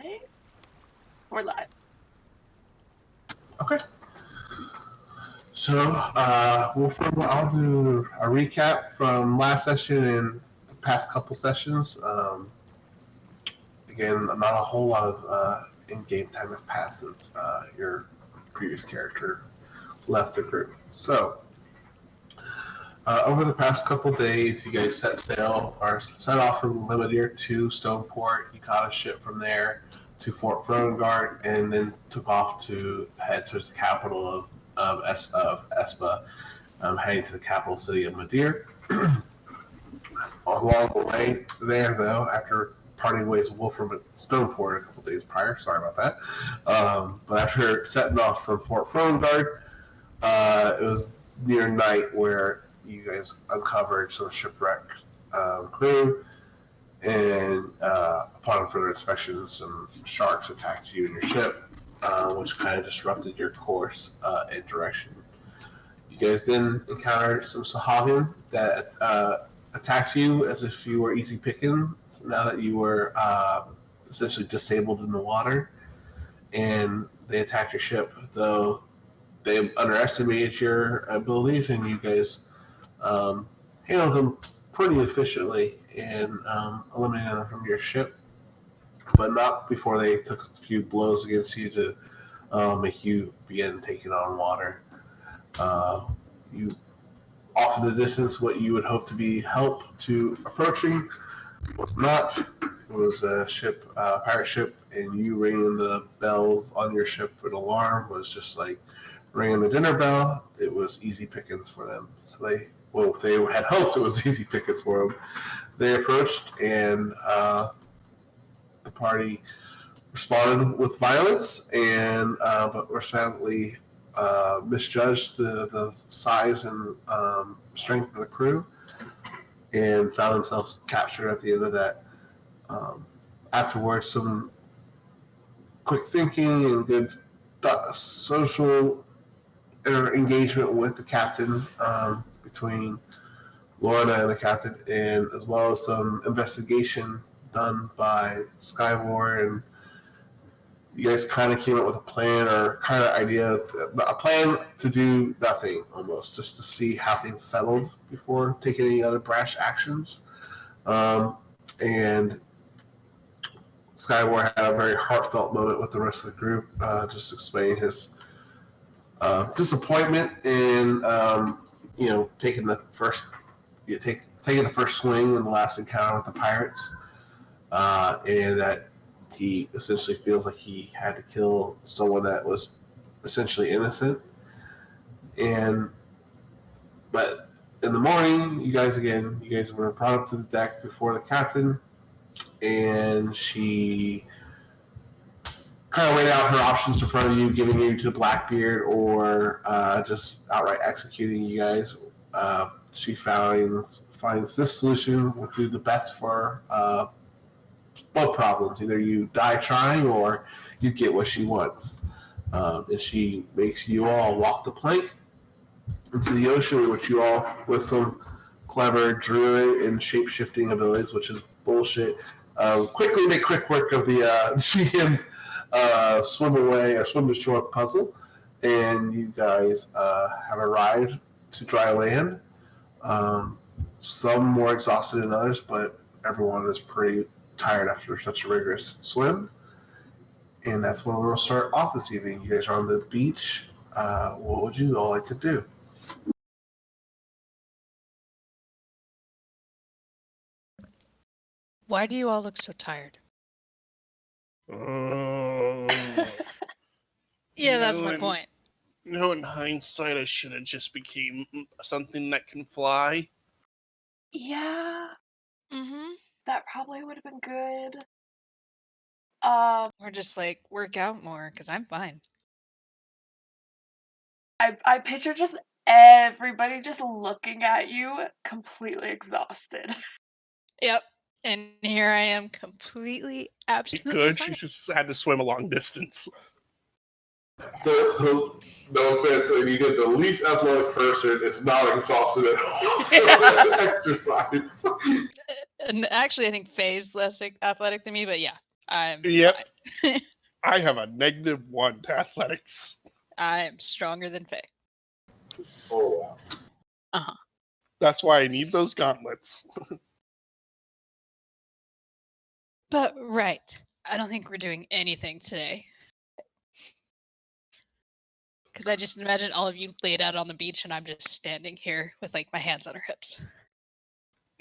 live? We're live. Okay. So, I'll do a recap from last session and the past couple sessions. Again, not a whole lot of in-game time has passed since your previous character left the group. So, over the past couple days, you guys set off from Limadier to Stoneport. You caught a ship from there to Fort Frongard, and then took off to head towards the capital of Espa, heading to the capital city of Madeir. Along the way there, though, after parting ways with Wolfram at Stoneport a couple days prior, sorry about that, but after setting off from Fort Frongard, it was near night where you guys uncovered some shipwrecked crew, and upon further inspection, some sharks attacked you and your ship, which kind of disrupted your course and direction. You guys then encountered some Sahagin that attacked you as if you were easy picking, now that you were essentially disabled in the water, and they attacked your ship, though they underestimated your abilities, and you guys handled them pretty efficiently and eliminated them from your ship, but not before they took a few blows against you to make you begin taking on water. You off in the distance, what you would hope to be help to approaching was not. It was a ship, pirate ship, and you ringing the bells on your ship. An alarm was just like ringing the dinner bell. It was easy pickings for them. So they had hoped it was easy pickings for them. They approached, and the party responded with violence, and but were sadly misjudged the size and strength of the crew, and found themselves captured at the end of that. Afterwards, some quick thinking and good social engagement with the captain, between Lorna and the captain, and as well as some investigation done by Skywar, and you guys kind of came up with a plan or kind of a plan to do nothing, almost, just to see how things settled before taking any other brash actions. And Skywar had a very heartfelt moment with the rest of the group, just explaining his disappointment in taking the first swing in the last encounter with the pirates, and that he essentially feels like he had to kill someone that was essentially innocent. But in the morning, you guys were brought up to the deck before the captain, and she kind of laid out her options in front of you, giving you to Blackbeard or just outright executing you guys. She finds this solution will do the best for both problems. Either you die trying or you get what she wants. And she makes you all walk the plank into the ocean, which you all, with some clever druid and shape-shifting abilities, which is bullshit, quickly make quick work of the GM's swim to shore puzzle, and you guys have arrived to dry land. Some more exhausted than others, but everyone is pretty tired after such a rigorous swim. And that's when we'll start off this evening. You guys are on the beach. What would you all like to do? Why do you all look so tired? Yeah, that's my point. In hindsight, I should have just became something that can fly. Yeah. Mm-hmm. That probably would have been good. Or just work out more, because I'm fine. I picture just everybody just looking at you, completely exhausted. Yep. And here I am, completely, absolutely Good. fine. She just had to swim a long distance. No offense, if you get the least athletic person, it's not exhausted at all for exercise. And actually, I think Faye's less athletic than me, but yeah. I'm Yep. fine. I have a -1 to athletics. I am stronger than Faye. Oh wow. Uh-huh. That's why I need those gauntlets. But right. I don't think we're doing anything today. Because I just imagine all of you laid out on the beach and I'm just standing here with like my hands on her hips.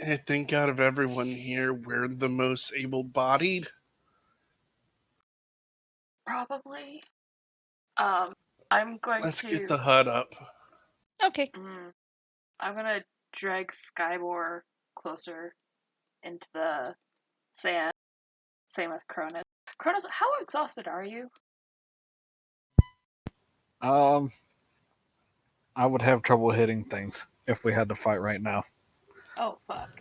I think out of everyone here, we're the most able-bodied. Probably. I'm going Let's to. get the HUD up. Okay. I'm gonna drag Skybor closer into the sand. Same with Cronus. Cronus, how exhausted are you? I would have trouble hitting things if we had to fight right now. Oh fuck.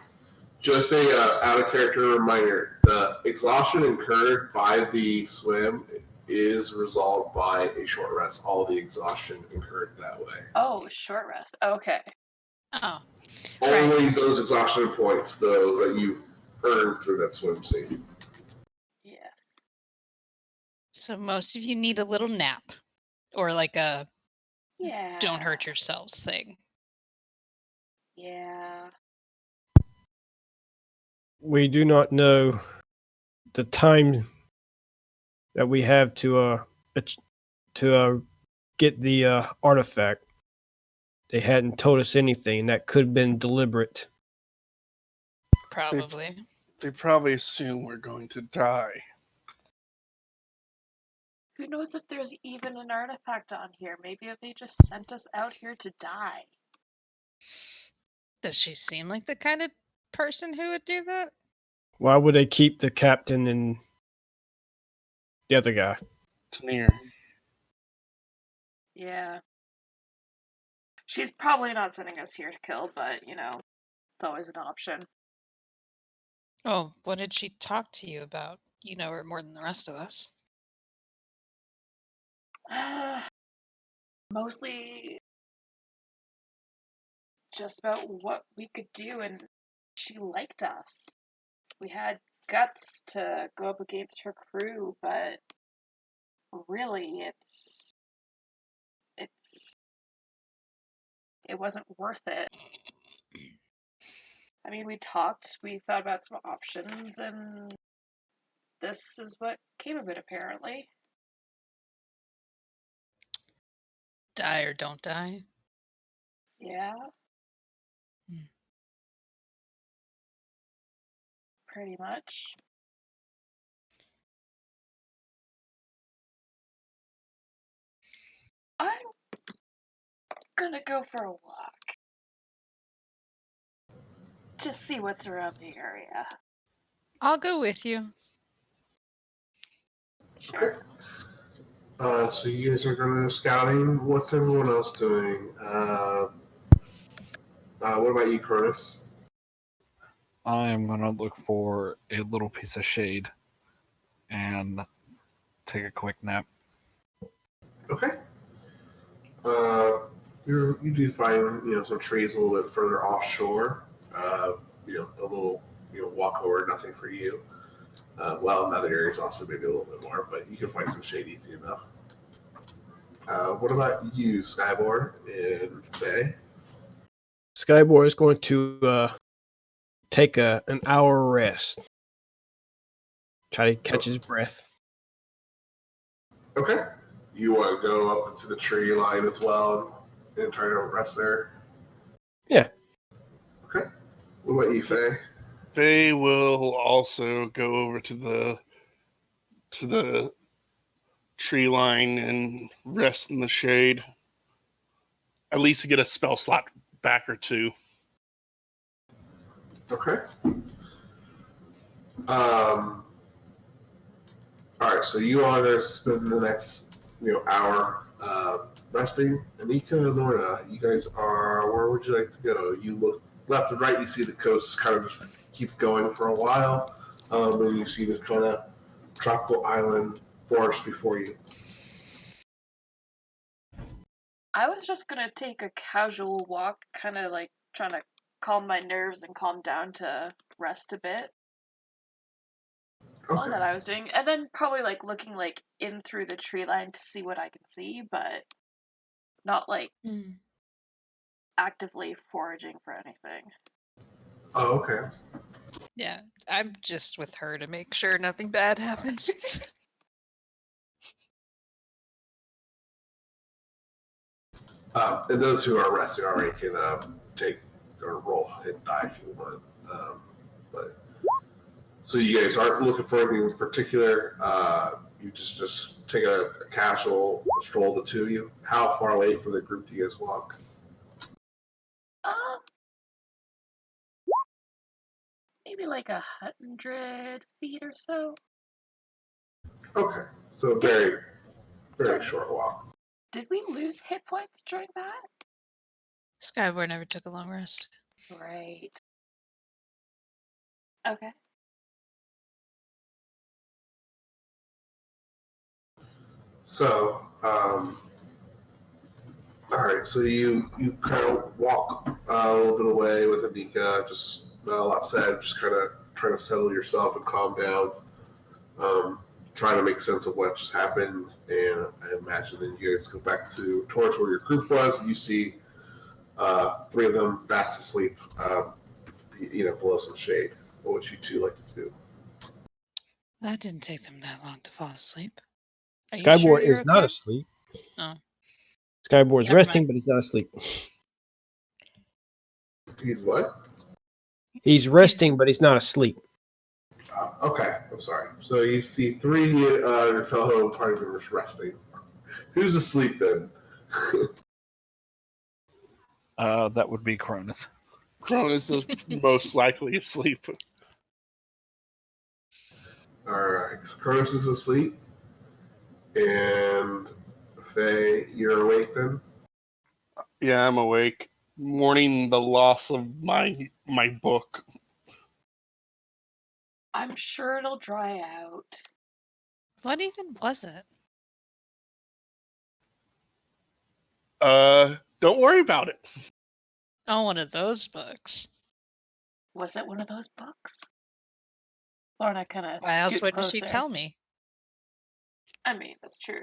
Just a out of character reminder: the exhaustion incurred by the swim is resolved by a short rest. All the exhaustion incurred that way. Oh, short rest. Okay. Oh. Only Right. those exhaustion points, though, that you earned through that swim scene. Yes. So most of you need a little nap. Or like a Yeah. don't hurt yourselves thing. Yeah. We do not know the time that we have to get the artifact. They hadn't told us anything. That could have been deliberate. Probably. They probably assume we're going to die. Who knows if there's even an artifact on here? Maybe they just sent us out here to die. Does she seem like the kind of person who would do that? Why would they keep the captain and the other guy? Tanir. Yeah. She's probably not sending us here to kill, but, it's always an option. Oh, what did she talk to you about? You know her more than the rest of us. Mostly just about what we could do, and she liked us. We had guts to go up against her crew, but really it wasn't worth it. I mean, we thought about some options, and this is what came of it, apparently. Die or don't die? Yeah. Hmm. Pretty much. I'm gonna go for a walk. Just see what's around the area. I'll go with you. Sure. So you guys are going to go scouting. What's everyone else doing? What about you, Curtis? I am going to look for a little piece of shade and take a quick nap. Okay. You do find some trees a little bit further offshore. A little walk over, nothing for you. Well, in other areas also maybe a little bit more, but you can find some shade easy enough. What about you, Skybor and Faye? Skybor is going to take an hour rest. Try to catch his breath. Okay. You want to go up into the tree line as well and try to rest there? Yeah. Okay. What about you, Faye? They will also go over to the tree line and rest in the shade. At least to get a spell slot back or two. Okay. All right. So you are going to spend the next hour resting. Anika and Lorna, you guys are. Where would you like to go? You look left and right. You see the coast kind of just keeps going for a while, and you see this kind of tropical island forest before you. I was just gonna take a casual walk, kind of like trying to calm my nerves and calm down to rest a bit. all Okay. that I was doing. And then probably like looking like in through the tree line to see what I can see, but not like actively foraging for anything. Oh, okay. Yeah, I'm just with her to make sure nothing bad happens. And those who are resting already can take or roll hit die if you want. But so you guys aren't looking for anything in particular. You just take a casual stroll, the two of you. How far away from the group do you guys walk? Maybe like 100 feet or so. Okay, so very Sorry. short walk. Did we lose hit points during that? Skyboard never took a long rest. Right. Okay. So, all right. So you kind of walk a little bit away with Anika. Just not a lot said. Just kind of trying to settle yourself and calm down. Trying to make sense of what just happened, and I imagine then you guys go back towards where your group was. And you see three of them fast asleep, below some shade. What would you two like to do? That didn't take them that long to fall asleep. Are you Skyboard sure you're is not okay? asleep. Oh. Skyboard's Never resting, mind. but he's not asleep. He's what? He's resting, but he's not asleep. Okay, I'm sorry. So you see three your fellow party members resting. Who's asleep then? That would be Cronus. Cronus is most likely asleep. All right, so Cronus is asleep, and Faye, you're awake then. Yeah, I'm awake, mourning the loss of my book. I'm sure it'll dry out. What even was it? Don't worry about it. Oh, one of those books. Was it one of those books? Lorna kind of Why else scoots wouldn't closer. she tell me? I mean, that's true.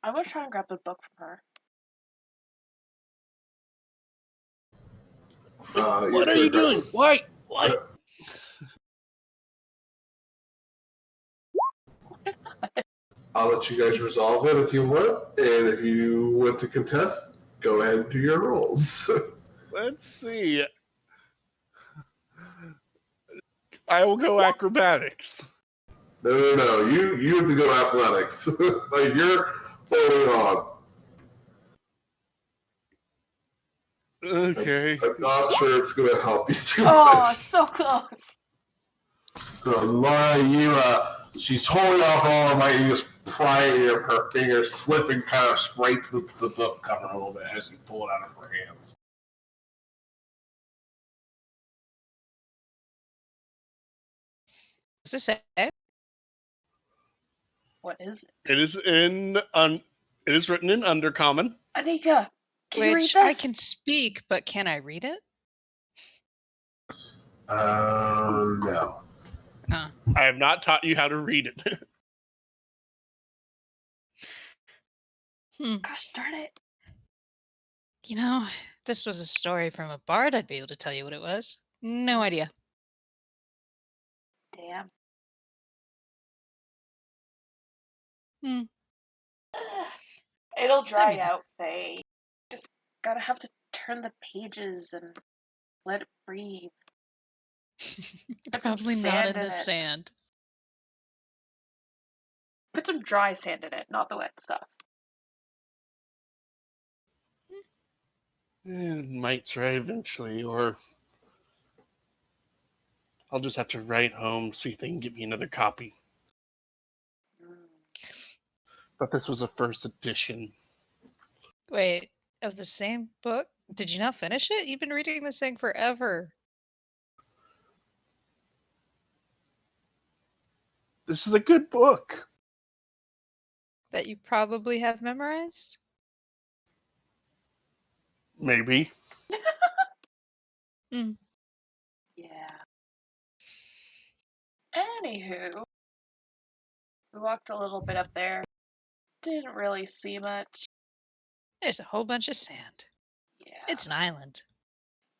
I'm gonna try and grab the book from her. What are you doing? Why? I'll let you guys resolve it if you want, and if you want to contest, go ahead and do your rolls. Let's see. I will go acrobatics. No. You have to go athletics. Like you're holding on. Okay. I'm not sure it's going to help you too Oh, much. so close. So Laura, she's holding off all of my, you just prying her fingers, slipping kind of straight to the book cover a little bit as you pull it out of her hands. Is this it? What is it? It is it is written in Undercommon. Anika, can you read Which this? I can speak, but can I read it? No. Oh. I have not taught you how to read it. Gosh darn it. You know, if this was a story from a bard, I'd be able to tell you what it was. No idea. Damn. It'll dry out, Faye. Just gotta have to turn the pages and let it breathe. Put some Probably not sand in in the it. sand. Put some dry sand in it, not the wet stuff. It might try eventually, or I'll just have to write home, see if they can get me another copy. But this was a first edition. Wait, of the same book? Did you not finish it? You've been reading this thing forever. This is a good book. That you probably have memorized? Maybe. Yeah. Anywho, we walked a little bit up there. Didn't really see much. There's a whole bunch of sand. Yeah, It's an island.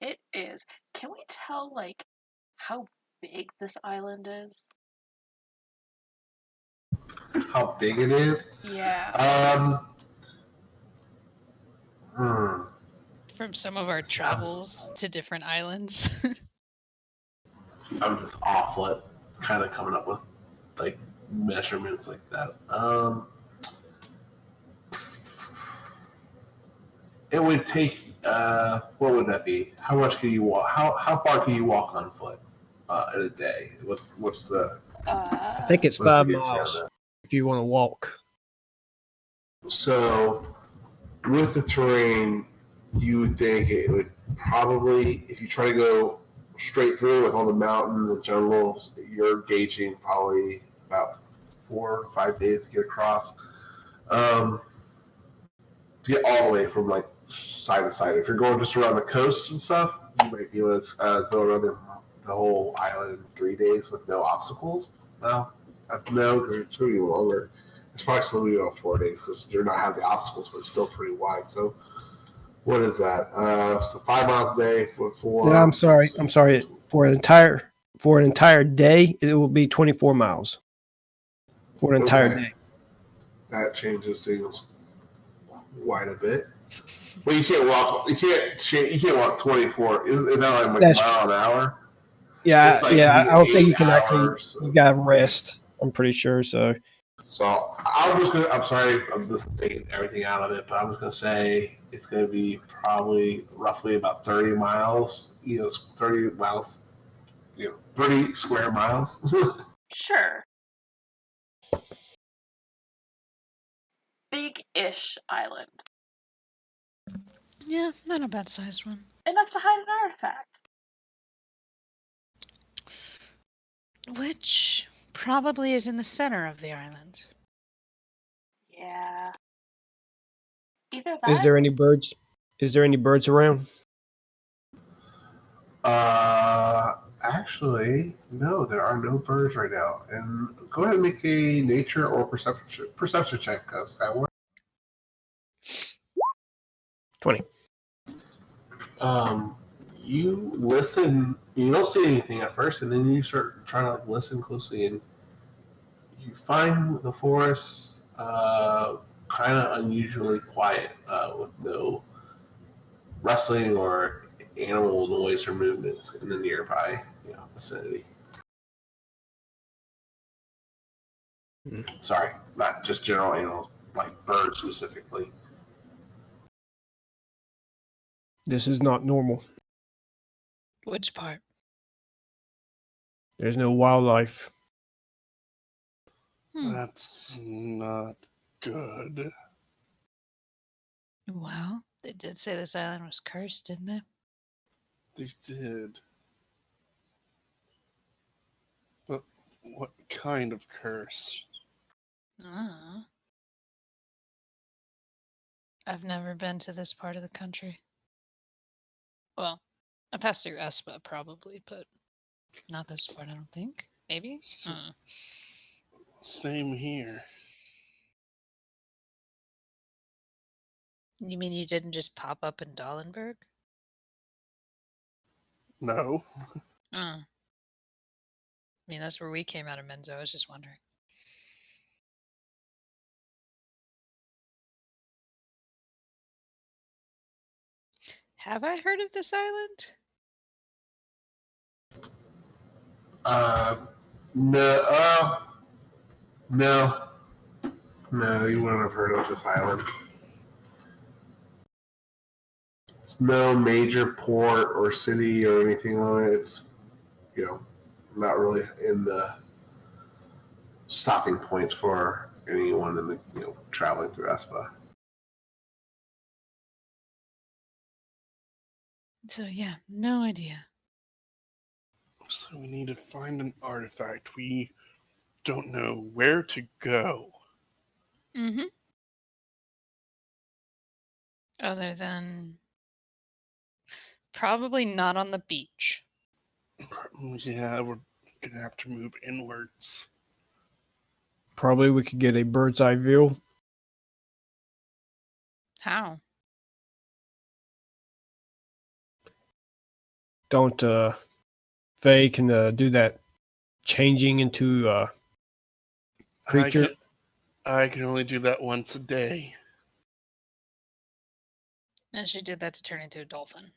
it is. Can we tell, like, how big this island is? How big it is? Yeah. From some of our travels to different islands. I'm just awful at kind of coming up with like measurements like that. It would take. What would that be? How much can you walk? How far can you walk on foot in a day? What's the I think it's what's 5 the guess miles on if you want to walk. that? So with the terrain, you would think it would probably, if you try to go straight through with all the mountains and jungles, you're gauging probably about 4 or 5 days to get across. To get all the way from like side to side. If you're going just around the coast and stuff, you might be able to go around the whole island in 3 days with no obstacles. Well, that's no, because it's going to be longer. It's probably still going to be about 4 days because you're not having the obstacles, but it's still pretty wide. So, what is that? So 5 miles a day for 4. No, I'm sorry. For an entire day, it will be 24 miles. For an entire day. That changes things quite a bit. Well, you can't walk. You can't walk 24. Is that like mile an hour? Yeah, It's like I don't think you can hours, actually. You got to rest. I'm pretty sure. So I'm sorry. I'm just taking everything out of it, but I'm just gonna say it's gonna be probably roughly about 30 miles. 30 miles. 30 square miles. Sure. Big-ish island. Yeah, not a bad sized one. Enough to hide an artifact. Which probably is in the center of the island. Yeah. Either that. is there any birds? Is there any birds around? Actually, no, there are no birds right now. And go ahead and make a nature or perception check, because that works. 20. You listen. You don't see anything at first, and then you start trying to listen closely, and you find the forest kind of unusually quiet, with no rustling or animal noise or movements in the nearby vicinity. Sorry, not just general animals, like birds specifically. This is not normal. Which part? There's no wildlife. That's not good. Well, they did say this island was cursed, didn't they? They did. But what kind of curse? I've never been to this part of the country. Well, I passed through Espa probably, but not this part, I don't think. Maybe? Same here. You mean you didn't just pop up in Dahlenberg? No. I mean, that's where we came out of Menzo. I was just wondering. Have I heard of this island? No. No, you wouldn't have heard of this island. It's no major port or city or anything on it. It's, not really in the stopping points for anyone in the, traveling through Espa. So yeah, no idea. So we need to find an artifact. We don't know where to go. Mm-hmm. Other than probably not on the beach. Yeah, we're gonna have to move inwards. Probably we could get a bird's eye view. How? Don't Faye can do that changing into creature. I can only do that once a day. And she did that to turn into a dolphin.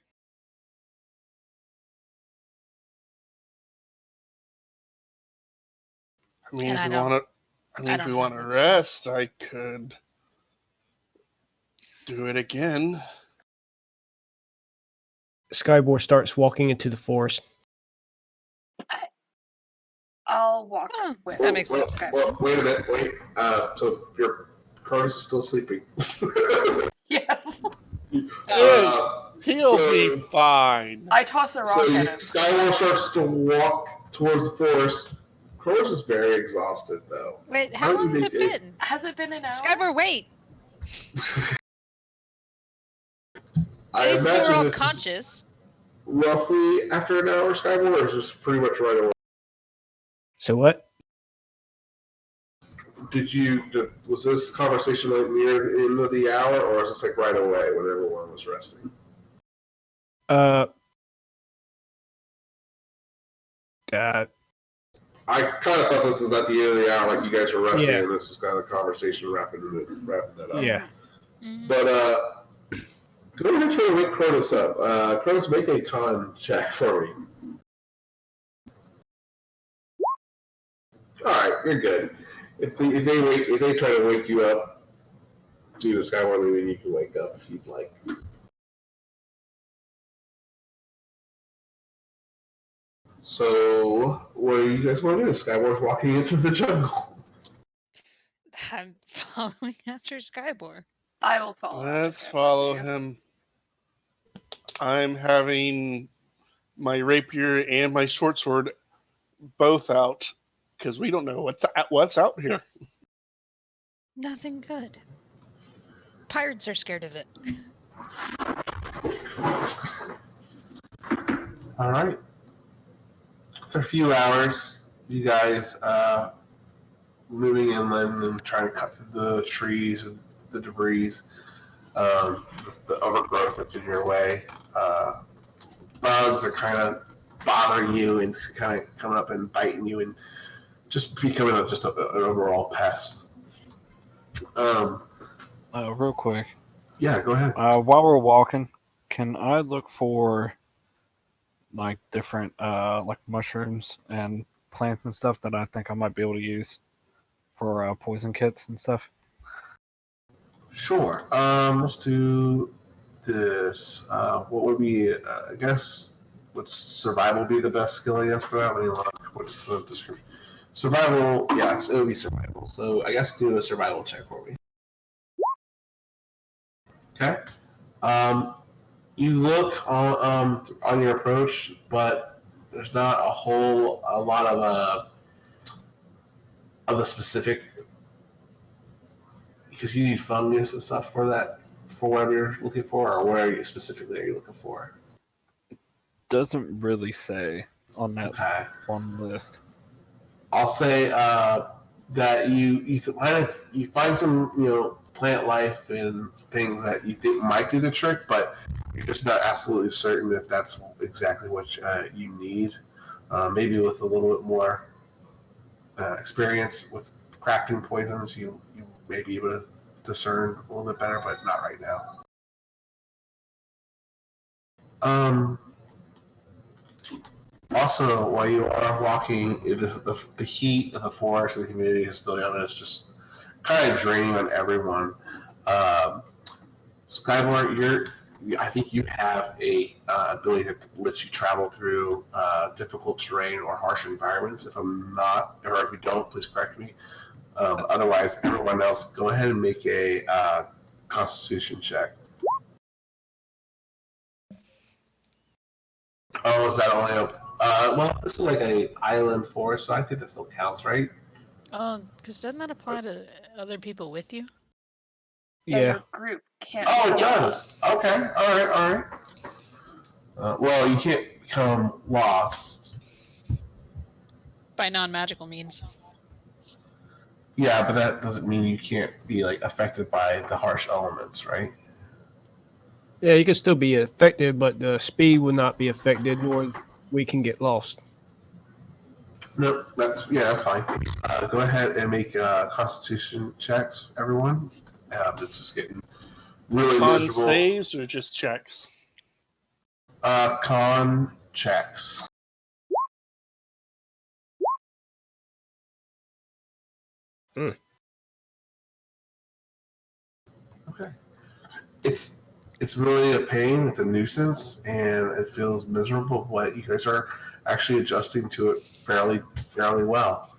I mean, And if I we don't- want to, I if don't we have want to that rest, I could do it again. Skyboy starts walking into the forest. I'll walk Oh, with that makes Well, sense. well, wait a minute. Wait. So your Cronus is still sleeping. Yes. He'll so- be fine. I toss a rock So at him. Skyward starts to walk towards the forest. Cronus is very exhausted, though. Wait, How how do you long has it make it- been? Has it been an hour? Skyber, wait! I At least we were imagine all it's conscious. roughly after an hour, Skyward, or is this pretty much right away? So what? Was this conversation like near the end of the hour, or is this like right away when everyone was resting? God. I kind of thought this was at the end of the hour, like you guys were resting, Yeah. and this was kind of the conversation wrapping that up. Yeah. Mhm. But go ahead and try to wake Cronus up. Cronus, make a con check for me. All right, you're good. If they try to wake you up due to Skyward leaving, you can wake up if you'd like. So, what do you guys want to do? Skyward's walking into the jungle. I'm following after Skybor. I will follow. Let's after follow you. him. I'm having my rapier and my short sword both out because we don't know what's out here. Nothing good. Pirates are scared of it. All right. After a few hours, you guys moving inland and trying to cut through the trees and the debris, the overgrowth that's in your way. Bugs are kind of bothering you and kind of coming up and biting you and just becoming an overall pest. Real quick, Yeah, go ahead. while we're walking, can I look for like different like mushrooms and plants and stuff that I think I might be able to use for poison kits and stuff? Sure. Let's do this. What would be? I guess would survival be the best skill? I guess for that. Let me look. What's the description? Survival. Yes, it would be survival. So I guess do a survival check for me. Okay. You look on your approach, but there's not a lot of the specific, because you need fungus and stuff for that, for whatever you're looking for, or what are you specifically are you looking for? Doesn't really say on that Okay. one list. I'll say that you find some plant life and things that you think might do the trick, but you're just not absolutely certain if that's exactly what you need. Maybe with a little bit more experience with crafting poisons, you may be able to discern a little bit better, but not right now. Also, while you are walking, the heat of the forest and the humidity is building on it. It's just kind of draining on everyone. Skyward, I think you have a ability to let you travel through difficult terrain or harsh environments. If I'm not, or if you don't, please correct me. Otherwise, everyone else, go ahead and make a Constitution check. Oh, is that only a? Well, this is like an island forest, so I think that still counts, right? Because doesn't that apply to other people with you? Yeah, Yeah. your group can't. Oh, it help does. Okay, all right. Well, you can't become lost. by non-magical means. Yeah, but that doesn't mean you can't be like affected by the harsh elements, right? Yeah, you can still be affected, but the speed will not be affected, nor we can get lost. No, that's fine. Go ahead and make Constitution checks, everyone. It's just getting really Con miserable. saves or just checks? Con checks. Okay. It's really a pain. It's a nuisance, and it feels miserable. But you guys are actually adjusting to it fairly well.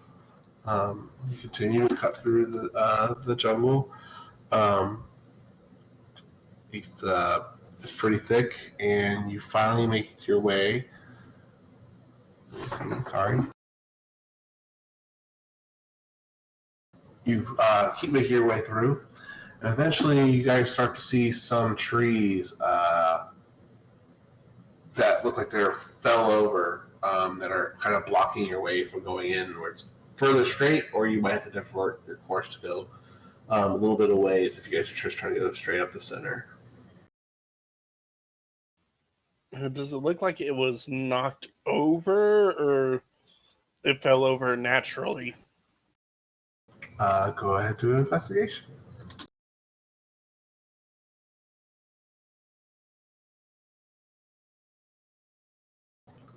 You continue to cut through the jungle. Um, it's pretty thick, and you finally make your way. Sorry. You keep making your way through, and eventually you guys start to see some trees that look like they're fell over, that are kind of blocking your way from going in where it's further straight, or you might have to divert your course to go a little bit of ways if you guys are just trying to go straight up the center. Does it look like it was knocked over or it fell over naturally? Go ahead and do an investigation.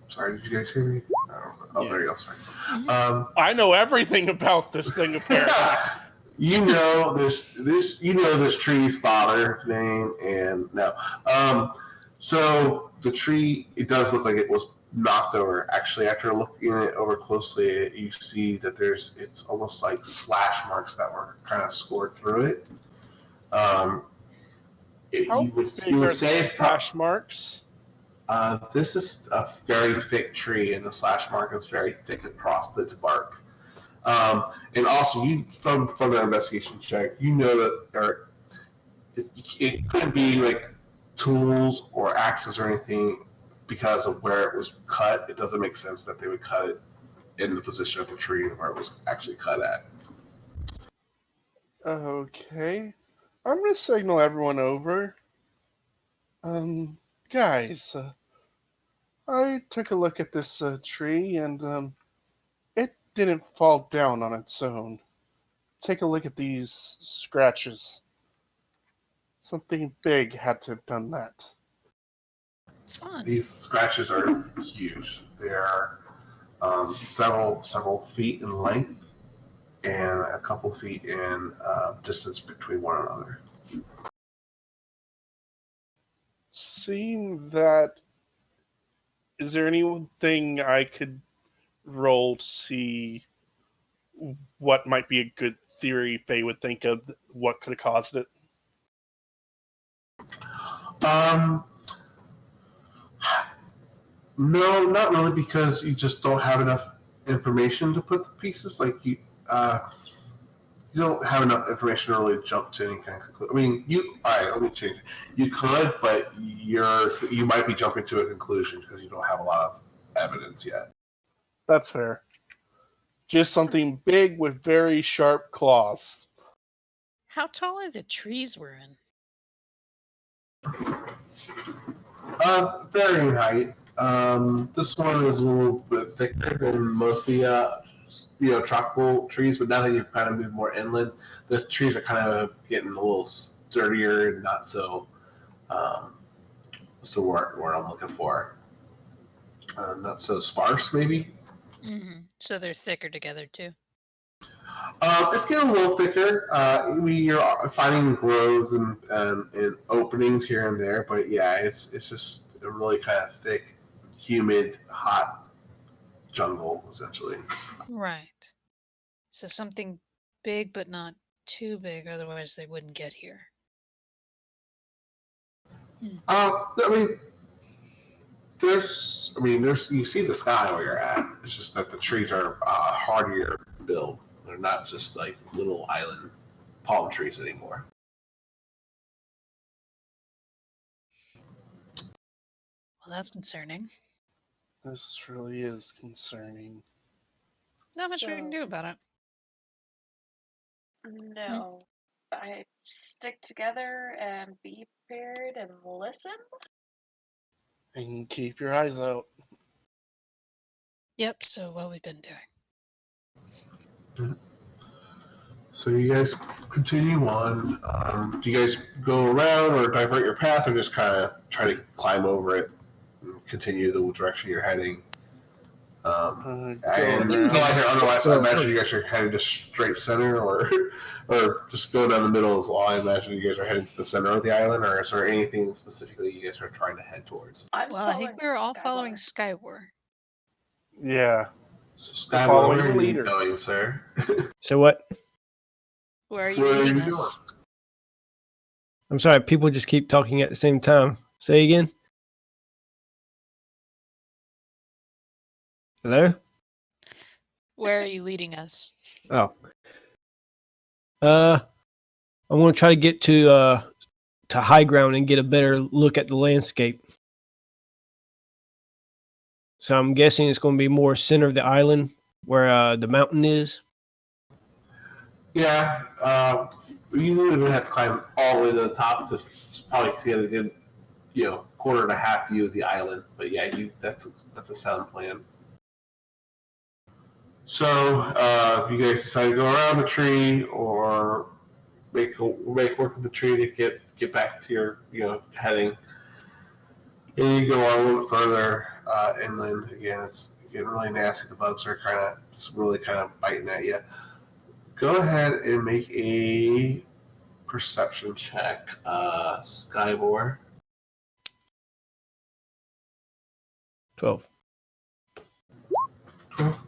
Sorry, did you guys hear me? I don't know. Oh, Yeah. there you go. Sorry. I know everything about this thing apparently. You know this tree's father name, and no. So the tree, it does look like it was knocked over. Actually, after looking at it over closely, you see that it's almost like slash marks that were kind of scored through it. How You would big say are the slash marks? this is a very thick tree, and the slash mark is very thick across its bark. And also, you from the investigation check, you know that it could be like tools or axes or anything because of where it was cut. It doesn't make sense that they would cut it in the position of the tree where it was actually cut at. Okay. I'm going to signal everyone over. Guys, I took a look at this tree and it didn't fall down on its own. Take a look at these scratches. Something big had to have done that. Fun. These scratches are huge. They are several feet in length and a couple feet in distance between one another. Seeing that, is there anything I could roll to see what might be a good theory Faye would think of what could have caused it? No, not really, because you just don't have enough information to put the pieces. Like you don't have enough information to really jump to any kind of conclusion. I mean, all right, let me change it. You could, but you might be jumping to a conclusion because you don't have a lot of evidence yet. That's fair. Just something big with very sharp claws. How tall are the trees we're in? Varying height. This one is a little bit thicker than most of the tropical trees, but now that you've kind of moved more inland, the trees are kind of getting a little sturdier and not so where I'm looking for. Not so sparse, maybe. Mm-hmm. So they're thicker together too. It's getting a little thicker. You're finding groves and openings here and there, but yeah, it's just a really kind of thick, humid, hot jungle, essentially. Right. So something big but not too big, otherwise they wouldn't get here. There's you see the sky where you're at. It's just that the trees are hardier built. They're not just like little island palm trees anymore. Well, that's concerning. This really is concerning. Not much we can do about it. No. I stick together and be prepared and listen. And keep your eyes out. Yep, so what we've been doing. So you guys continue on. Do you guys go around or divert your path, or just kind of try to climb over it and continue the direction you're heading? Go And around. otherwise, I imagine you guys are heading just straight center, or just go down the middle as well. I imagine you guys are heading to the center of the island, or is there anything specifically you guys are trying to head towards? Well, I think we were all following Skywar. Yeah. So Skyward, following where the are you leader. going, sir? So what? Where are you Where are leading you us? I'm sorry, people just keep talking at the same time. Say again. Hello? Where are you leading us? Oh. I'm going to try to get to high ground and get a better look at the landscape. So I'm guessing it's going to be more center of the island where the mountain is. Yeah, you would have to climb all the way to the top to probably get a good, quarter and a half view of the island. But yeah, that's a sound plan. So you guys decide to go around the tree or make work with the tree to get back to your heading. And you go on a little further inland. Again, it's getting really nasty. The bugs are really kind of biting at you. Go ahead and make a perception check, Skybor. 12. 12.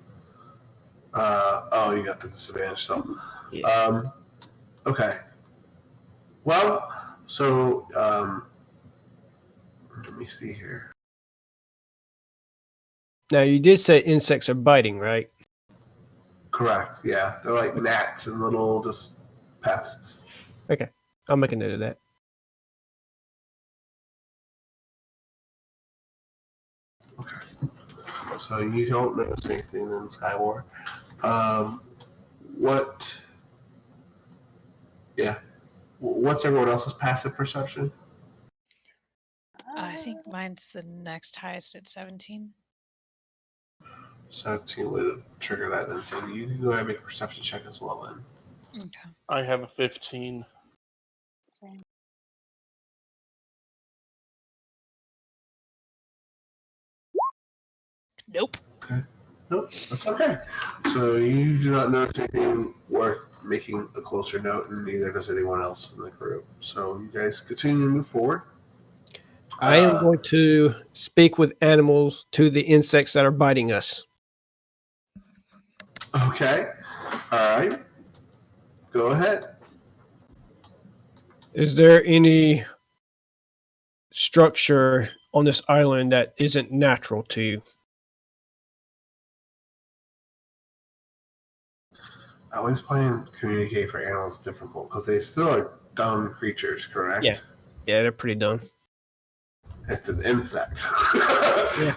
You got the disadvantage, so. Yeah. Okay. Well, so let me see here. Now, you did say insects are biting, right? Correct. Yeah, they're like gnats and little just pests. Okay. I'll make a note of that. Okay. So you don't notice anything in Skywar. What's everyone else's passive perception? I think mine's the next highest at 17. 17 would trigger that then. So you can go ahead and make a perception check as well then. Okay. I have a 15. Same. Nope. Okay. Nope, that's okay. So you do not notice anything worth making a closer note, and neither does anyone else in the group. So you guys continue to move forward. I am going to speak with animals to the insects that are biting us. Okay. All right. Go ahead. Is there any structure on this island that isn't natural to you? I always find communicating for animals difficult because they still are dumb creatures, correct? Yeah. Yeah, they're pretty dumb. It's an insect. Yeah.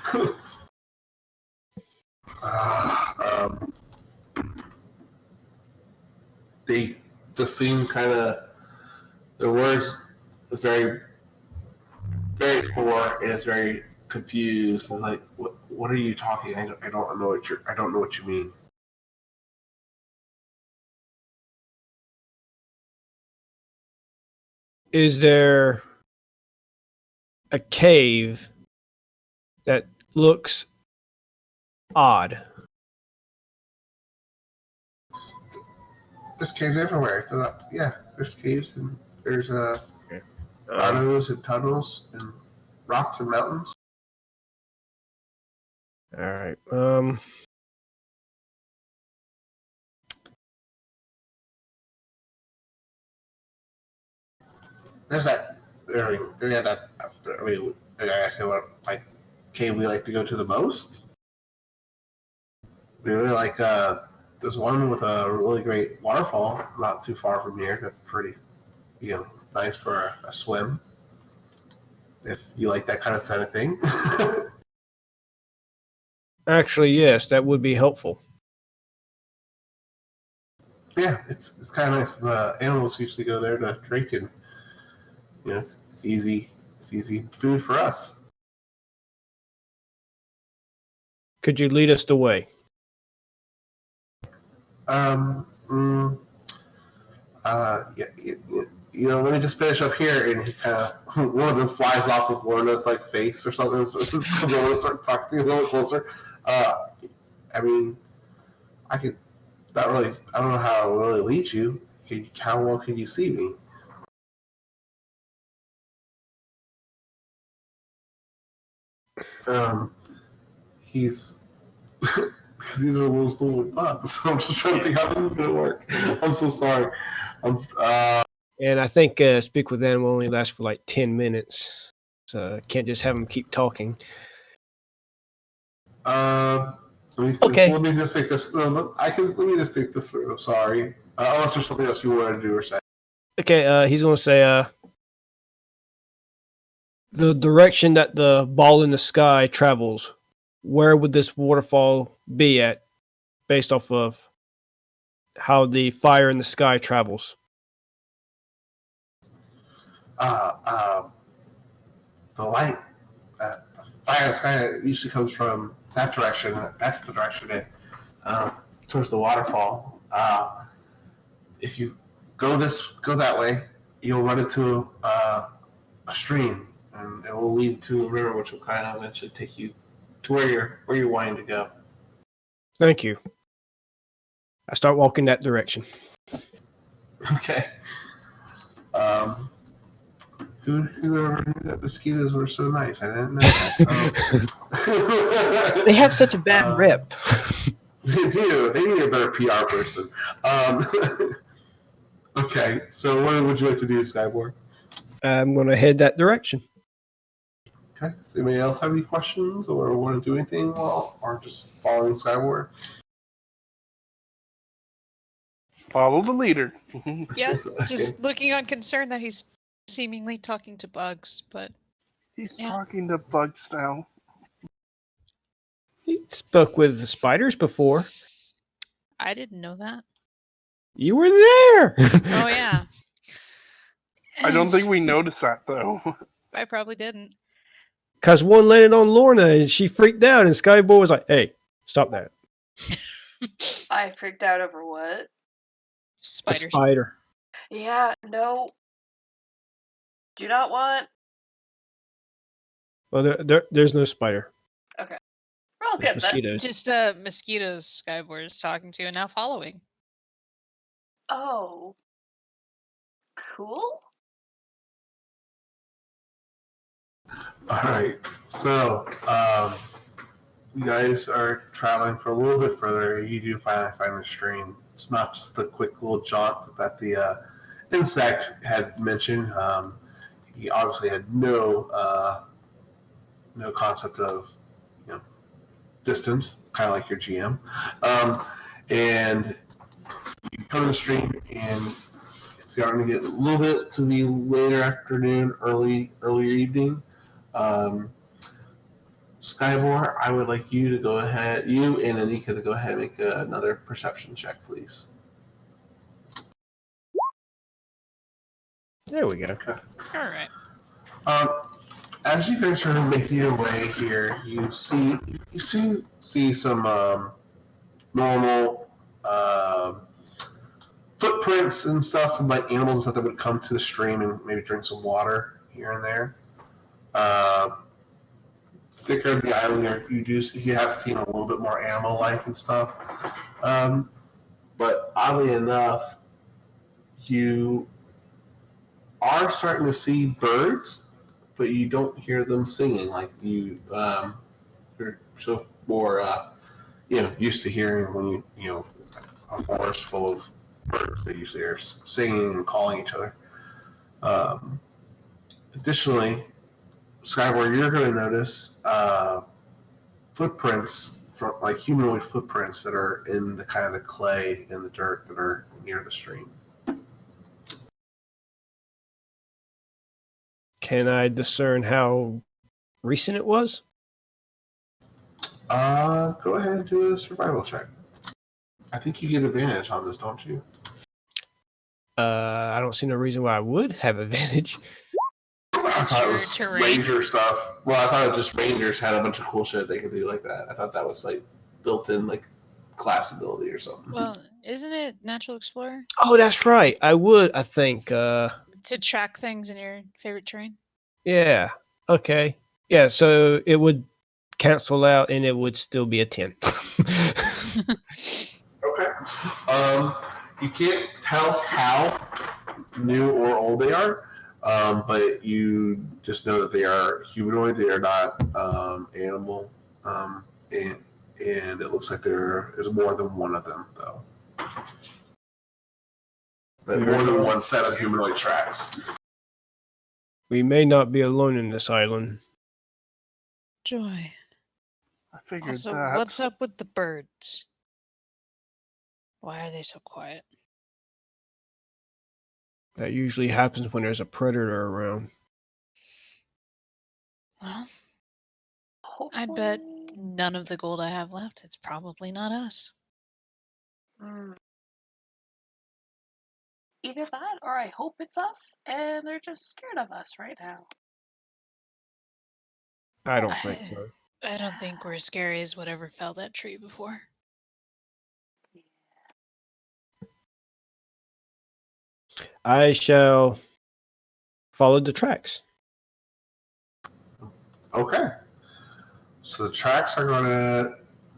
They just seem kind of, their words is very, very poor, and it's very confused. It's like, what are you talking? I don't know what you mean. Is there a cave that looks odd? There's caves everywhere. So yeah, there's caves and there's grottos and tunnels and rocks and mountains. All right. There's that. I ask you what cave we like to go to the most. We really like. There's one with a really great waterfall not too far from here. That's pretty, nice for a swim. If you like that kind of thing. Actually, yes, that would be helpful. Yeah, it's kind of nice. The animals usually go there to drink, and it's easy. It's easy food for us. Could you lead us the way? Um. Yeah. Let me just finish up here, and he kind of one of them flies off with Lorna's like face or something. So they want to start talking a little closer. I mean, I could not really. I don't know how it really lead you. How well can you see me? He's because these are little bugs. So I'm just trying to think how this is going to work. I'm so sorry. And I think Speak with Them will only last for like 10 minutes. So can't just have them keep talking. Let me just take this. No, let me just take this through. Sorry. Unless there's something else you wanted to do or say. Okay, he's going to say the direction that the ball in the sky travels, where would this waterfall be at based off of how the fire in the sky travels? The light, the fire in the sky usually comes from that direction. That's the direction towards the waterfall. If you go that way, you'll run into a stream, and it will lead to a river, which will kind of eventually take you to where you're wanting to go. Thank you. I start walking that direction. Okay. Whoever knew that mosquitoes were so nice? I didn't know that. They have such a bad rep. They do. They need a better PR person. Okay, so what would you like to do, Cyborg? I'm going to head that direction. Okay. Does anybody else have any questions or want to do anything or just following Skyward? Follow the leader. Yeah, just looking on concern that he's seemingly talking to bugs, but He's talking to bugs now. He spoke with the spiders before. I didn't know that. You were there. Oh yeah. I don't think we noticed that though. I probably didn't. Because one landed on Lorna and she freaked out, and Skyboy was like, "Hey, stop that!" I freaked out over what? A spider. Yeah, no. Do not want. Well, there's no spider. Okay. We're all There's good then. mosquitoes. Just mosquitoes Skyboard is talking to and now following. Oh. Cool? All right. So, you guys are traveling for a little bit further. You do finally find the stream. It's not just the quick little jaunt that the insect had mentioned. He obviously had no concept of distance, kind of like your GM. And you come to the stream, and it's starting to get a little bit to be later afternoon, earlier evening. Skybor, I would like you to go ahead, you and Anika to go ahead and make another perception check, please. There we go. Okay. All right. As you guys are making your way here, you see some normal footprints and stuff from like animals and stuff that would come to the stream and maybe drink some water here and there. Thicker of the island, you have seen a little bit more animal life and stuff. But oddly enough, you are starting to see birds, but you don't hear them singing like you're so more used to hearing when you a forest full of birds. They usually are singing and calling each other. Additionally, Skyward, you're going to notice footprints, from like humanoid footprints that are in the kind of the clay and the dirt that are near the stream. Can I discern how recent it was? Go ahead and do a survival check. I think you get advantage on this, don't you? I don't see no reason why I would have advantage. I thought it was terrain. ranger stuff. Well, I thought just rangers had a bunch of cool shit they could do like that. I thought that was like built in like class ability or something. Well, isn't it Natural Explorer Oh, that's right. I would. I think. to track things in your favorite terrain? Yeah. Okay. Yeah. So it would cancel out, and it would still be a 10. Okay. You can't tell how new or old they are, but you just know that they are humanoid. They are not animal, and it looks like there is more than one of them, though. But more than one set of humanoid tracks. We may not be alone in this island. Joy. I figured Also, that. what's up with the birds? Why are they so quiet? That usually happens when there's a predator around. Well, Hopefully. I'd bet none of the gold I have left. It's probably not us. Mm. Either that, or I hope it's us, and they're just scared of us right now. I don't think so. I don't think we're as scary as whatever fell that tree before. I shall follow the tracks. Okay. So the tracks are going to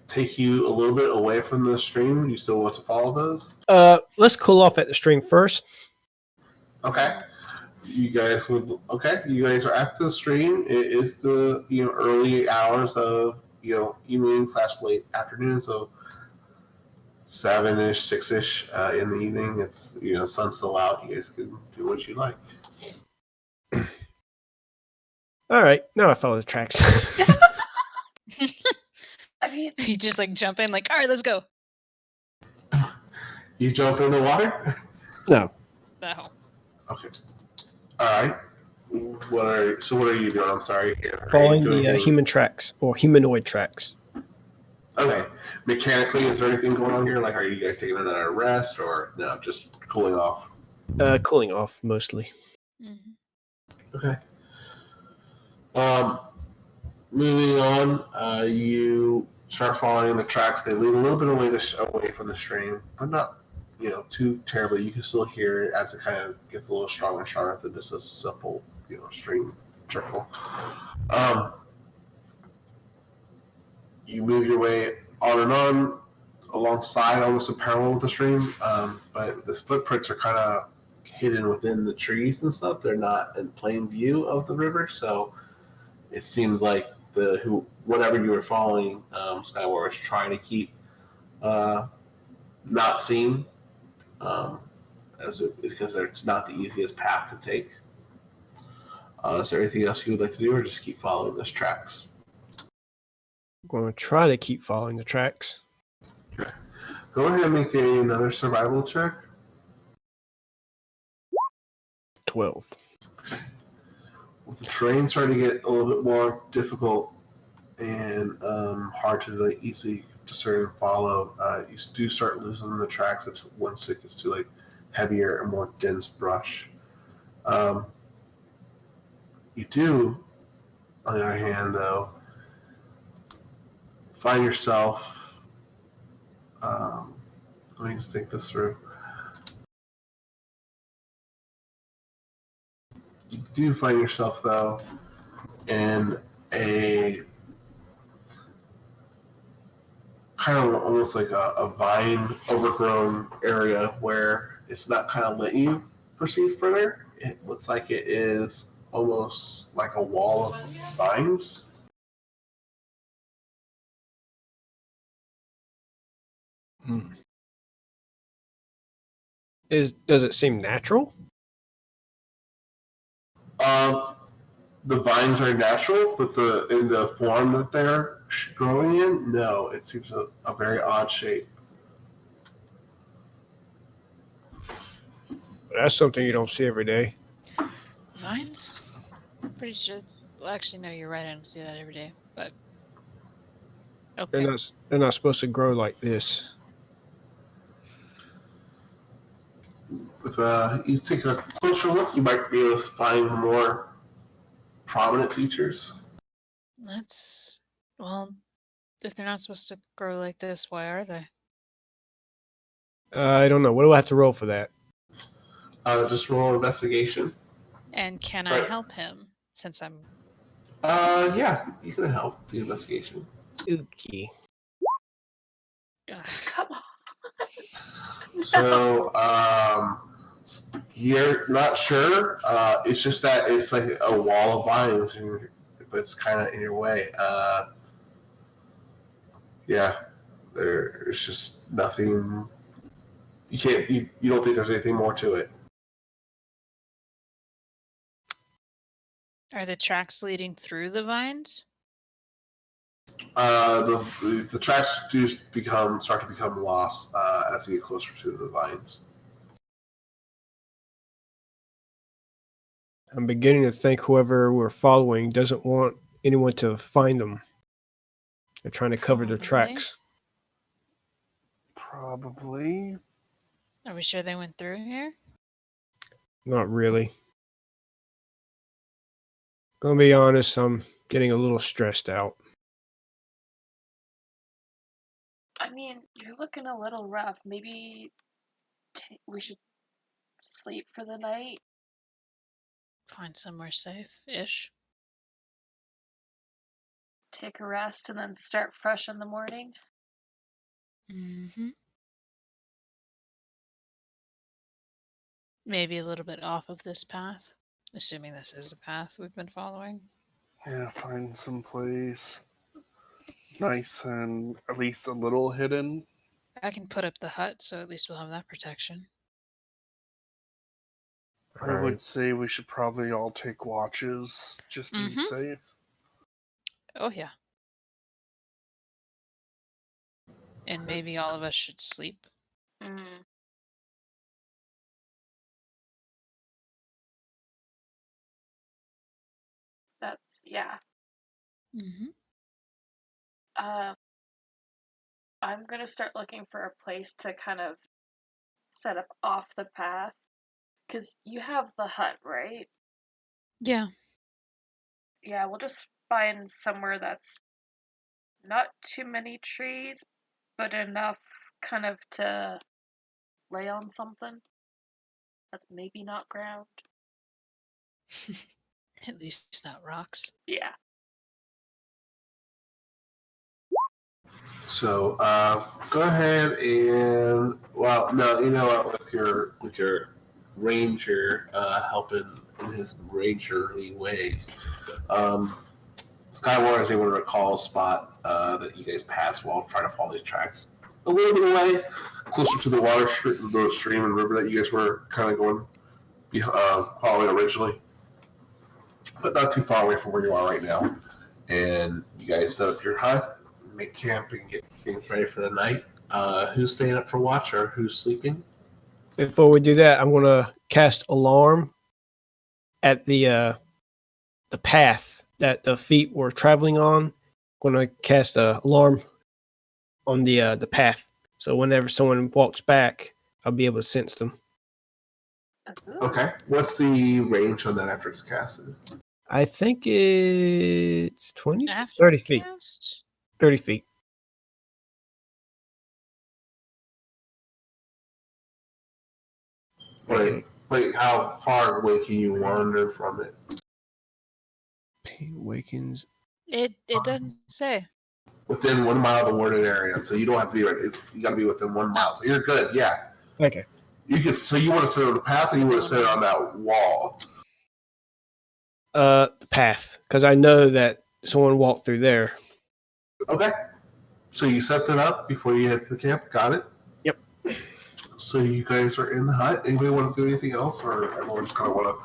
take you a little bit away from the stream. You still want to follow those? Let's cool off at the stream first. Okay. You guys are at the stream. It is the early hours of evening / late afternoon, so 7-ish, 6-ish in the evening. It's sun's still out. You guys can do what you like. All right, now I follow the tracks. I mean, You just like jump in, like, all right, let's go. You jump in the water? No. No. Okay. All right. What are you doing? I'm sorry. Following the human tracks or humanoid tracks. Okay. Mechanically, is there anything going on here? Like, are you guys taking another rest or no? Just cooling off. Cooling off mostly. Mm-hmm. Okay. Moving on, you start following the tracks. They lead a little bit away from the stream, but not too terribly. You can still hear it as it kind of gets a little stronger and stronger than just a simple stream trickle. You move your way on and on alongside, almost in parallel with the stream, but the footprints are kind of hidden within the trees and stuff. They're not in plain view of the river, so it seems like whatever you were following, Skyward is trying to keep not seen, because it's not the easiest path to take. Is there anything else you would like to do, or just keep following those tracks? I'm going to try to keep following the tracks. Okay. Go ahead and make another survival check. 12. With the terrain starting to get a little bit more difficult and hard to easily discern and follow, you do start losing the tracks. It's once it gets to heavier and more dense brush. You do, on the other hand, though, find yourself. Let me just think this through. You do find yourself, though, in a kind of almost like a vine overgrown area where it's not kind of letting you proceed further. It looks like it is almost like a wall of vines. Does it seem natural? The vines are natural, but in the form that they're growing in, no, it seems a very odd shape. That's something you don't see every day. Vines? Pretty sure. Well, actually, no, you're right. I don't see that every day. But okay. They're not supposed to grow like this. if you take a closer look, you might be able to find more prominent features. That's well, if they're not supposed to grow like this, why are they? I don't know. What do I have to roll for that? Just roll an investigation. And can I Right. help him since I'm Yeah, you can help the investigation. Okay. Ugh. Come on. So, you're not sure. It's just that it's like a wall of vines, but it's kind of in your way. Yeah, there's just nothing. You can't. You don't think there's anything more to it. Are the tracks leading through the vines? The tracks do start to become lost as you get closer to the vines. I'm beginning to think whoever we're following doesn't want anyone to find them. They're trying to cover their Probably. tracks. Probably. Are we sure they went through here? Not really. Gonna be honest, I'm getting a little stressed out. I mean, you're looking a little rough. Maybe we should sleep for the night. Find somewhere safe-ish. Take a rest and then start fresh in the morning. Mm-hmm. Maybe a little bit off of this path, assuming this is a path we've been following. Yeah, find some place nice and at least a little hidden. I can put up the hut, so at least we'll have that protection. I would say we should probably all take watches just to be safe. Oh, yeah. And maybe all of us should sleep. Mm. That's, yeah. Mm-hmm. I'm gonna start looking for a place to kind of set up off the path. Because you have the hut, right? Yeah. Yeah, we'll just find somewhere that's not too many trees, but enough kind of to lay on something that's maybe not ground. At least not rocks. Yeah. So go ahead and no, you know what? With your ranger helping in his rangerly ways, Skyward is able to recall a spot that you guys passed while trying to follow these tracks. A little bit away, closer to the stream and river that you guys were kind of going following originally, but not too far away from where you are right now. And you guys set up your hut, make camp, and get things ready for the night. Who's staying up for watch or who's sleeping? Before we do that, I'm gonna cast alarm at the path that the feet were traveling on. I'm gonna cast a alarm on the path, so whenever someone walks back, I'll be able to sense them. Ooh. Okay. What's the range on that after it's casted? I think it's 20, After 30 feet. cast? 30 feet. Wait, how far away can you wander from it? Pain awakens. It doesn't say. Within 1 mile of the warded area, so you don't have to be right. You got to be within 1 mile, so you're good. Yeah. Okay. You can. So you want to sit on the path, or you want to sit on that wall? The path, because I know that someone walked through there. Okay. So you set that up before you head to the camp. Got it. Yep. So you guys are in the hut. Anybody want to do anything else, or everyone just kind of want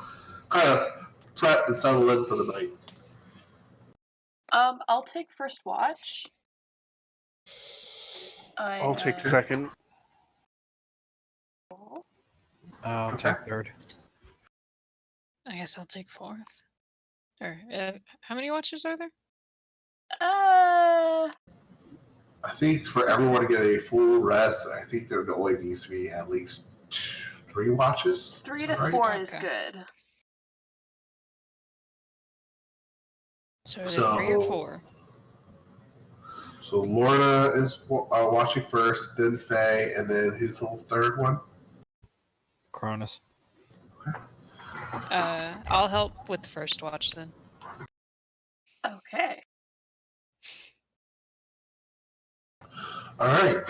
to prep and settle in for the night? I'll take first watch. I'll take second. I'll take third. I guess I'll take fourth. Or how many watches are there? I think for everyone to get a full rest, I think there only needs to be at least 3 watches. 3 Is to that right? 4 is Okay. good. So are there 3 or 4? So Lorna is watching first, then Faye, and then who's the third one? Cronus. I'll help with the first watch then. Okay. All right.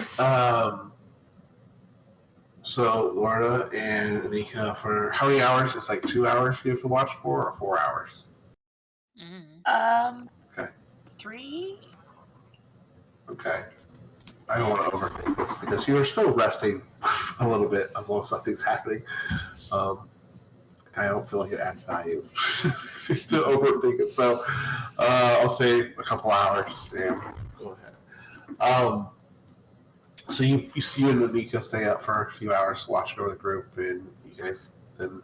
So Lorna and Anika, for how many hours? It's like 2 hours you have to watch for, or 4 hours? Okay. 3? Okay. I don't want to overthink this because you're still resting a little bit as long as something's happening. I don't feel like it adds value to overthink it. So I'll say a couple hours. And go ahead. So you and Anika stay up for a few hours watching over the group, and you guys then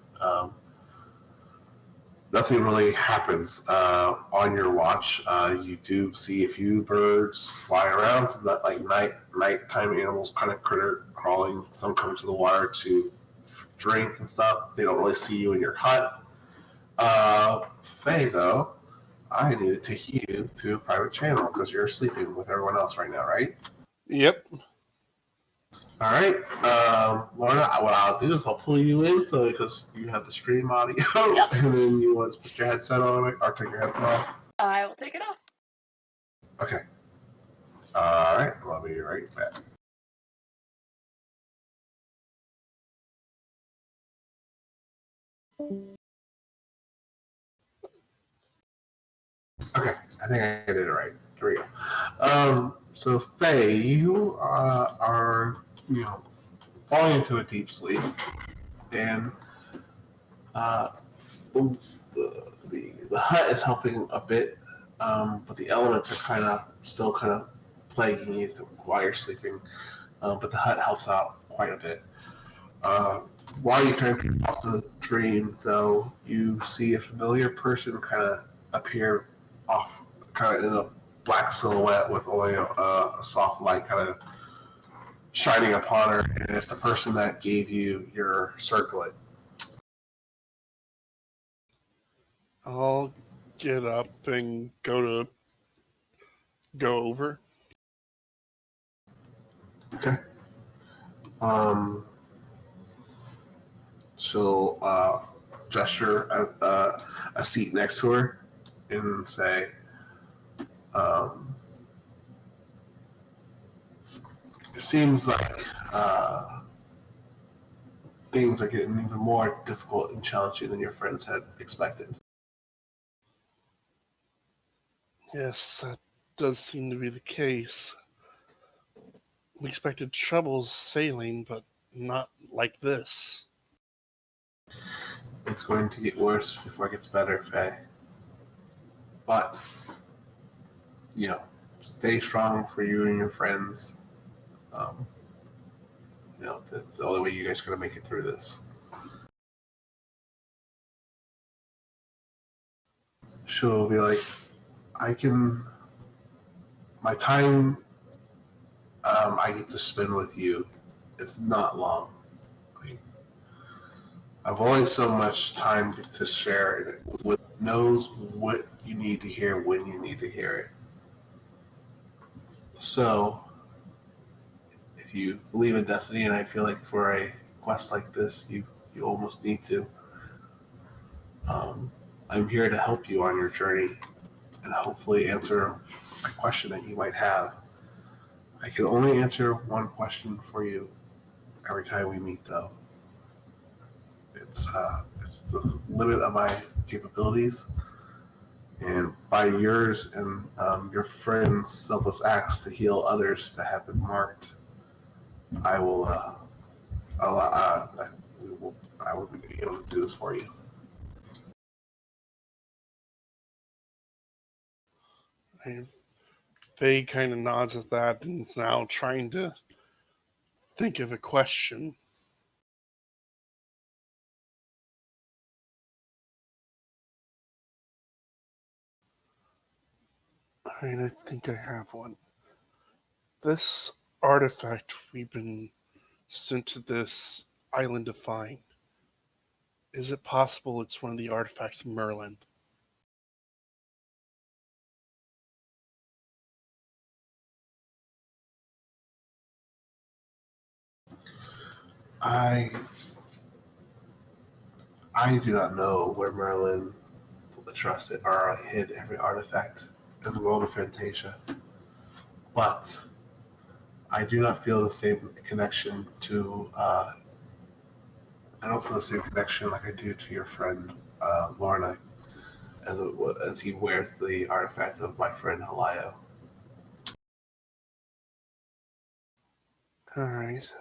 nothing really happens on your watch. You do see a few birds fly around, some like nighttime animals, kind of critter crawling. Some come to the water to drink and stuff. They don't really see you in your hut. Faye, though, I need to take you to a private channel because you're sleeping with everyone else right now, right? Yep. All right, Lorna. What I'll do is I'll pull you in, so because you have the stream audio, Yep. and then you want to put your headset on, or take your headset off. I will take it off. Okay. All right. I'll be right back. Okay, I think I did it right. There we go. So Faye, you are falling into a deep sleep, and the, the hut is helping a bit, but the elements are still plaguing you while you're sleeping. But the hut helps out quite a bit. While you kind of come off the dream, though, you see a familiar person kind of appear off, kind of in a black silhouette with only a soft light kind of shining upon her, and it's the person that gave you your circlet. I'll get up and go over. Okay. She'll gesture a seat next to her and say, "It seems like things are getting even more difficult and challenging than your friends had expected." Yes, that does seem to be the case. We expected troubles sailing, but not like this. It's going to get worse before it gets better, Faye. But, stay strong for you and your friends. That's the only way you guys are going to make it through this. She'll be like, my time I get to spend with you, it's not long. I've only so much time to share. It knows what you need to hear when you need to hear it. So, if you believe in destiny, and I feel like for a quest like this, you almost need to. I'm here to help you on your journey and hopefully answer a question that you might have. I can only answer one question for you every time we meet, though. It's the limit of my capabilities, and by yours and your friends' selfless acts to heal others that have been marked, I will. I will be able to do this for you. Faye kind of nods at that and is now trying to think of a question. I think I have one. This artifact we've been sent to this island to find. Is it possible it's one of the artifacts of Merlin? I do not know where Merlin trusted or hid every artifact in the world of Fantasia, but I do not feel the same connection to. I don't feel the same connection like I do to your friend Lorna, as he wears the artifact of my friend Halio. Alright.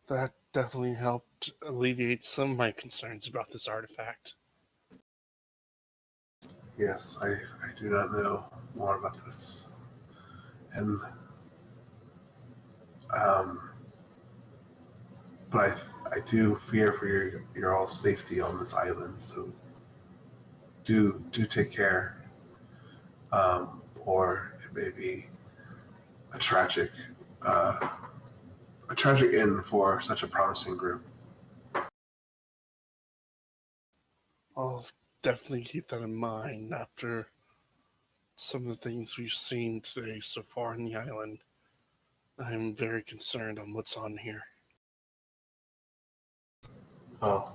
That definitely helped alleviate some of my concerns about this artifact. Yes, I do not know more about this, and but I do fear for your all safety on this island. So do take care, or it may be a tragic end for such a promising group. I'll definitely keep that in mind after some of the things we've seen today so far on the island. I'm very concerned on what's on here. Oh,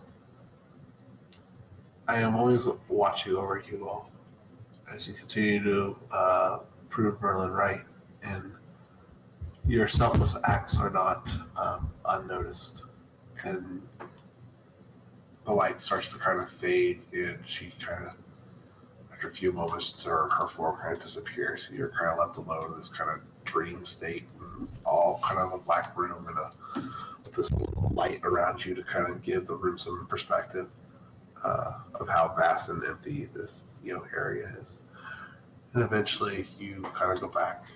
I am always watching over you all as you continue to prove Merlin right, and your selfless acts are not unnoticed. And the light starts to kind of fade, and she kind of, after a few moments, her form kind of disappears. You're kind of left alone in this kind of dream state, and all kind of a black room and with this little light around you to kind of give the room some perspective of how vast and empty this area is. And eventually, you kind of go back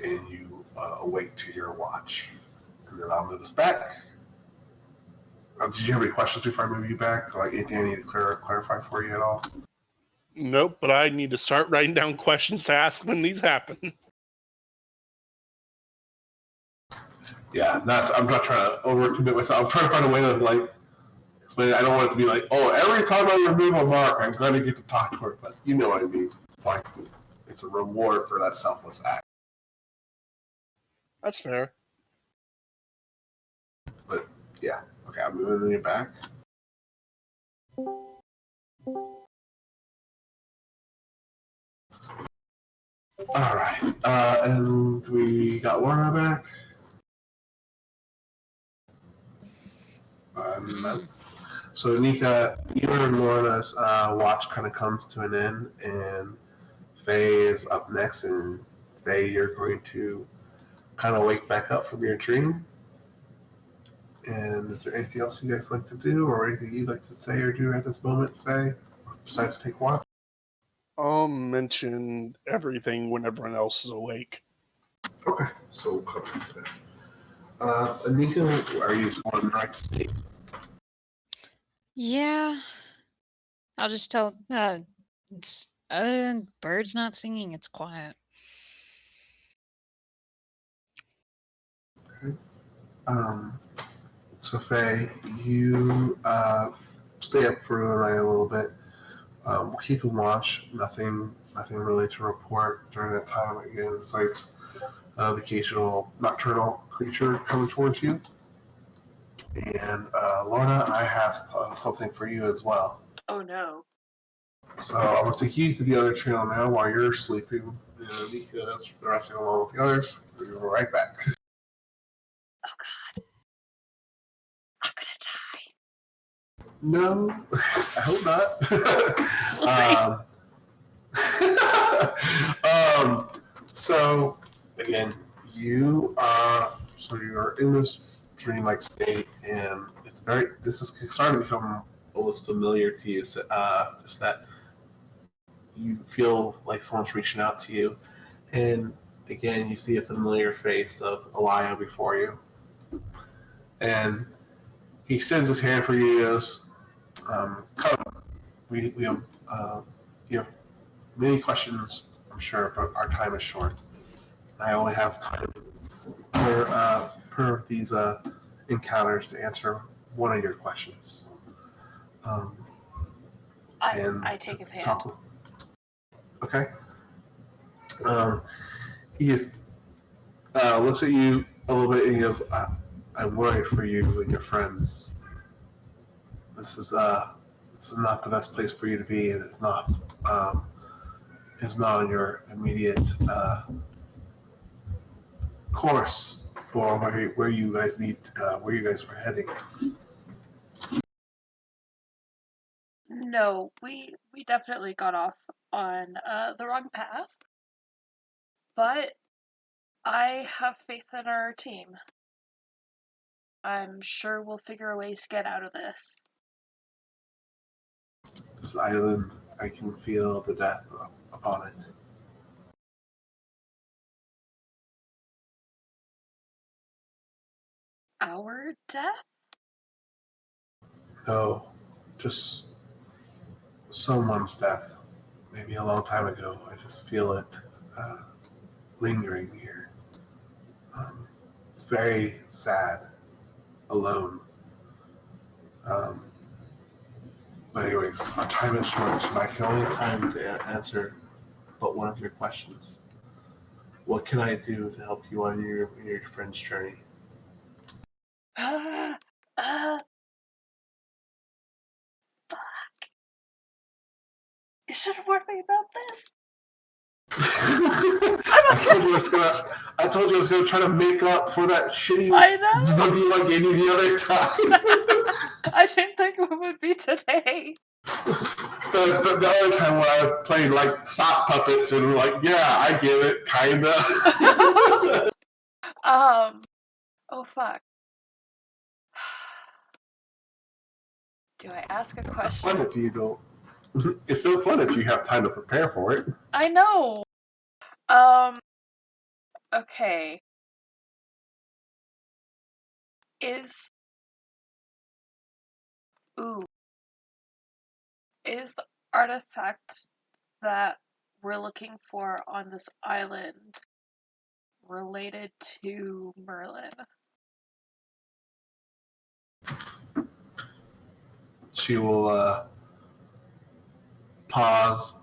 and you awake to your watch, and then I'll move us back. Did you have any questions before I move you back? Like anything I need to clarify for you at all? Nope, but I need to start writing down questions to ask when these happen. Yeah, I'm not trying to overcommit myself. I'm trying to find a way to like explain it. I don't want it to be like, oh, every time I remove a mark, I'm going to get to talk to her. But you know what I mean. It's like it's a reward for that selfless act. That's fair. But yeah, okay, I'm moving you back. All right, and we got Lorna back. No. So Nika, your and Lorna's watch kind of comes to an end, and Faye is up next. And Faye, you're going to kind of wake back up from your dream. And is there anything else you guys like to do, or anything you'd like to say or do at this moment, Faye, besides take watch? I'll mention everything when everyone else is awake. Okay, so we'll come back to that. Anika, are you going right to sleep? Yeah. I'll just tell. It's other than birds not singing, it's quiet. Okay. So Faye, you stay up for the night a little bit. We'll keep a watch. Nothing really to report during that time. Again, besides the occasional nocturnal creature coming towards you. And Lorna, I have something for you as well. Oh no. So I'm going to take you to the other channel now while you're sleeping. Nika is resting along with the others. We'll be right back. Oh god. I'm gonna die. No, I hope not. We'll see. So again, you're in this dreamlike state, and this is starting to become almost familiar to you. So, just that you feel like someone's reaching out to you, and again, you see a familiar face of Elia before you, and he extends his hand for you. He goes, "Come, we have you have many questions, I'm sure, but our time is short. I only have time per these encounters to answer one of your questions. I take his hand. Okay. He just looks at you a little bit and he goes, "I'm worried for you and your friends. This is not the best place for you to be, and it's not on your immediate course for where you guys were heading." No, we definitely got off on the wrong path, but I have faith in our team. I'm sure we'll figure a way to get out of this. This island, I can feel the death upon it. Our death? No, just someone's death. Maybe a long time ago. I just feel it lingering here. It's very sad, alone. But anyways, our time is short, and I can only have time to answer but one of your questions. What can I do to help you on your friend's journey? Fuck. You should have warned me about this. I told you I was gonna try to make up for that shitty review I gave you the other time. I didn't think it would be today. The other time when I was playing like sock puppets and like, yeah, I get it, kinda. Oh fuck. Do I ask a question? Fun if you don't. It's so fun if you have time to prepare for it. I know. Okay. Is the artifact that we're looking for on this island related to Merlin? She will pause.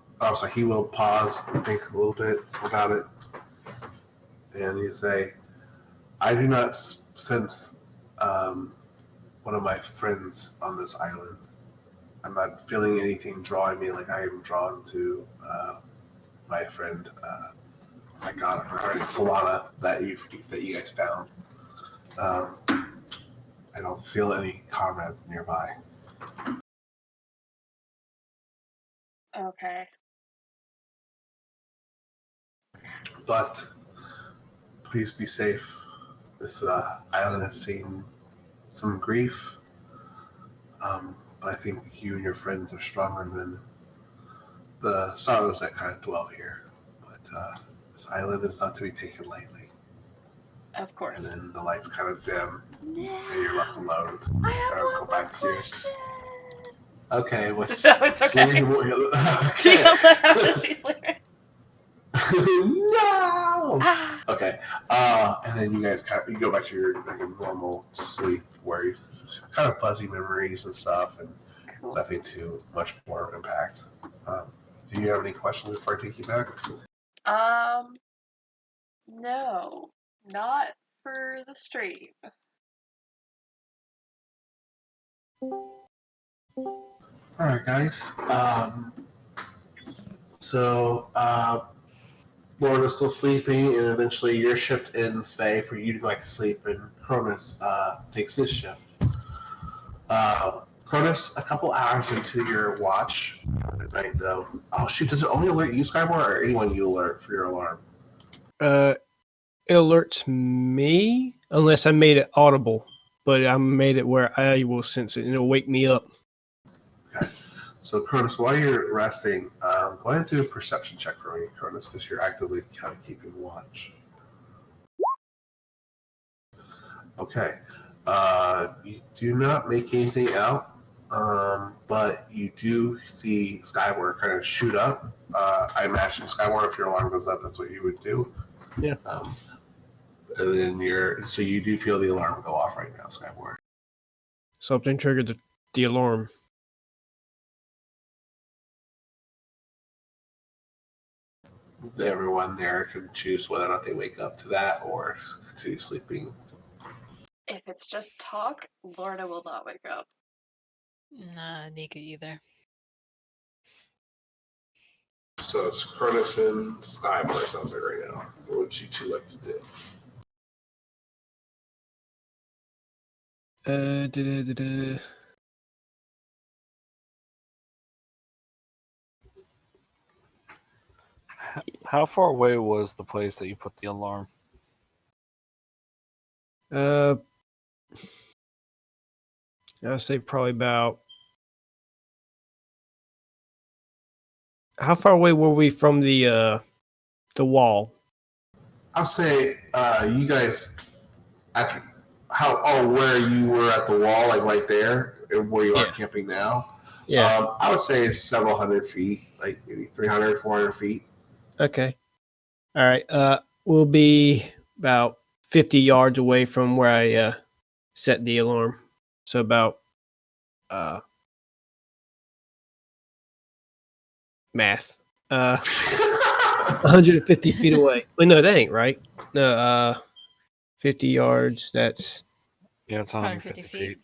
He will pause and think a little bit about it. And you say, I do not sense one of my friends on this island. I'm not feeling anything drawing me like I am drawn to my friend. My God, I forgot Solana that you guys found. I don't feel any comrades nearby. Okay. But please be safe. This island has seen some grief. But I think you and your friends are stronger than the sorrows that kind of dwell here. But this island is not to be taken lightly. Of course. And then the lights kind of dim, Yeah. and you're left alone. I have one go more back to your... question. Okay, what's... No, it's okay. She yells at him as she's leaving. No! Ah. Okay. And then you guys you go back to your like a normal sleep where you kind of fuzzy memories and stuff, and Cool. nothing too much more impact. Do you have any questions before I take you back? No, not for the stream. All right, guys. So Lord is still sleeping, and eventually your shift ends, Faye, for you to go back to sleep, and Cronus takes his shift. Cronus, a couple hours into your watch at night, though. Oh, shoot, does it only alert you, Skymore, or anyone you alert for your alarm? It alerts me unless I made it audible, but I made it where I will sense it and it'll wake me up. Okay. So, Cronus, while you're resting, go ahead and do a perception check for me, Cronus, because you're actively kind of keeping watch. Okay. You do not make anything out, but you do see Skyward kind of shoot up. I imagine Skyward, if your alarm goes up, that's what you would do. Yeah. And then so you do feel the alarm go off right now, Skyward. Something triggered the alarm. Everyone there can choose whether or not they wake up to that or continue sleeping. If it's just talk, Lorna will not wake up. Nah, Nika either. So it's Cronus and Skyward, sounds like right now. What would you two like to do? Da-da-da-da. How far away was the place that you put the alarm? I'd say probably about. How far away were we from the wall? I'll say you guys, after where you were at the wall, like right there, and where you are Yeah. camping now. Yeah. I would say several hundred feet, like maybe 300, 400 feet. Okay. All right. We'll be about 50 yards away from where I set the alarm. So about math. 150 feet away. Well, no, that ain't right. No, 50 yards. That's Yeah, it's 150 150 feet. feet.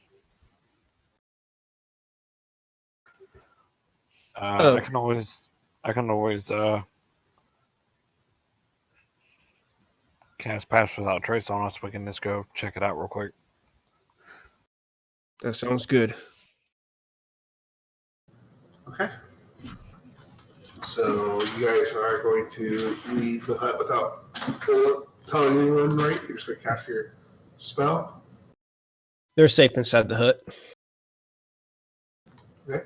Oh. I can always cast Pass Without Trace on us. We can just go check it out real quick. that sounds good. Okay. So you guys are going to leave the hut without telling anyone, right? You're just going to cast your spell. They're safe inside the hut. Okay.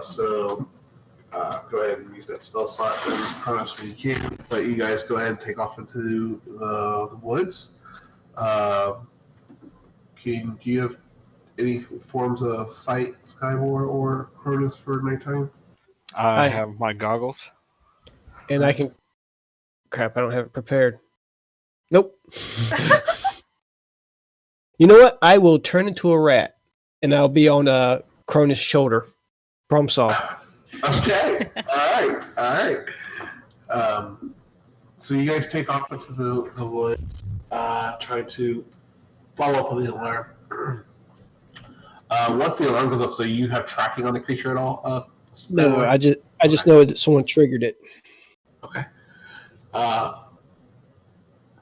So go ahead and use that spell slot and Cronus when you can. But you guys go ahead and take off into the woods. Do you have any forms of sight, Skyward or Cronus, for nighttime? I I- have my goggles. And I can. Crap, I don't have it prepared. Nope. You know what? I will turn into a rat and I'll be on Cronus' shoulder. Problem solved. Okay. All right. So you guys take off into the woods, trying to follow up with the alarm. Once the alarm goes off, so you have tracking on the creature at all? No, I just know that someone triggered it. Okay.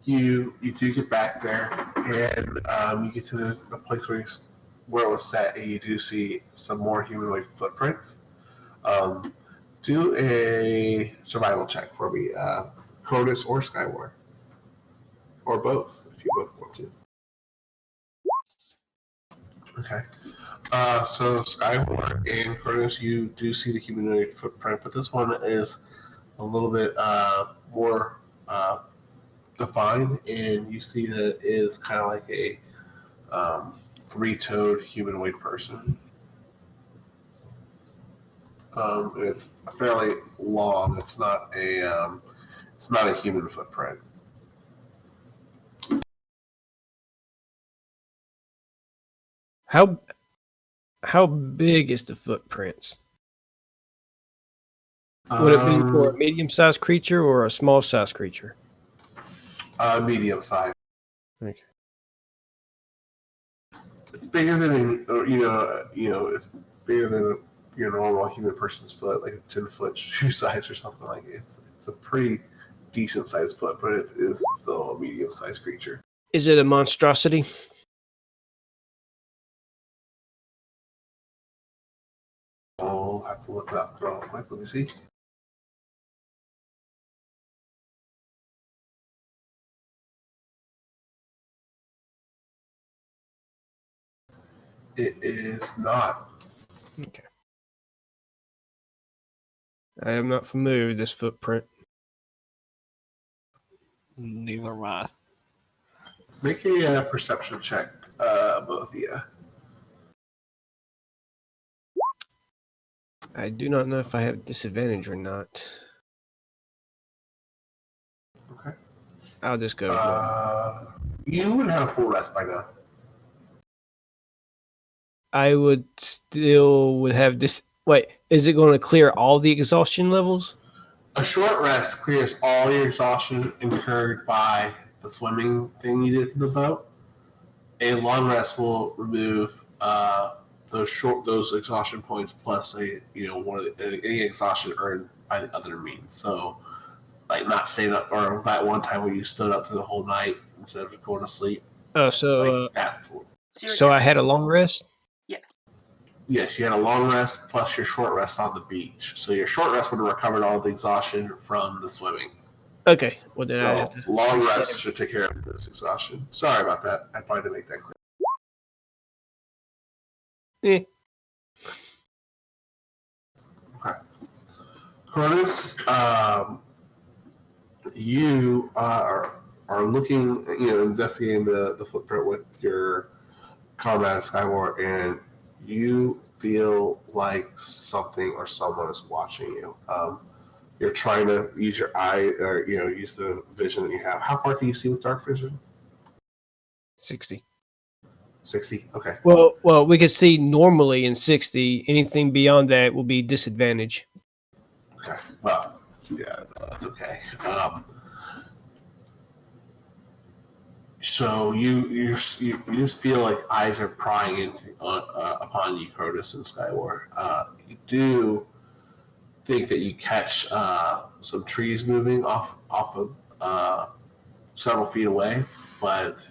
You do get back there, and you get to the place where it was set, and you do see some more humanoid footprints. Do a survival check for me, Cronus or Skyward, or both, if you both want to. Okay. So Skyward and Cronus, you do see the humanoid footprint, but this one is a little bit more defined, and you see that it is kind of like a three-toed humanoid person. It's fairly long. It's not a human footprint. How big is the footprints? Would it be for a medium-sized creature or a small-sized creature? Medium size. Okay. It's bigger than it's bigger than your normal human person's foot, like a 10-foot shoe size or something like it. It's a pretty decent sized foot, but it is still a medium sized creature. Is it a monstrosity? I'll have to look it up real quick. Let me see. It is not. Okay. I am not familiar with this footprint. Neither am I. Make a perception check, both of you. I do not know if I have disadvantage or not. Okay. I'll just go with one. You would have full rest by now. I would have this. Wait, is it going to clear all the exhaustion levels? A short rest clears all your exhaustion incurred by the swimming thing you did from the boat. A long rest will remove those exhaustion points plus any exhaustion earned by the other means. So, like not staying up, or that one time where you stood up through the whole night instead of going to sleep. Oh, so That's So I had a long rest. yes. yes, you had a long rest plus your short rest on the beach. So your short rest would have recovered all the exhaustion from the swimming. Okay, well then I have to. Long rest should take care of this exhaustion. Sorry about that. I probably didn't make that clear. Eh. Okay. Cronus, you are looking, investigating the footprint with your comrade Skyward, and you feel like something or someone is watching you. You're trying to use your eye, or use the vision that you have. How far can you see with dark vision? 60. 60. Okay. Well, we could see normally in 60. Anything beyond that will be disadvantage. Okay. Well, yeah, no, that's okay. So you just feel like eyes are prying upon you, Crotus and Skyward. You do think that you catch some trees moving off of several feet away, but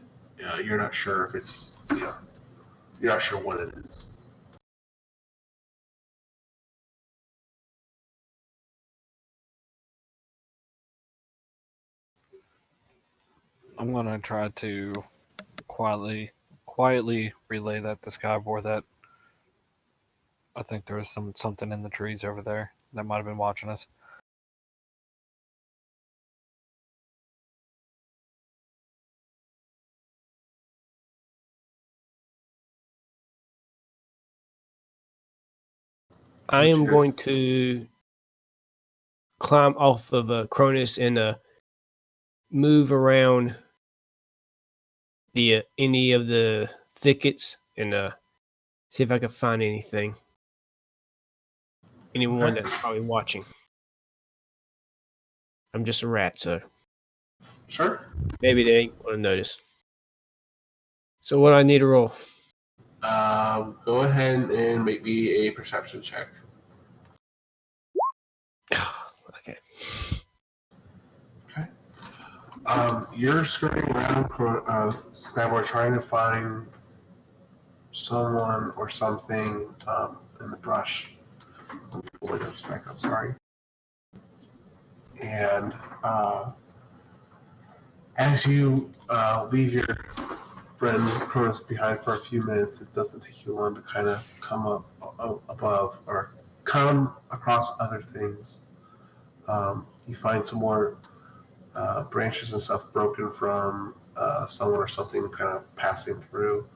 you're not sure if it's you're not sure what it is. I'm gonna try to quietly relay that to Skyboard that I think there was something in the trees over there that might have been watching us. I am going to climb off of Cronus and move around the any of the thickets and see if I can find anything. Anyone that's probably watching. I'm just a rat, so Sure. maybe they ain't going to notice. So what do I need to roll? Go ahead and make me a perception check. Okay. Okay. You're skirting around Skyward trying to find someone or something in the brush. Let me pull my notes back up, sorry. And as you leave your friend Cronus behind for a few minutes, it doesn't take you long to kind of come up above or come across other things. You find some more branches and stuff broken from someone or something kind of passing through.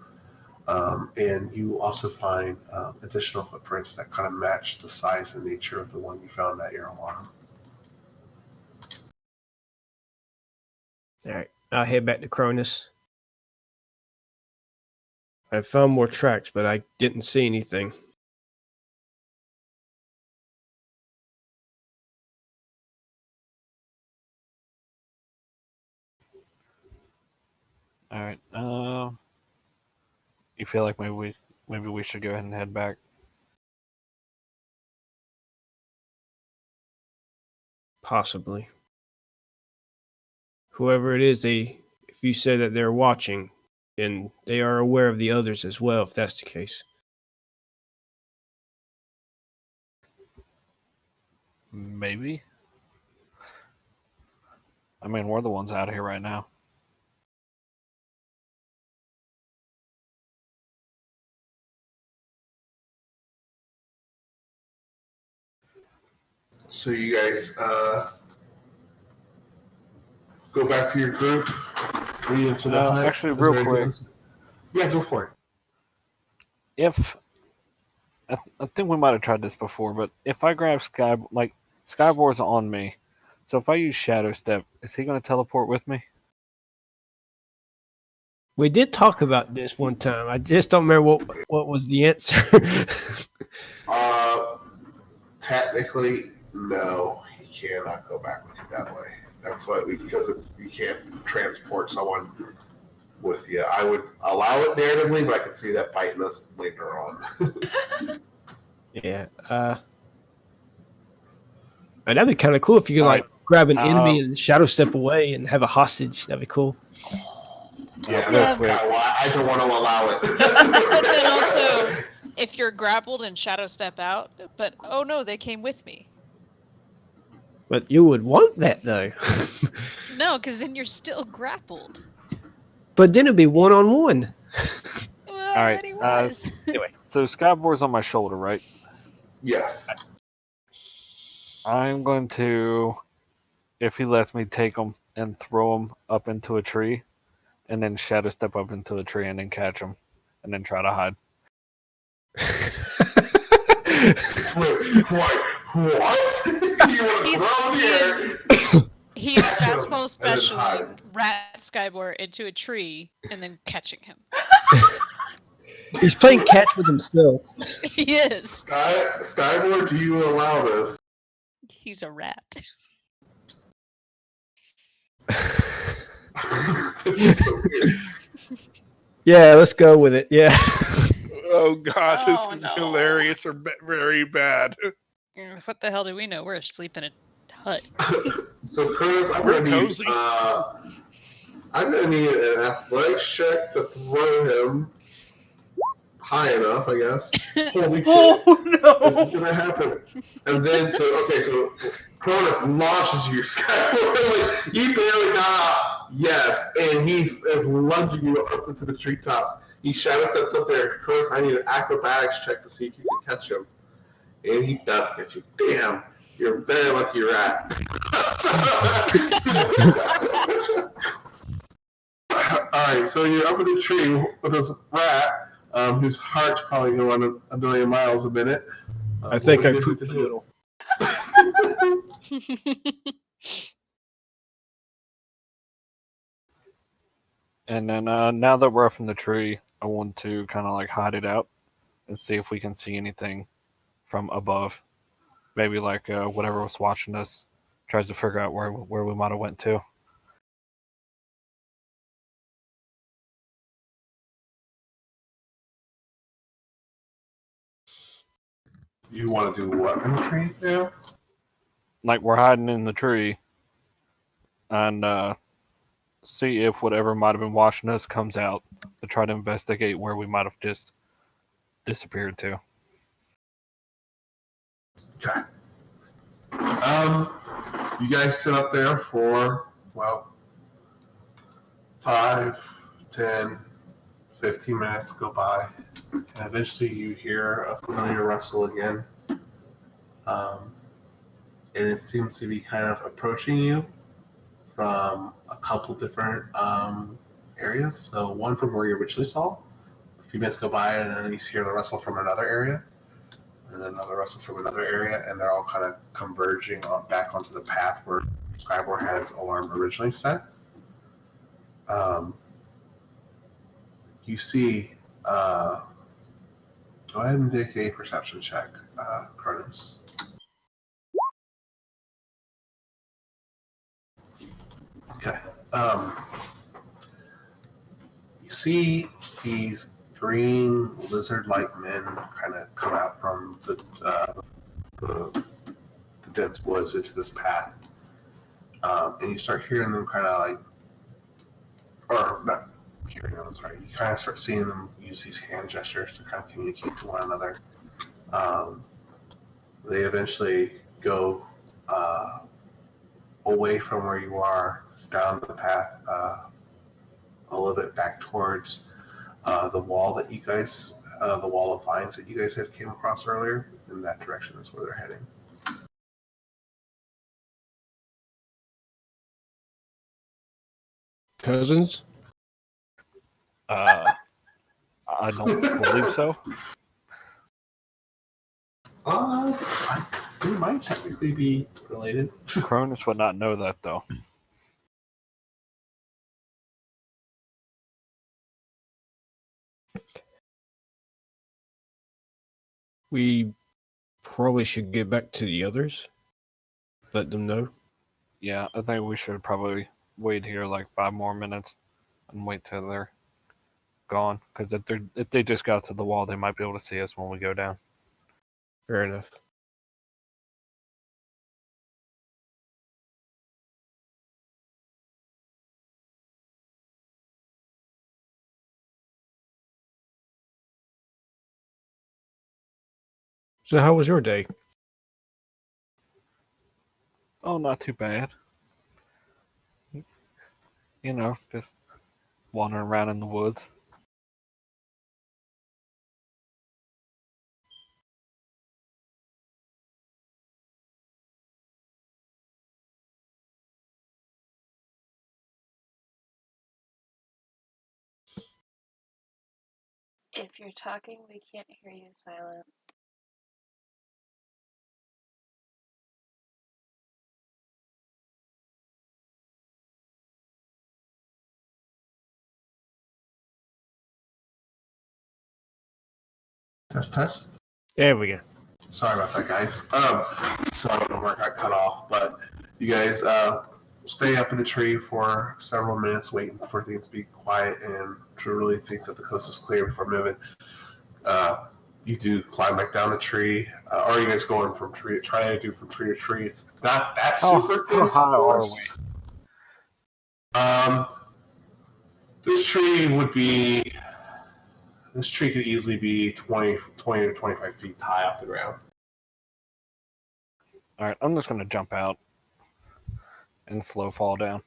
And you also find additional footprints that kind of match the size and nature of the one you found at your alarm. All right. I'll head back to Cronus. I found more tracks, but I didn't see anything. All right. You feel like maybe we should go ahead and head back? Possibly. Whoever it is, if you say that they're watching, then they are aware of the others as well, if that's the case. Maybe. I mean, we're the ones out here right now. So you guys go back to your group. Into the hut. Actually, real quick. Yeah, go for it. If I think we might have tried this before, but if I grab Skyboard's on me, so if I use Shadow Step, is he going to teleport with me? We did talk about this one time. I just don't remember what was the answer. Technically, no, he cannot go back with you that way. That's why because you can't transport someone with you. I would allow it narratively, but I can see that biting us later on. Yeah. That'd be kind of cool if you could like grab an enemy and shadow step away and have a hostage. That'd be cool. Yeah, that's kind of why I don't want to allow it. But then also, if you're grappled and shadow step out, but oh no, they came with me. But you would want that though. No, because then you're still grappled. But then it'd be 1-on-1. Well, All right. Anyway, so Skyboard's on my shoulder, right? Yes. I'm going to, if he lets me, take him and throw him up into a tree, and then shadow step up into a tree and then catch him, and then try to hide. Wait, what? He's fastball specially rat Skybor into a tree and then catching him. He's playing catch with himself. He is. Skybor, do you allow this? He's a rat. This is so weird. Yeah, let's go with it. Yeah. Oh god, this is hilarious or very bad. What the hell do we know? We're asleep in a hut. So Curtis, I'm gonna need an athletics check to throw him high enough, I guess. Holy shit! Oh no! This is gonna happen. And then so Cronus launches you, Skyward, like you barely got up. Yes, and he is lunging you up into the treetops. He shadow steps up there. Cronus, I need an acrobatics check to see if you can catch him. And he does catch you. Damn, you're a very lucky rat. Alright, so you're up in the tree with this rat, whose heart's probably going a million miles a minute. I think I pooped a little. And then now that we're up in the tree, I want to kind of like hide it out and see if we can see anything from above. Maybe like whatever was watching us tries to figure out where we might have went to. You want to do what in the tree now? Like we're hiding in the tree and see if whatever might have been watching us comes out to try to investigate where we might have just disappeared to. Okay. You guys sit up there for, 5, 10, 15 minutes go by, and eventually you hear a familiar rustle again. And it seems to be kind of approaching you from a couple different areas. So one from where you originally saw. A few minutes go by, and then you hear the rustle from another area, and then another rustle from another area, and they're all kind of converging back onto the path where Skybor had its alarm originally set. You see, go ahead and make a perception check, Cronus. Okay. You see these green lizard-like men kind of come out from the dense woods into this path, and you start hearing them kind of like, or not hearing them. I'm sorry. You kind of start seeing them use these hand gestures to kind of communicate to one another. They eventually go away from where you are, down the path, a little bit back towards the wall that you guys, the wall of vines that you guys had came across earlier. In that direction is where they're heading. Cousins? I don't believe so. They might technically be related. Cronus would not know that though. We probably should get back to the others. Let them know. Yeah, I think we should probably wait here like 5 more minutes and wait till they're gone. Because if they just got to the wall, they might be able to see us when we go down. Fair enough. So how was your day? Oh, not too bad. You know, just wandering around in the woods. If you're talking, we can't hear you, Silent. Test. There we go. Sorry about that, guys. So I don't know where I got cut off, but you guys stay up in the tree for several minutes, waiting for things to be quiet and to really think that the coast is clear before moving. You do climb back down the tree. Or are you guys going from tree to try to do from tree to tree? It's not that super How dense, high of are course. This tree would be. This tree could easily be 20 to 25 feet high off the ground. All right, I'm just gonna jump out and slow fall down.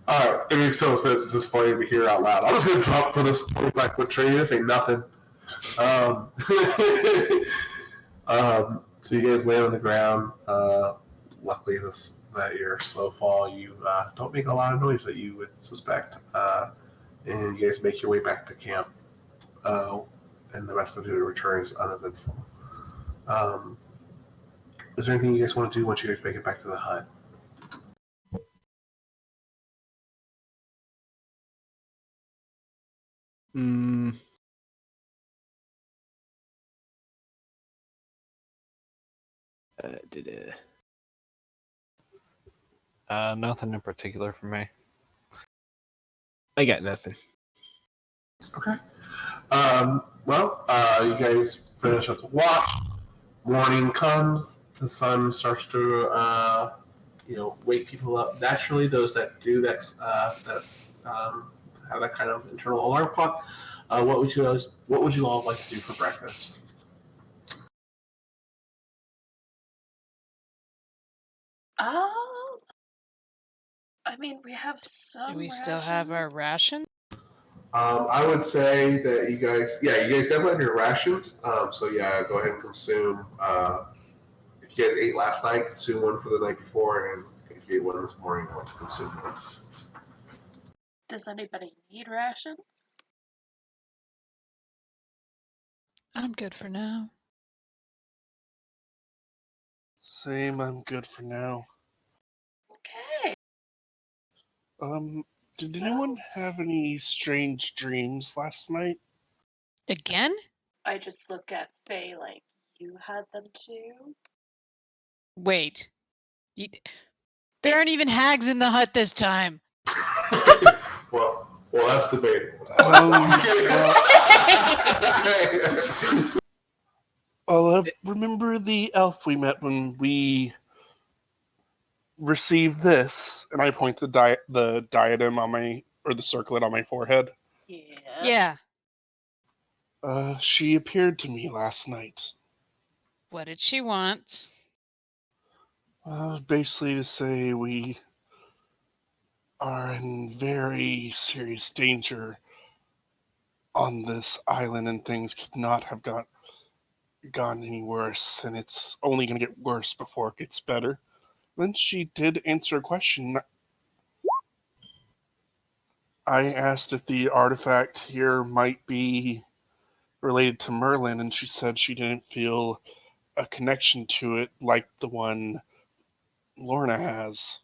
All right, it makes total sense. It's just funny to hear out loud. I'm just gonna drop for this 25-foot tree. This ain't nothing. Um, so you guys land on the ground. Luckily, that your slow fall, you don't make a lot of noise that you would suspect, and you guys make your way back to camp. And the rest of the return is uneventful. Is there anything you guys want to do once you guys make it back to the hut? Nothing in particular for me. I got nothing. Okay. You guys finish up the watch. Morning comes. The sun starts to, wake people up naturally. Those that do that, have that kind of internal alarm clock. What would you all like to do for breakfast? I mean, we have some Do we still have our rations. ration? I would say that you guys definitely have your rations. So yeah, go ahead and consume. If you guys ate last night, consume one for the night before, and if you ate one this morning, I want to consume one. Does anybody need rations? I'm good for now. Same, I'm good for now. Okay. Did anyone have any strange dreams last night? Again? I just look at Faye like, you had them too? Wait. There aren't even hags in the hut this time. well, that's debatable. Remember the elf we met when we received this, and I point the diadem on the circlet on my forehead. Yeah. Yeah. She appeared to me last night. What did she want? Basically to say we are in very serious danger on this island, and things could not have gotten any worse, and it's only going to get worse before it gets better. Then she did answer a question. I asked if the artifact here might be related to Merlin, and she said she didn't feel a connection to it like the one Lorna has.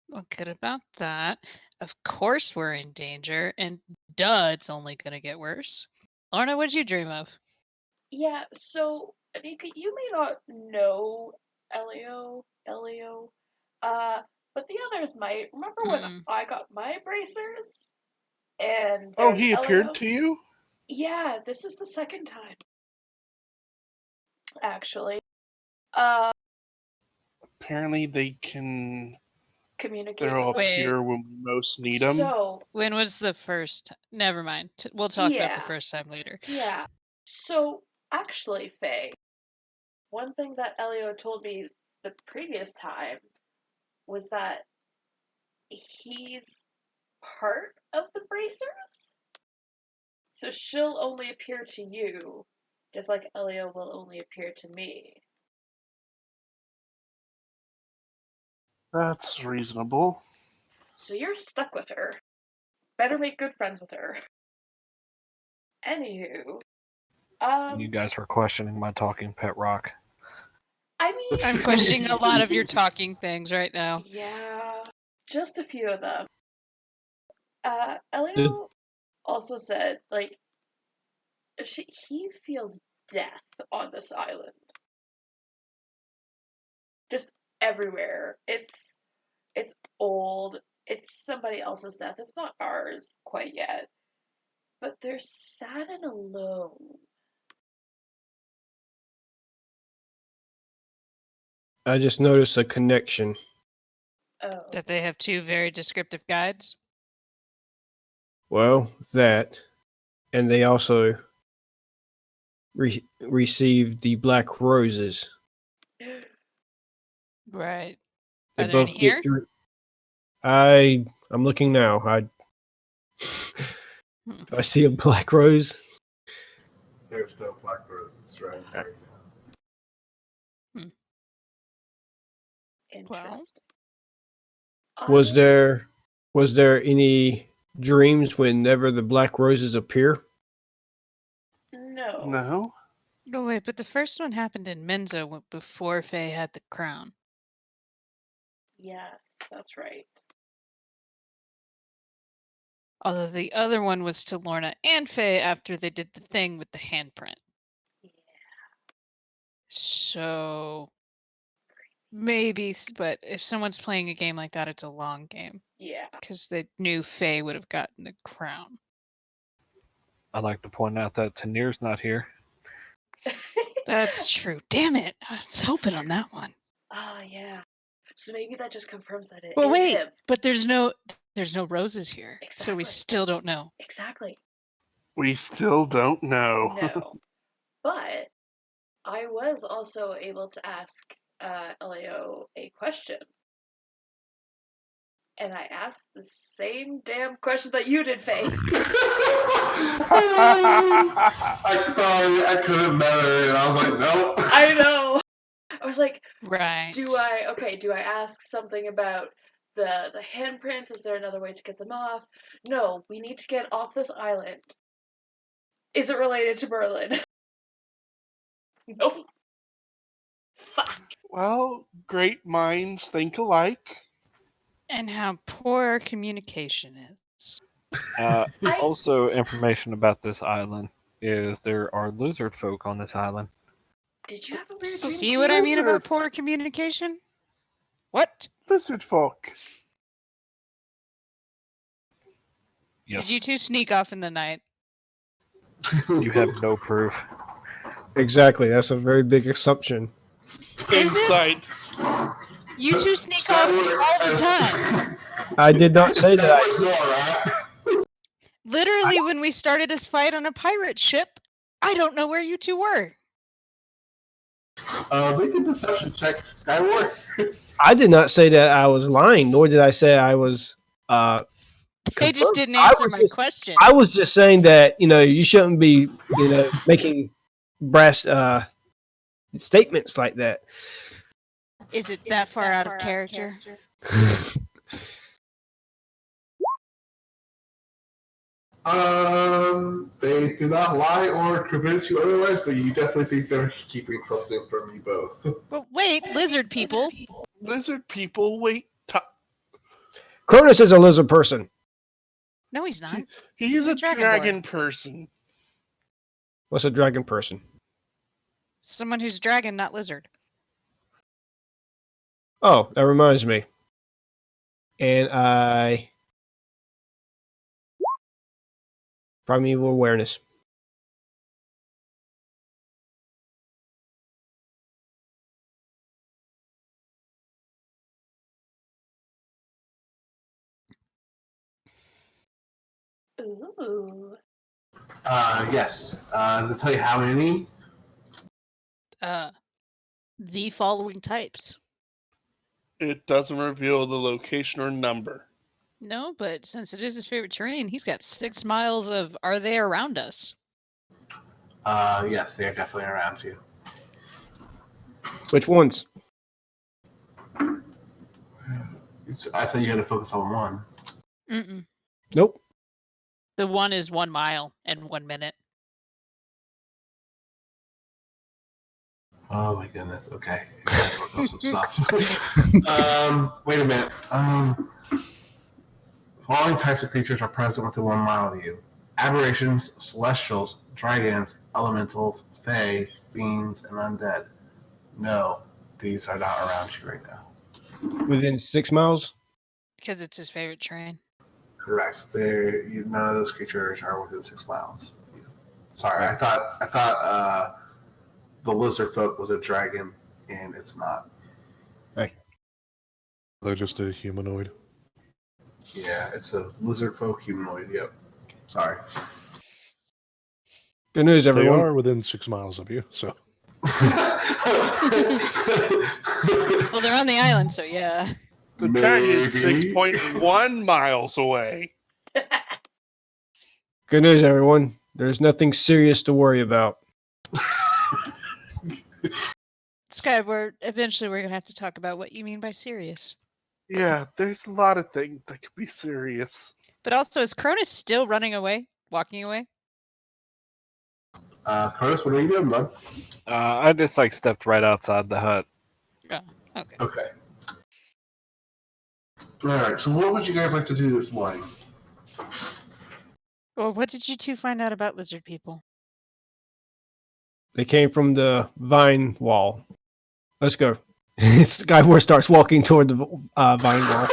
Well, good about that. Of course we're in danger, and duh, it's only gonna get worse. Lorna, what'd you dream of? Yeah, so Anika, you may not know Elio, but the others might. Remember when Mm. I got my bracers? And Oh, there's he appeared Elio. to you? Yeah, this is the second time, actually. Apparently they can... Communicate They're with all us. Wait. pure when we most need them. So, When was the first? Never mind. We'll talk about the Yeah. first time later. yeah. So, actually, Faye, one thing that Elio told me the previous time was that he's part of the bracers. So she'll only appear to you, just like Elio will only appear to me. That's reasonable. So you're stuck with her. Better make good friends with her. Anywho, You guys were questioning my talking pet rock. I mean, I'm questioning a lot of your talking things right now. yeah, just a few of them. Elio also said, like, he feels death on this island. Just everywhere. It's old. It's somebody else's death. It's not ours quite yet. But they're sad and alone. I just noticed a connection. Oh. That they have two very descriptive guides. Well, that, and they also received the black roses. Right. They Are there any both here? get. I'm looking now. I see a black rose. There's no black roses right now. Interesting. Was there any dreams whenever the black roses appear? No. No? Oh wait, but the first one happened in Menzo before Faye had the crown. Yes, that's right. Although the other one was to Lorna and Faye after they did the thing with the handprint. Yeah. So maybe, but if someone's playing a game like that, it's a long game. Yeah. Because they knew Faye would have gotten the crown. I'd like to point out that Tanir's not here. That's true. Damn it. I was hoping on that one. Oh, yeah. So maybe that just confirms that it is Well, wait, him. but there's no roses here. So we Exactly. still don't know. Exactly. We still don't know. No. But I was also able to ask Elio a question. And I asked the same damn question that you did, Faye. I'm sorry, I couldn't better, and I was like, nope. I know. I was like, Right. do I ask something about the handprints? Is there another way to get them off? No, we need to get off this island. Is it related to Merlin? Nope. Fuck. Well, great minds think alike. And how poor communication is. Also, information about this island is there are lizard folk on this island. Did you have a weird dream? See what I mean about Lizard. poor communication? What? Lizard folk. Yes. Did you two sneak off in the night? You have no proof. Exactly. That's a very big assumption. Insight. You two sneak off all the time. I did not say that. Literally, when we started this fight on a pirate ship, I don't know where you two were. Make a deception check, Skyward. I did not say that I was lying, nor did I say I was. They just confirmed. didn't I answer was my just- question. I was just saying that you shouldn't be making brass statements like that. Is it that far out of character? They do not lie or convince you otherwise, but you definitely think they're keeping something from you both. But wait, lizard people. Lizard people wait. Cronus is a lizard person. No, he's not. He's a Dragonborn. dragon person. What's a dragon person? Someone who's dragon, not lizard. Oh, that reminds me. And I primeval awareness. Ooh. Yes. Does it tell you how many? The following types. It doesn't reveal the location or number. No, but since it is his favorite terrain, he's got 6 miles of are they around us? Yes, they are definitely around you. Which ones? I thought you had to focus on one. Mm-mm. Nope. The one is 1 mile and 1 minute. Oh my goodness. Okay. Some stuff. Wait a minute. Following types of creatures are present within 1 mile of you: aberrations, celestials, dragons, elementals, fae, fiends, and undead. No, these are not around you right now. Within 6 miles? Because it's his favorite terrain. Correct. None of those creatures are within 6 miles. Sorry, I thought the lizard folk was a dragon, and it's not. They're just a humanoid. Yeah, it's a lizard folk humanoid. Yep. Sorry. Good news, They everyone. are within 6 miles of you, so. Well, they're on the island, so yeah. The dragon is Maybe. 6.1 miles away. Good news, everyone. There's nothing serious to worry about. Skyward, eventually we're going to have to talk about what you mean by serious. Yeah, there's a lot of things that could be serious. But also, is Cronus still running away? Walking away? Curtis, what are you doing, bud? I just stepped right outside the hut. Oh, okay. Okay. All right. So, what would you guys like to do this morning? Well, what did you two find out about lizard people? They came from the vine wall. Let's go. Skyward starts walking toward the vine wall.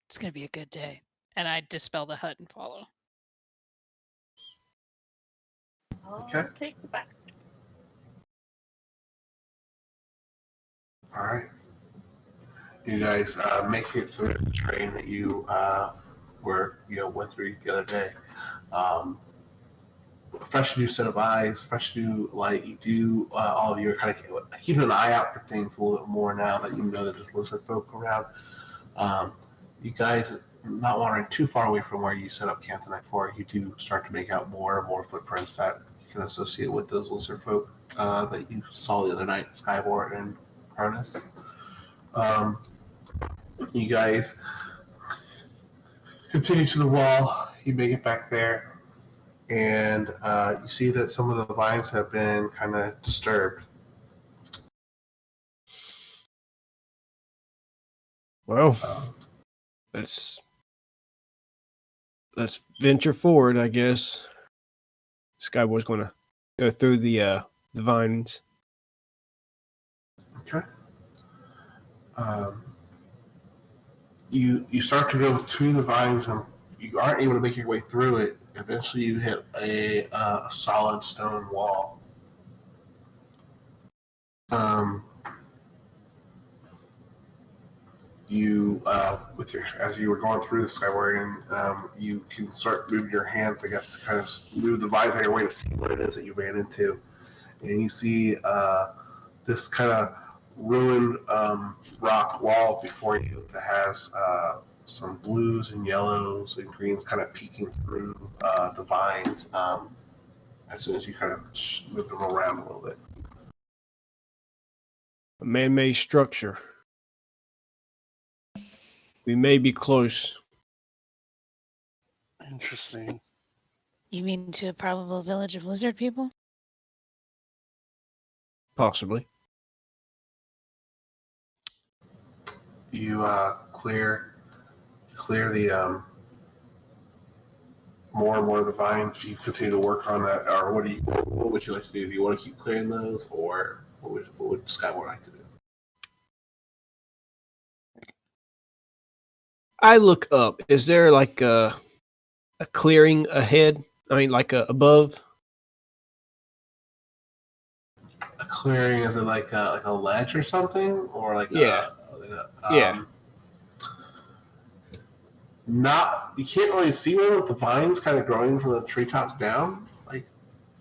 It's going to be a good day. And I dispel the hut and follow. Okay. I'll take the back. All right. You guys make it through the train that you went through the other day. Fresh new set of eyes, fresh new light. You do all of you are kind of keeping an eye out for things a little bit more now that you know that there's lizard folk around. You guys not wandering too far away from where you set up camp the night before. You do start to make out more and more footprints that you can associate with those lizard folk that you saw the other night, Skyboard and Harness. You guys continue to the wall. You make it back there, and you see that some of the vines have been kind of disturbed. Well, let's venture forward, I guess. Skyward's going to go through the vines. Okay. You start to go through the vines, and you aren't able to make your way through it. Eventually, you hit a solid stone wall. You as you were going through the Skyward, you can start moving your hands, I guess, to kind of move the vines on your way to see what it is that you ran into, and you see this kind of ruined rock wall before you that has some blues and yellows and greens kind of peeking through the vines as soon as you kind of move them around a little bit. A man-made structure. We may be close. Interesting. You mean to a probable village of lizard people? Possibly. You clear clear the more and more of the vines, you continue to work on that, or what would you like to do? Do you want to keep clearing those, or what would Skyward like to do? I look up. Is there like a clearing ahead? I mean, like above? A clearing, is it like a ledge or something, or like Yeah. yeah. Not, you can't really see one with the vines kind of growing from the treetops down. Like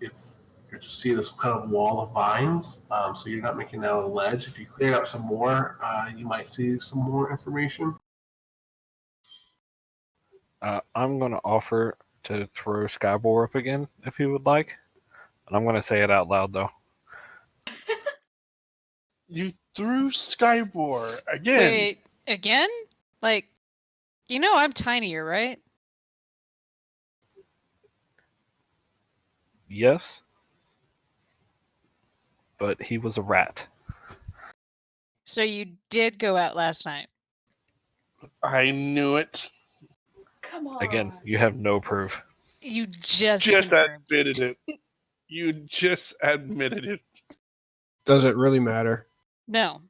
it's, you just see this kind of wall of vines. So you're not making out a ledge. If you clear it up some more, you might see some more information. I'm going to offer to throw Skybore up again if you would like. And I'm going to say it out loud, though. You threw Skybore again. Wait, again? Like, you know I'm tinier, right? Yes. But he was a rat. So you did go out last night. I knew it. Come on. Again, you have no proof. You just Just confirmed. admitted it. You just admitted it. Does it really matter? No.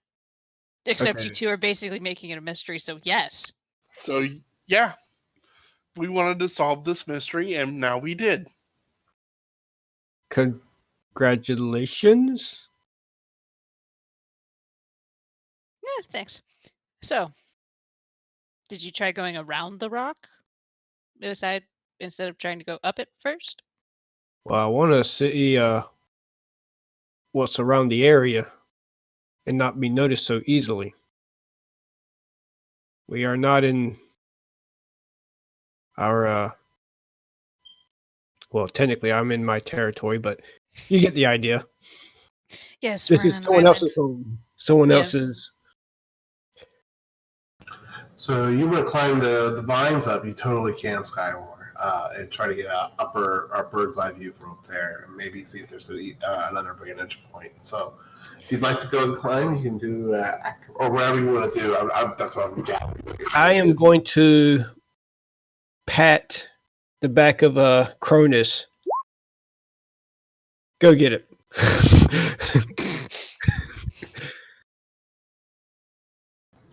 Except Okay. you two are basically making it a mystery, so yes. So yeah, we wanted to solve this mystery, and now we did. Congratulations. Yeah, thanks. So, did you try going around the rock? Instead of trying to go up it first? Well, I want to see what's around the area and not be noticed so easily. We are not in our well, technically I'm in my territory, but you get the idea. Yes, This we're is on an someone island. else's home. Someone Yes. else's. So you want to climb the vines up, you totally can, Skyward, and try to get an upper or bird's eye view from up there, and maybe see if there's another vantage point. So if you'd like to go and climb, you can do or whatever you want to do. That's what I'm gathering. I am going to pat the back of Cronus. Go get it.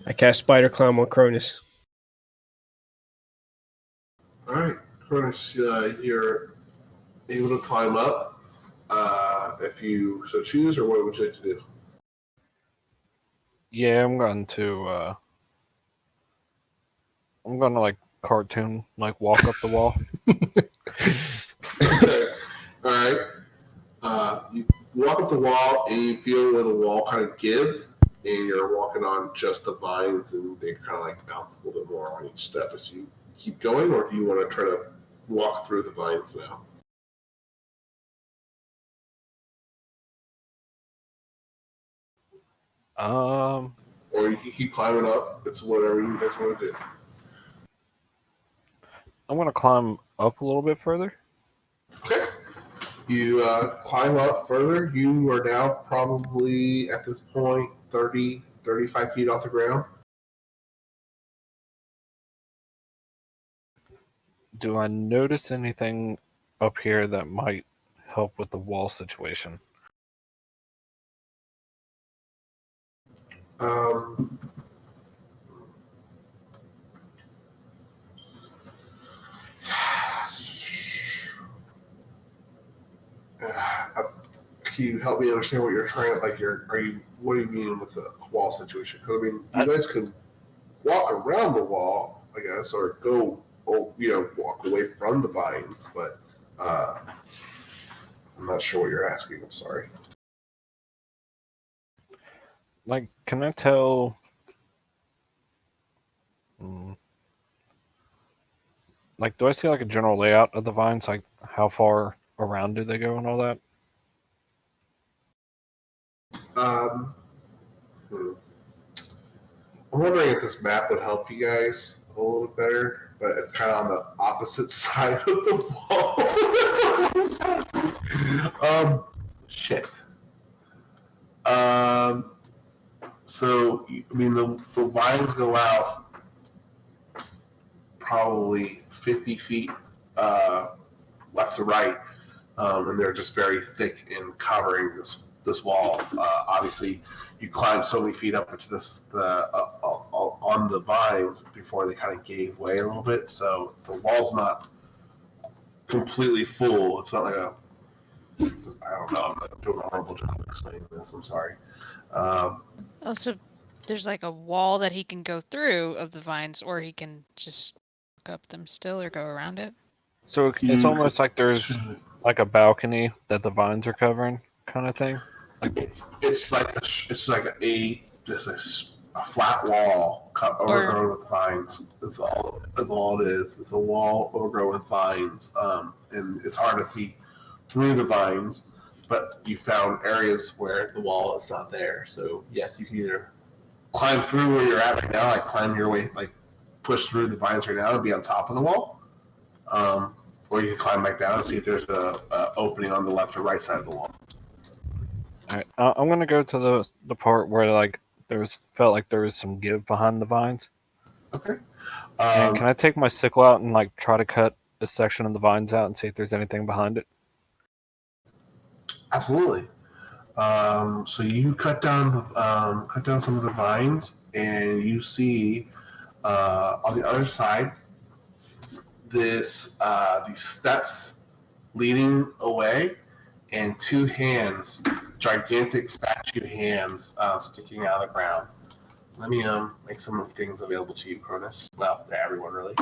I cast Spider Climb on Cronus. All right, Cronus, you're able to climb up if you so choose, or what would you like to do? Yeah, I'm going to like cartoon, like walk up the wall. Okay. All right. You walk up the wall and you feel where the wall kind of gives, and you're walking on just the vines, and they kind of like bounce a little bit more on each step as you keep going, or do you want to try to walk through the vines now? Or you can keep climbing up. It's whatever you guys want to do. I'm going to climb up a little bit further. Okay. You climb up further. You are now probably at this point 30, 35 feet off the ground. Do I notice anything up here that might help with the wall situation? Can you help me understand what you're trying? What do you mean with the wall situation? Because I mean, you guys could walk around the wall, I guess, or go, walk away from the vines. But I'm not sure what you're asking. I'm sorry. Like, can I tell? Like, do I see like a general layout of the vines? Like, how far around do they go and all that? I'm wondering if this map would help you guys a little bit better, but it's kind of on the opposite side of the wall. Shit. So, I mean, the vines go out probably 50 feet left to right, and they're just very thick in covering this wall. Obviously, you climb so many feet up into on the vines before they kind of gave way a little bit. So the wall's not completely full. It's not like I don't know. I'm doing a horrible job explaining this. I'm sorry. Also, there's like a wall that he can go through of the vines, or he can just walk up them still or go around it. So it's almost like there's like a balcony that the vines are covering, kind of thing. Like it's like a flat wall overgrown with vines. That's all it is. It's a wall overgrown with vines, and it's hard to see through the vines. But you found areas where the wall is not there. So yes, you can either climb through where you're at right now, like climb your way, like push through the vines right now and be on top of the wall, or you can climb back down and see if there's a opening on the left or right side of the wall. all right, I'm gonna go to the part where like felt like there was some give behind the vines. Okay. And can I take my sickle out and like try to cut a section of the vines out and see if there's anything behind it? Absolutely. So you cut down some of the vines, and you see on the other side these steps leading away, and two hands, gigantic statue hands, sticking out of the ground. Let me make some of the things available to you, Cronus. Well, to everyone, really.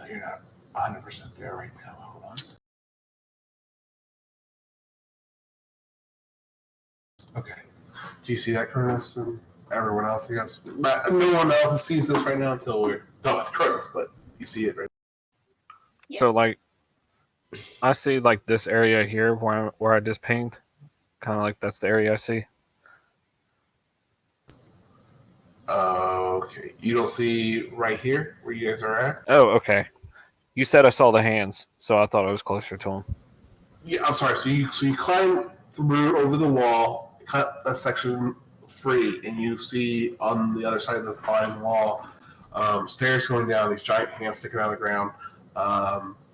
You're not 100% there right now. Hold on. Okay. Do you see that, Cronus, and everyone else? I guess no one else sees this right now until we're done with Cronus, but you see it right Yes. So like, I see like this area here where I just pinged, kind of like that's the area I see. Okay. You don't see right here where you guys are at? Oh, okay. You said I saw the hands, so I thought I was closer to them. Yeah, I'm sorry. So you climb through over the wall, cut a section free, and you see on the other side of this fine wall stairs going down. These giant hands sticking out of the ground.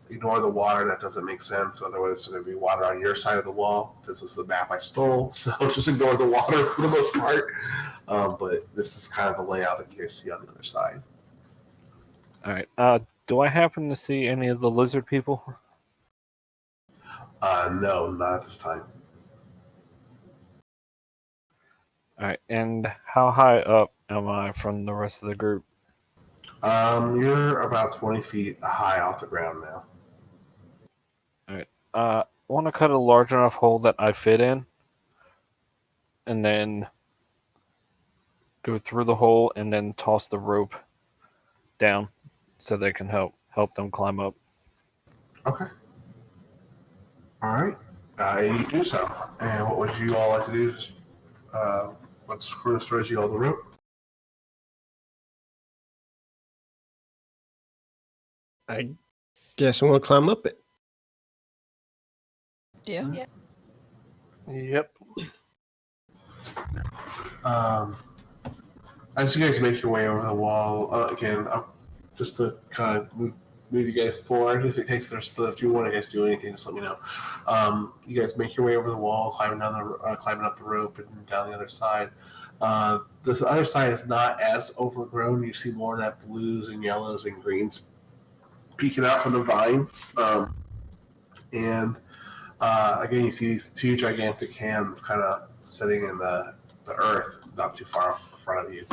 Ignore the water; that doesn't make sense. Otherwise, there's going to be water on your side of the wall. This is the map I stole, so just ignore the water for the most part. But this is kind of the layout that you guys see on the other side. All right. Do I happen to see any of the lizard people? No, not at this time. All right. And how high up am I from the rest of the group? You're about 20 feet high off the ground now. All right. I want to cut a large enough hole that I fit in, and then go through the hole and then toss the rope down so they can help them climb up. Okay. All right. And you do so. And what would you all like to do? What's Cronus throws you all the rope? I guess I want to climb up it. Yeah. Yep. As you guys make your way over the wall, again, just to kind of move you guys forward, just in case there's if you want to guys do anything, just let me know. You guys make your way over the wall, climbing up the rope and down the other side. The other side is not as overgrown. You see more of that blues and yellows and greens peeking out from the vines. And again, you see these two gigantic hands kind of sitting in the earth, not too far in front of you.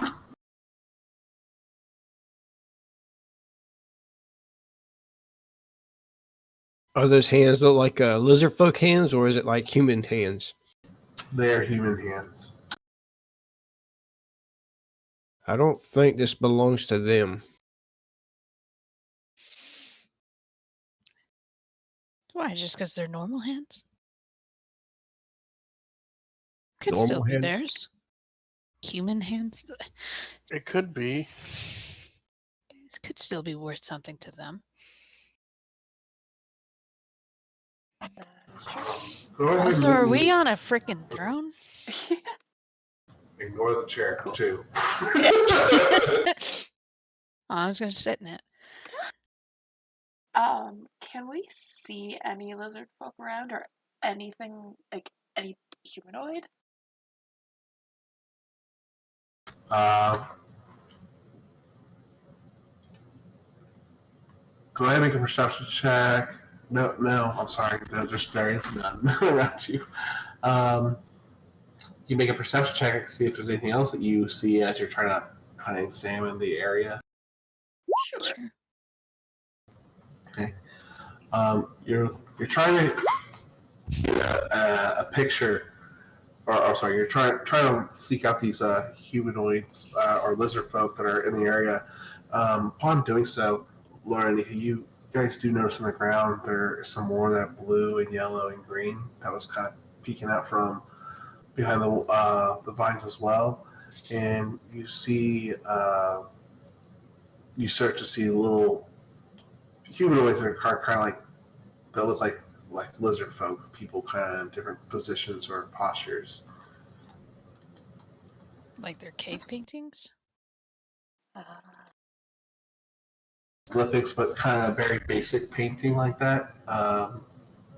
Are those hands look like lizard folk hands, or is it like human hands? They are human hands. I don't think this belongs to them. Why? Just because they're normal hands? Could Normal still be hands? theirs. Human hands? It could be. It could still be worth something to them. That's true. Go ahead Also, and are we on a freaking throne? ignore the chair, Cool. too. I was gonna sit in it. Can we see any lizard folk around or anything like any humanoid? Go ahead and make a perception check. No, I'm sorry. No, just there is none around you. You make a perception check and see if there's anything else that you see as you're trying to kind of examine the area. Sure. Okay. You're trying to get a picture, or sorry, you're trying to seek out these humanoids or lizard folk that are in the area. Upon doing so, Lauren, you guys do notice on the ground there is some more of that blue and yellow and green that was kind of peeking out from behind the vines as well, and you see you start to see little humanoids that are kind of like that look like lizard folk, people kind of in different positions or postures. Like their cave paintings? Glyphics, but kind of very basic painting like that.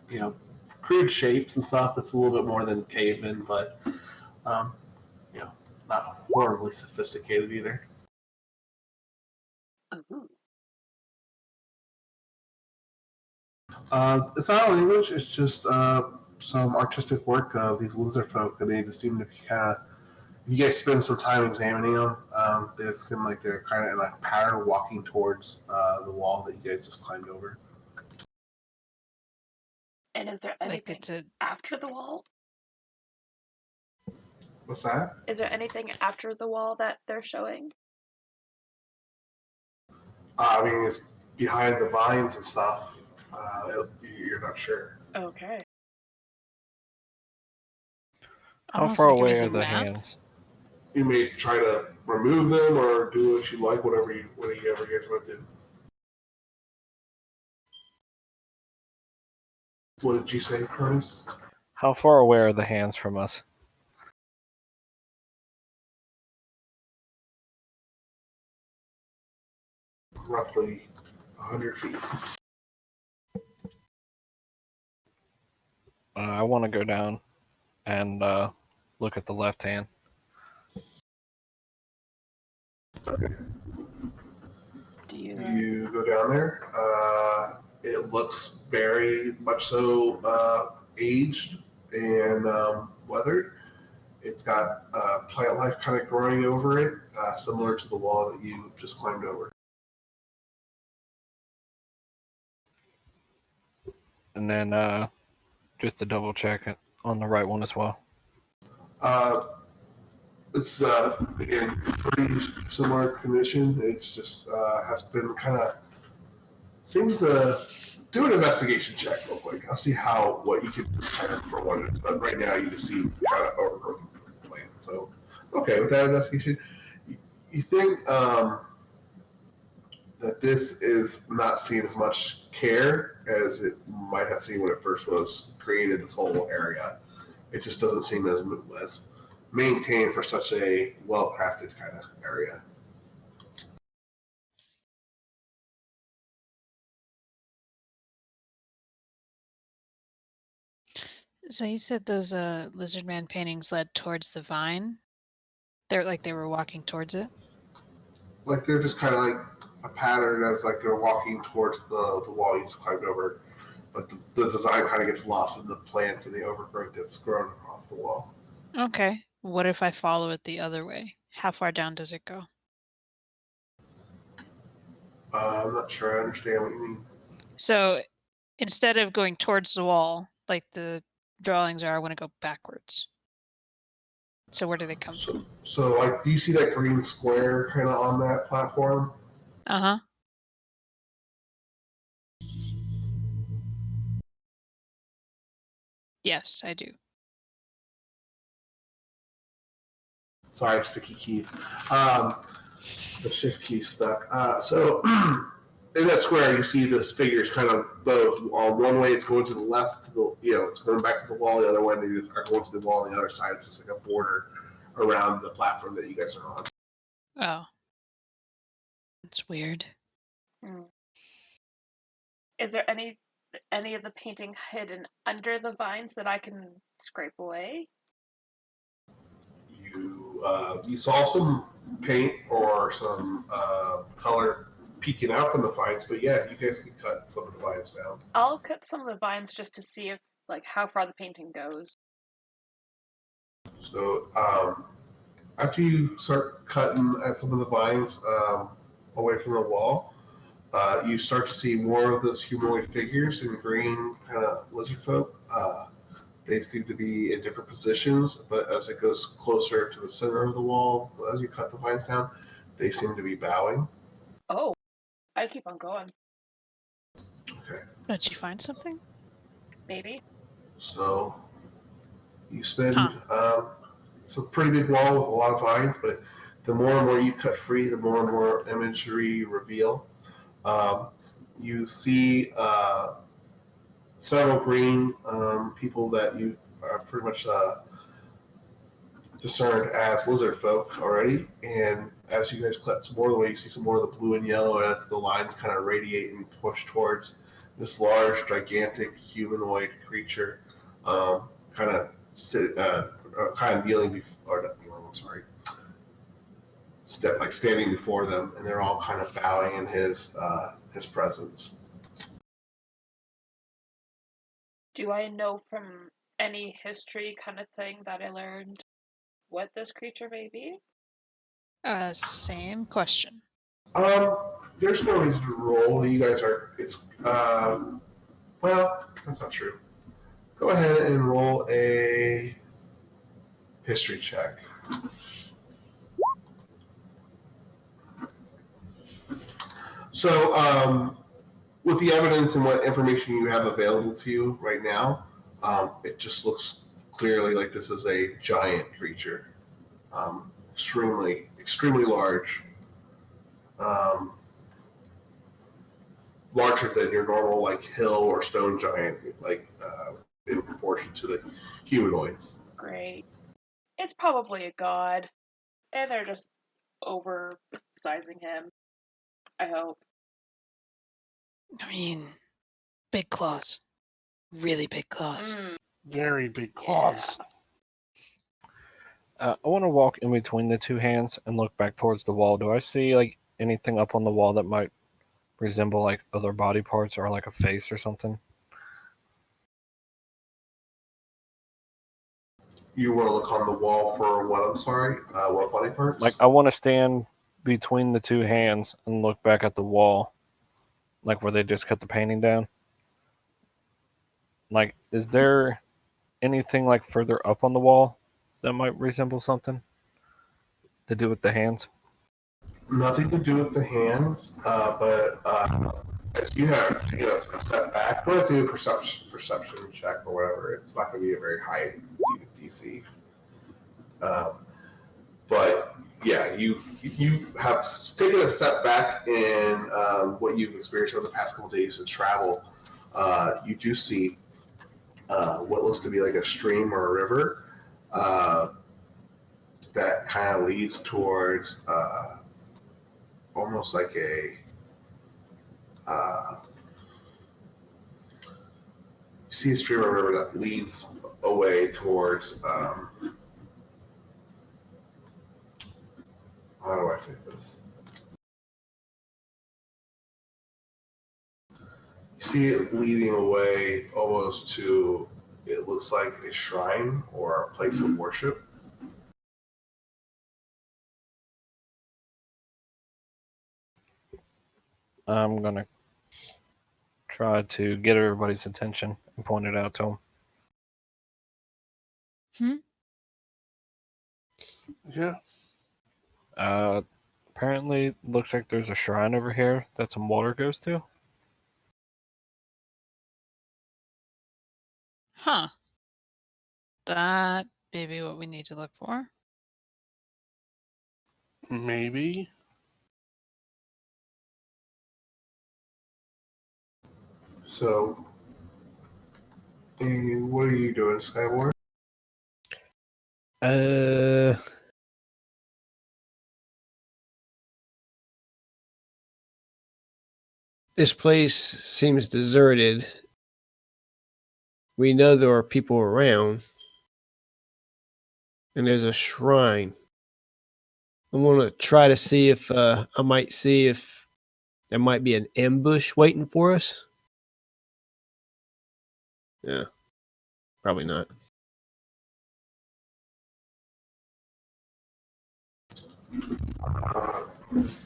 You know, crude shapes and stuff. It's a little bit more than caveman, but you know, not horribly sophisticated either. Ooh. It's not a language. It's just some artistic work of these lizard folk, and they just seem to be kind of. If you guys spend some time examining them, they seem like they're kind of in a pattern walking towards the wall that you guys just climbed over. And is there Like anything it's a after the wall? What's that? Is there anything after the wall that they're showing? I mean, it's behind the vines and stuff. You're not sure. Okay. How almost far like it away was are a the map. hands? You may try to remove them or do what you like, whatever you guys want to do. What did you say, Curtis? How far away are the hands from us? Roughly 100 feet. I want to go down and look at the left hand. Okay. Do you? You go down there. It looks very much so aged and weathered. It's got plant life kind of growing over it, similar to the wall that you just climbed over. And then just to double check it on the right one as well. It's again pretty similar condition. It's just has been kind of seems to do an investigation check real quick. I'll see what you can discern for what it is. But right now you just see kind of overgrowth of plant. So okay, with that investigation, you think that this is not seen as much care as it might have seen when it first was created. This whole area, it just doesn't seem as maintained for such a well-crafted kind of area. So you said those lizard man paintings led towards the vine? They're like they were walking towards it? Like they're just kind of like a pattern as like they're walking towards the wall you just climbed over, but the design kind of gets lost in the plants and the overgrowth that's grown across the wall. Okay. What if I follow it the other way? How far down does it go? I'm not sure I understand what you mean. So instead of going towards the wall, like the drawings are, I want to go backwards. So where do they come from? So like, do you see that green square kind of on that platform? Uh-huh. Yes, I do. Sorry, sticky keys. The shift key stuck. So in that square, you see the figures kind of both. On one way, it's going to the left, it's going back to the wall. The other way, they are going to the wall on the other side. It's just like a border around the platform that you guys are on. Oh. That's weird. Is there any of the painting hidden under the vines that I can scrape away? You saw some paint or some color peeking out from the vines, but yeah, you guys can cut some of the vines down. I'll cut some of the vines just to see if how far the painting goes. So after you start cutting at some of the vines away from the wall, you start to see more of those humanoid figures in green kind of lizard folk. They seem to be in different positions, but as it goes closer to the center of the wall, as you cut the vines down, they seem to be bowing. Oh, I keep on going. Okay. Did you find something? Maybe. So you spend, it's a pretty big wall with a lot of vines, but the more and more you cut free, the more and more imagery reveal. You see several green people that you are pretty much discerned as lizard folk already, and as you guys cut some more of the way, you see some more of the blue and yellow as the lines kind of radiate and push towards this large, gigantic humanoid creature, kind of kneeling before, or not kneeling, I'm sorry, standing before them, and they're all kind of bowing in his presence. Do I know from any history kind of thing that I learned what this creature may be? Same question. There's no reason to roll. You guys are. Well, that's not true. Go ahead and roll a history check. So, with the evidence and what information you have available to you right now, it just looks clearly like this is a giant creature, extremely, extremely large, larger than your normal hill or stone giant, in proportion to the humanoids. Great. It's probably a god, and they're just oversizing him. I hope. I mean, big claws. Really big claws. Very big claws. I want to walk in between the two hands and look back towards the wall. Do I see anything up on the wall that might resemble other body parts or a face or something? You want to look on the wall for what? I'm sorry. What body parts? I want to stand between the two hands and look back at the wall, where they just cut the painting down. Is there anything further up on the wall that might resemble something to do with the hands? Nothing to do with the hands, but as you have to get a step back, we're going to do a perception check or whatever. It's not going to be a very high DC. But yeah, you have taken a step back in what you've experienced over the past couple of days of travel. You do see what looks to be like a stream or a river that kind of leads towards almost like a you see a stream or river that leads away towards how do I say this? You see it leading away almost to, it looks like a shrine or a place of worship. I'm going to try to get everybody's attention and point it out to them. Yeah. Apparently, looks like there's a shrine over here that some water goes to. Huh. That may be what we need to look for. Maybe. So, what are you doing, Skyward? This place seems deserted. We know there are people around, and there's a shrine. I want to try to see if I might see if there might be an ambush waiting for us. Yeah, probably not.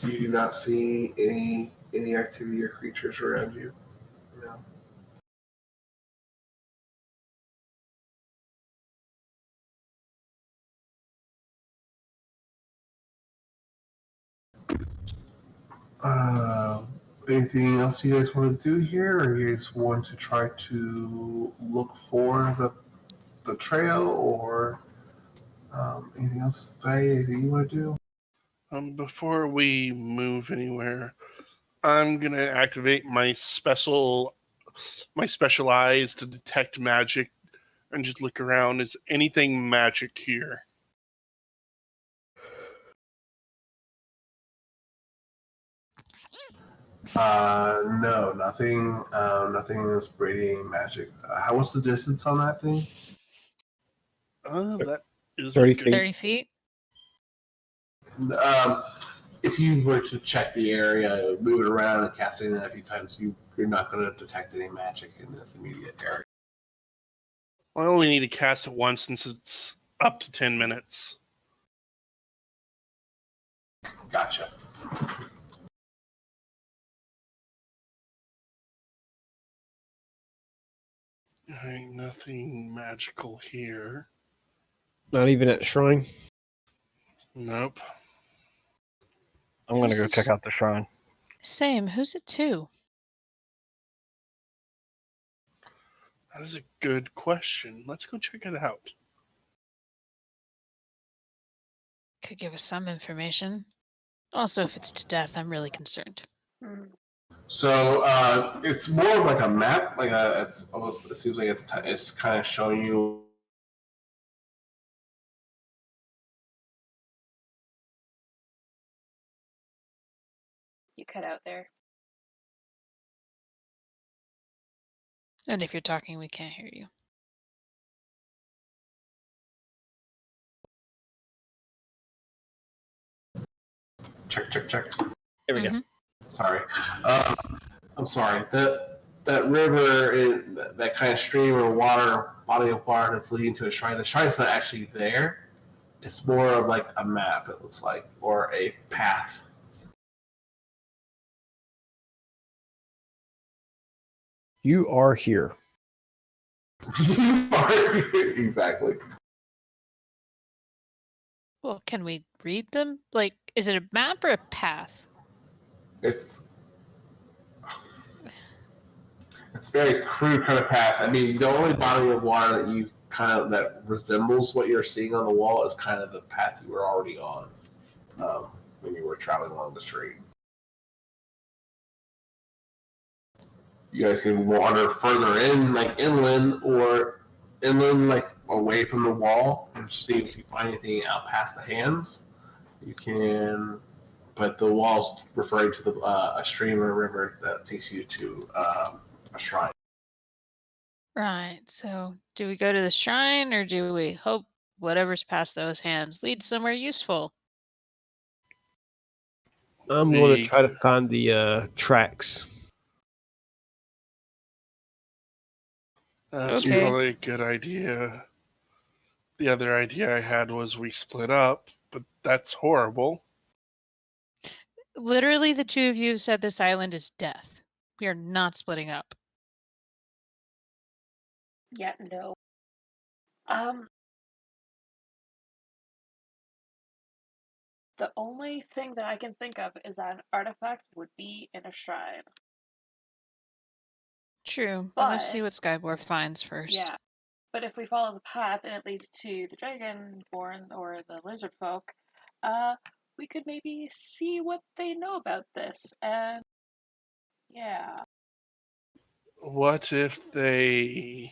Do you not see any activity or creatures around you? No. Uh, Anything else you guys want to do here, or you guys want to try to look for the trail, or anything else? Faye, anything you want to do? Before we move anywhere, I'm gonna activate my special eyes to detect magic and just look around. Is anything magic here? No, nothing. Nothing is radiating magic. What's the distance on that thing? That is 30 a good. feet. 30 feet? Um, if you were to check the area, move it around, and cast it in a few times, you're not going to detect any magic in this immediate area. I only need to cast it once since it's up to 10 minutes. Gotcha. Ain't nothing magical here. Not even at the shrine. Nope. I'm gonna go check out the shrine. Same. Who's it to? That is a good question. Let's go check it out. Could give us some information. Also, if it's to death, I'm really concerned. So it's more of like a map. It's almost. It seems like it's kind of showing you. You cut out there. And if you're talking, we can't hear you. Check. There we go. Mhm. Sorry. I'm sorry. That river, that kind of stream or body of water that's leading to a shrine. The shrine's not actually there. It's more of like a map. It looks like, or a path. You are here. Exactly. Well, can we read them? Like, is it a map or a path? It's very crude kind of path. I mean, the only body of water that resembles what you're seeing on the wall is kind of the path you were already on when you were traveling along the street. You guys can wander further in, like inland, or inland, like away from the wall, and see if you find anything out past the hands. You can, but the wall's referring to a stream or a river that takes you to a shrine. Right. So, do we go to the shrine or do we hope whatever's past those hands leads somewhere useful? I'm going to try to find the tracks. That's Okay. probably a good idea. The other idea I had was we split up, but that's horrible. Literally, the two of you said this island is death. We are not splitting up. Yeah, no. The only thing that I can think of is that an artifact would be in a shrine. True. But Let's see what Skyborg finds first. yeah, but if we follow the path and it leads to the Dragonborn or the Lizard folk, we could maybe see what they know about this. And yeah, What if they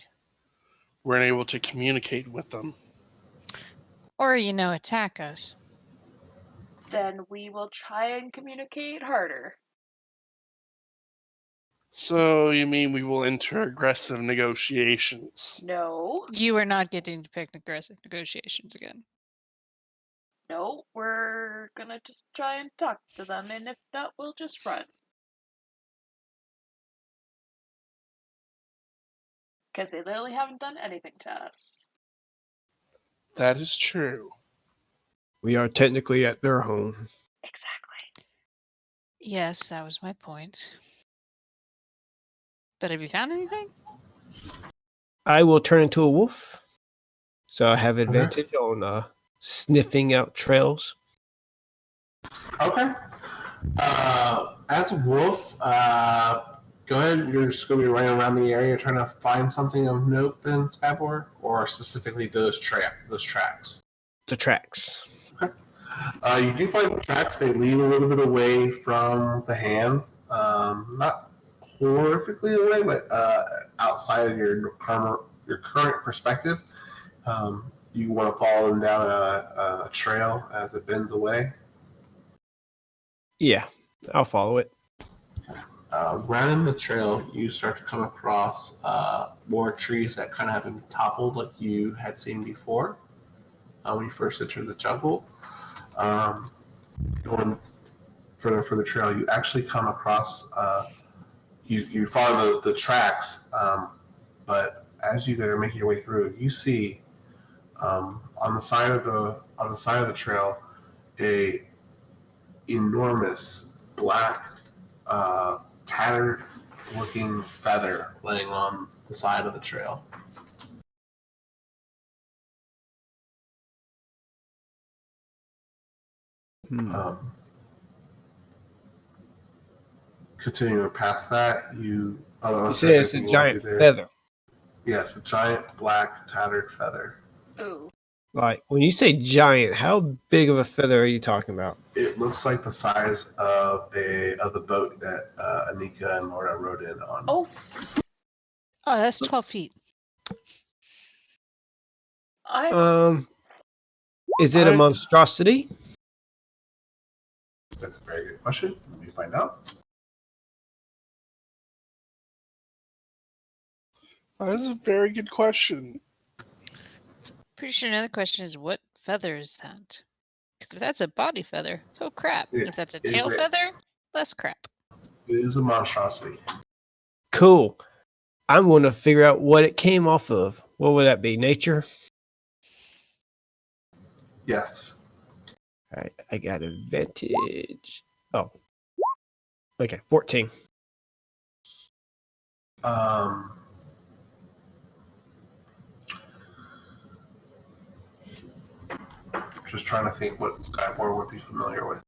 weren't able to communicate with them? Or, attack us. Then we will try and communicate harder. So you mean we will enter aggressive negotiations? No. You are not getting to pick aggressive negotiations again. No, we're gonna just try and talk to them, and if not, we'll just run. Because they literally haven't done anything to us. That is true. We are technically at their home. Exactly. Yes, that was my point. But have you found anything? I will turn into a wolf, so I have advantage on sniffing out trails. Okay. As a wolf, go ahead. You're just going to be running around the area trying to find something of note, then, Skybor, or specifically those tracks. The tracks. You do find the tracks. They lead a little bit away from the hands. Not horrifically away, but outside of your current perspective. You want to follow them down a trail as it bends away. Yeah, I'll follow it. Running the trail, you start to come across more trees that kind of have been toppled like you had seen before when you first entered the jungle. Going further for the trail, you actually come across, you follow the tracks, but as you guys are making your way through, you see on the side of the trail a enormous black tattered looking feather laying on the side of the trail. Continuing past that, you say it's a giant feather. Yes, a giant black tattered feather. Ooh. Like, when you say giant, how big of a feather are you talking about? It looks like the size of the boat that Anika and Laura rode in on. Oh, that's 12 feet. Is it a monstrosity? That's a very good question. Let me find out. That's a very good question. Pretty sure another question is, what feather is that? Because if that's a body feather, oh crap. If that's a tail feather, less crap. It is a monstrosity. Cool. I'm going to figure out what it came off of. What would that be? Nature? Yes. All right, I got advantage. Oh. Okay, 14. Just trying to think what Skybor would be familiar with.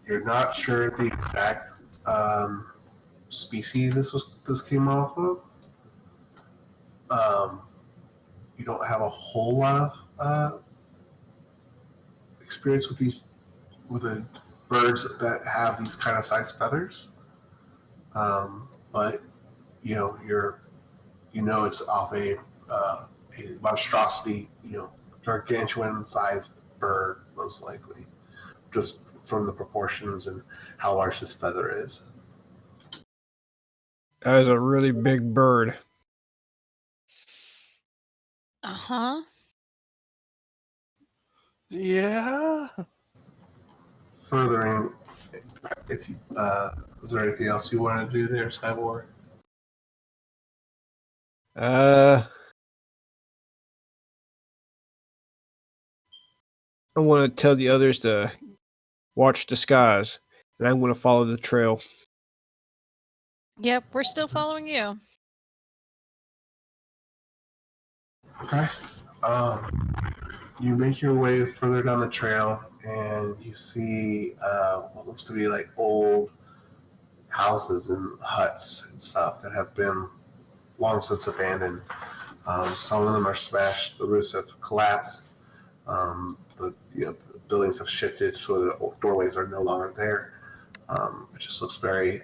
You're not sure the exact species this came off of. You don't have a whole lot of experience with the birds that have these kind of size feathers, but it's off a monstrosity, gargantuan sized bird, most likely, just from the proportions and how large this feather is. That is a really big bird. Uh-huh. Yeah. Furthering, if you is there anything else you want to do there, Skyward? I want to tell the others to watch the skies, and I'm going to follow the trail. Yep, we're still following you. Okay. You make your way further down the trail, and you see what looks to be like old houses and huts and stuff that have been long since abandoned. Some of them are smashed. The roofs have collapsed. buildings have shifted, so the doorways are no longer there. It just looks very.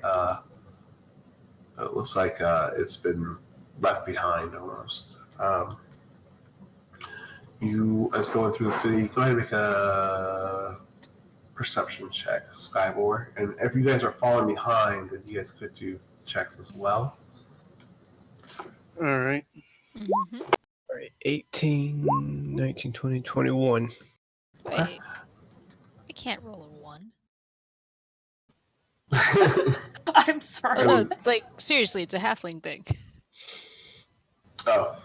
It looks like it's been left behind almost. You, as going through the city, go ahead and make a perception check, Skybore. And if you guys are falling behind, then you guys could do checks as well. All right. Mm-hmm. All right, 18, 19, 20, 21. Wait, I can't roll a 1. I'm Oh sorry. no, like seriously, it's a halfling thing. Oh.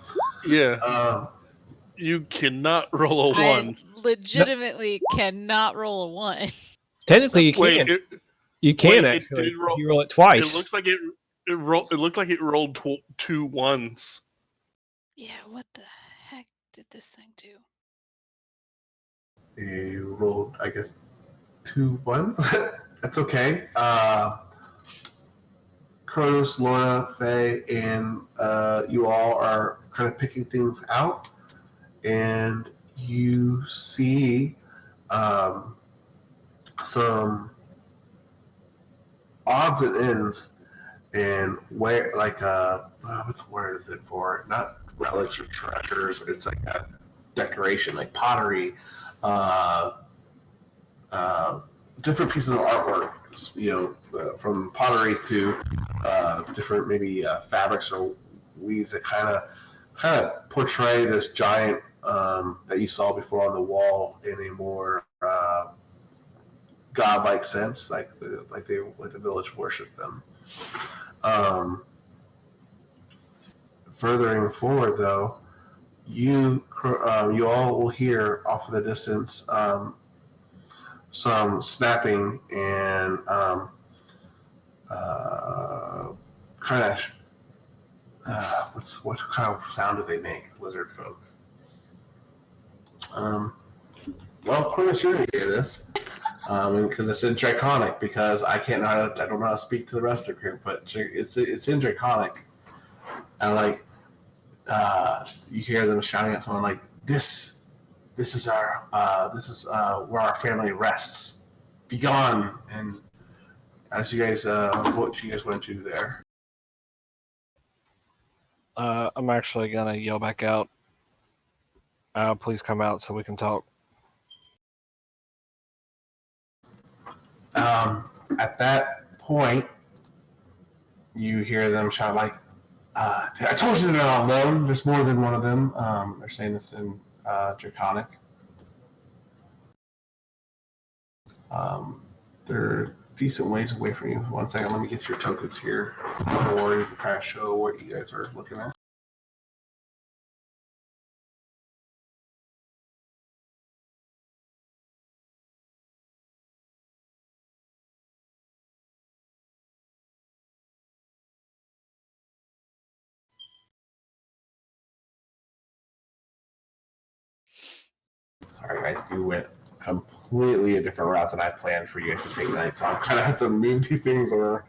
Yeah. You cannot roll a I 1. legitimately cannot roll a 1. Technically, you Wait, can. You can it actually did roll- if you roll it It twice. looks like it looked like it rolled 2 1s. Yeah, what the heck did this thing do? You rolled, I guess, 2 1s. That's okay. Kronos, Lorna, Faye, and you all are kind of picking things out, and you see some odds and ends, and where like what's the word is it for? Not relics or treasures. It's like a decoration, like pottery, uh, different pieces of artwork. From pottery to different maybe fabrics or weaves that kind of portray this giant that you saw before on the wall in a more godlike sense, like the village worshipped them. Furthering forward, though, you all will hear off in the distance some snapping and kind of what kind of sound do they make, lizard folk? Well, of course you're gonna hear this. Because it's in Draconic, because I don't know how to speak to the rest of the group, but it's in Draconic, and you hear them shouting at someone like, "This is where our family rests. Be gone!" And as you guys, what you guys want to do there? I'm actually gonna yell back out. Please come out so we can talk. At that point, you hear them shout like, "I told you they're not alone. There's more than one of them." They're saying this in Draconic. They're decent ways away from you. 1 second, let me get your tokens here before you can kind of show what you guys are looking at. Sorry, guys, you went completely a different route than I planned for you guys to take tonight, so I'm kind of have to move these things around.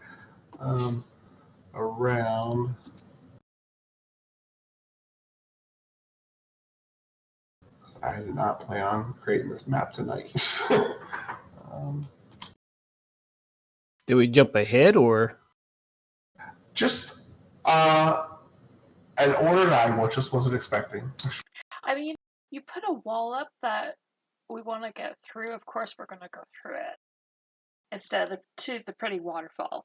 I did not plan on creating this map tonight. Do we jump ahead or? Just an order that I just wasn't expecting. I mean, you put a wall up that we want to get through. Of course, we're going to go through it instead of to the pretty waterfall.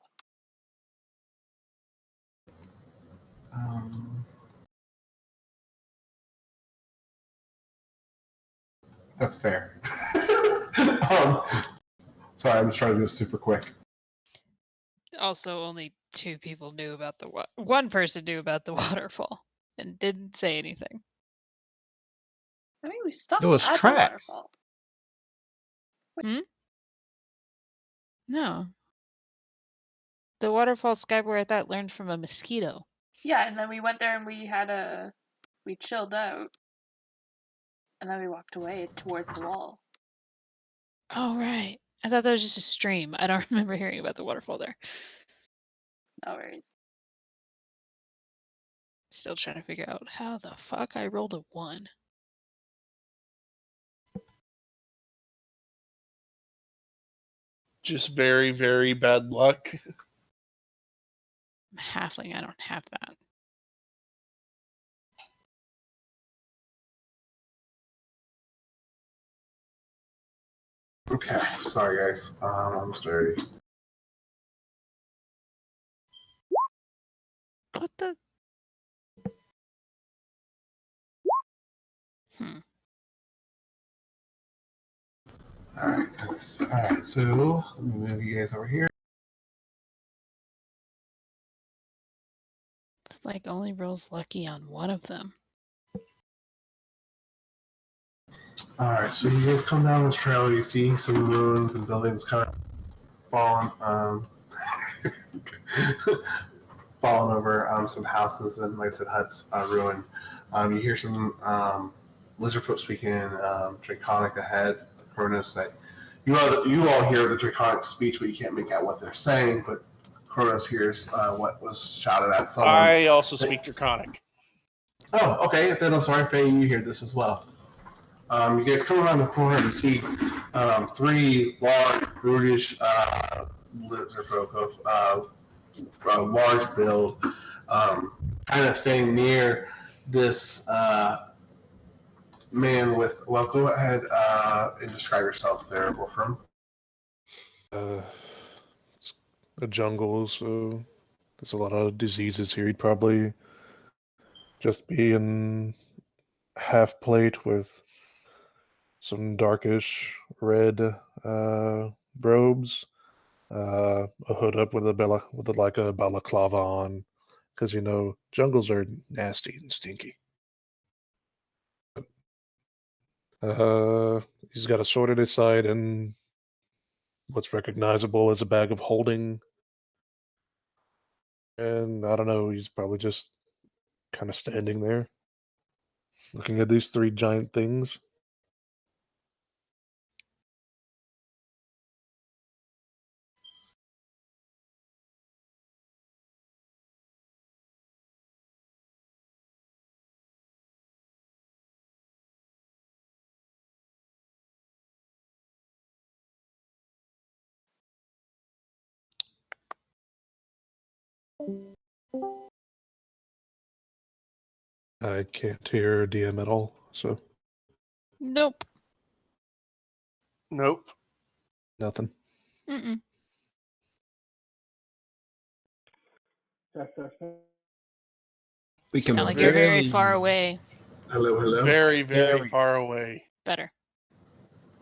That's fair. Sorry, I'm just trying to do this super quick. Also, only 2 people knew about one person knew about the waterfall and didn't say anything. I mean, we stopped It was at track. the waterfall. No. The waterfall Skybore, I thought, learned from a mosquito. Yeah, and then we went there and we chilled out. And then we walked away towards the wall. Oh, right. I thought that was just a stream. I don't remember hearing about the waterfall there. No worries. Still trying to figure out how the fuck I rolled a 1. Just very, very bad luck. I'm halfling. I don't have that. Okay, sorry guys. Almost 30. What the? Hmm. Alright, guys. Alright, so let me move you guys over here. Like only rolls lucky on one of them. Alright, so you guys come down this trail, you see some ruins and buildings kind of fallen, fallen over, some houses and, like I said, huts ruined. You hear some Lizardfoot speaking Draconic ahead. Cronus that you all hear the Draconic speech, but you can't make out what they're saying. But Cronus hears what was shouted at someone. I also speak Draconic. Oh, okay. Then I'm sorry, Faye, you hear this as well. You guys come around the corner and see three large, brutish lizard folk of large build, kind of staying near this man with. Well, go ahead and describe yourself there, Wolfram. It's a jungle, so there's a lot of diseases here. He'd probably just be in half plate with some darkish red robes, a hood up with like a balaclava on, because jungles are nasty and stinky. He's got a sword at his side and what's recognizable as a bag of holding. And I don't know, he's probably just kind of standing there, looking at these three giant things. I can't hear DM at all, so Nope. Nope. nothing. Mm-mm. We can Sound like you're very barely- far away. Hello, hello. Very, very Very- far away. Better.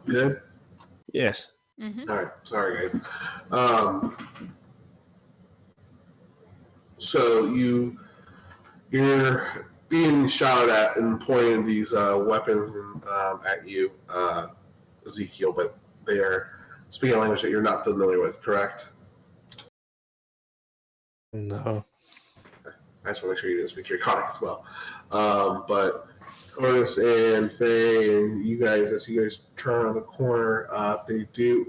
Good. Yes. Mm-hmm. All right. Sorry, guys. So you're being shot at and pointing these weapons at you, Ezekiel, but they are speaking a language that you're not familiar with, correct? No. I just want to make sure you didn't speak Draconic as well. But Cornus and Faye and you guys, as you guys turn on the corner, they do.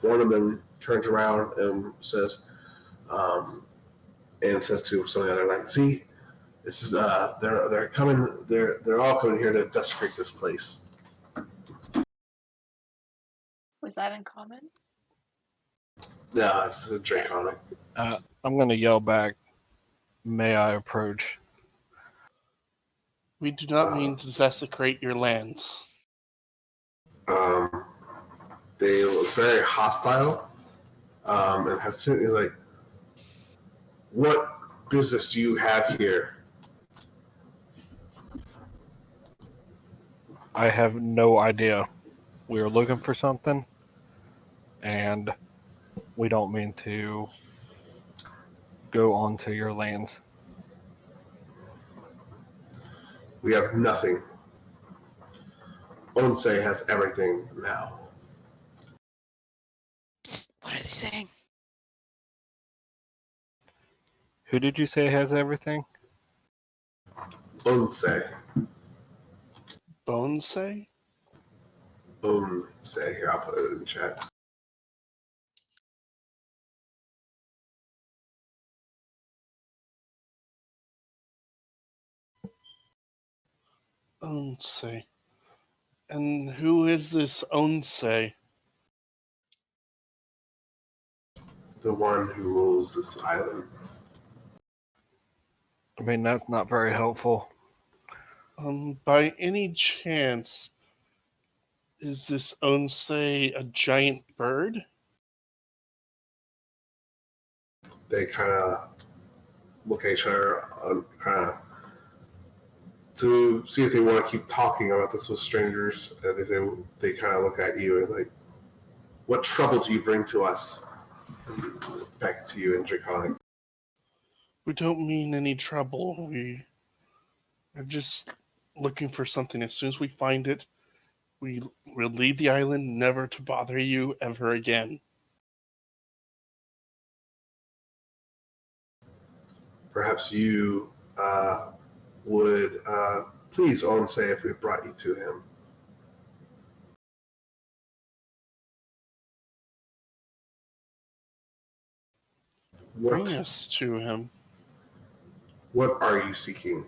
One of them turns around and says to some of the other, like, "See, this is they're coming. They're all coming here to desecrate this place." Was that in common? No, this is a Draconic. I'm going to yell back, may I approach? We do not mean to desecrate your lands. They look very hostile. And he's like, "What business do you have here?" I have no idea. We are looking for something, and we don't mean to go onto your lands. We have nothing. Onse has everything now. Psst, what are they saying? Who did you say has everything? Onse. Bones say? Onse. Here, I'll put it in the chat. Onse. And who is this Onse? the one who rules this island. I mean, that's not very helpful. By any chance, is this Onsei a giant bird? They kind of look at each other, kind of to see if they want to keep talking about this with strangers. And they kind of look at you and like, "What trouble do you bring to us?" Back to you in Draconic. We don't mean any trouble. We are just looking for something. As soon as we find it, we'll leave the island, never to bother you ever again. Perhaps you would please say if we brought you to him. Bring us to him. What are you seeking?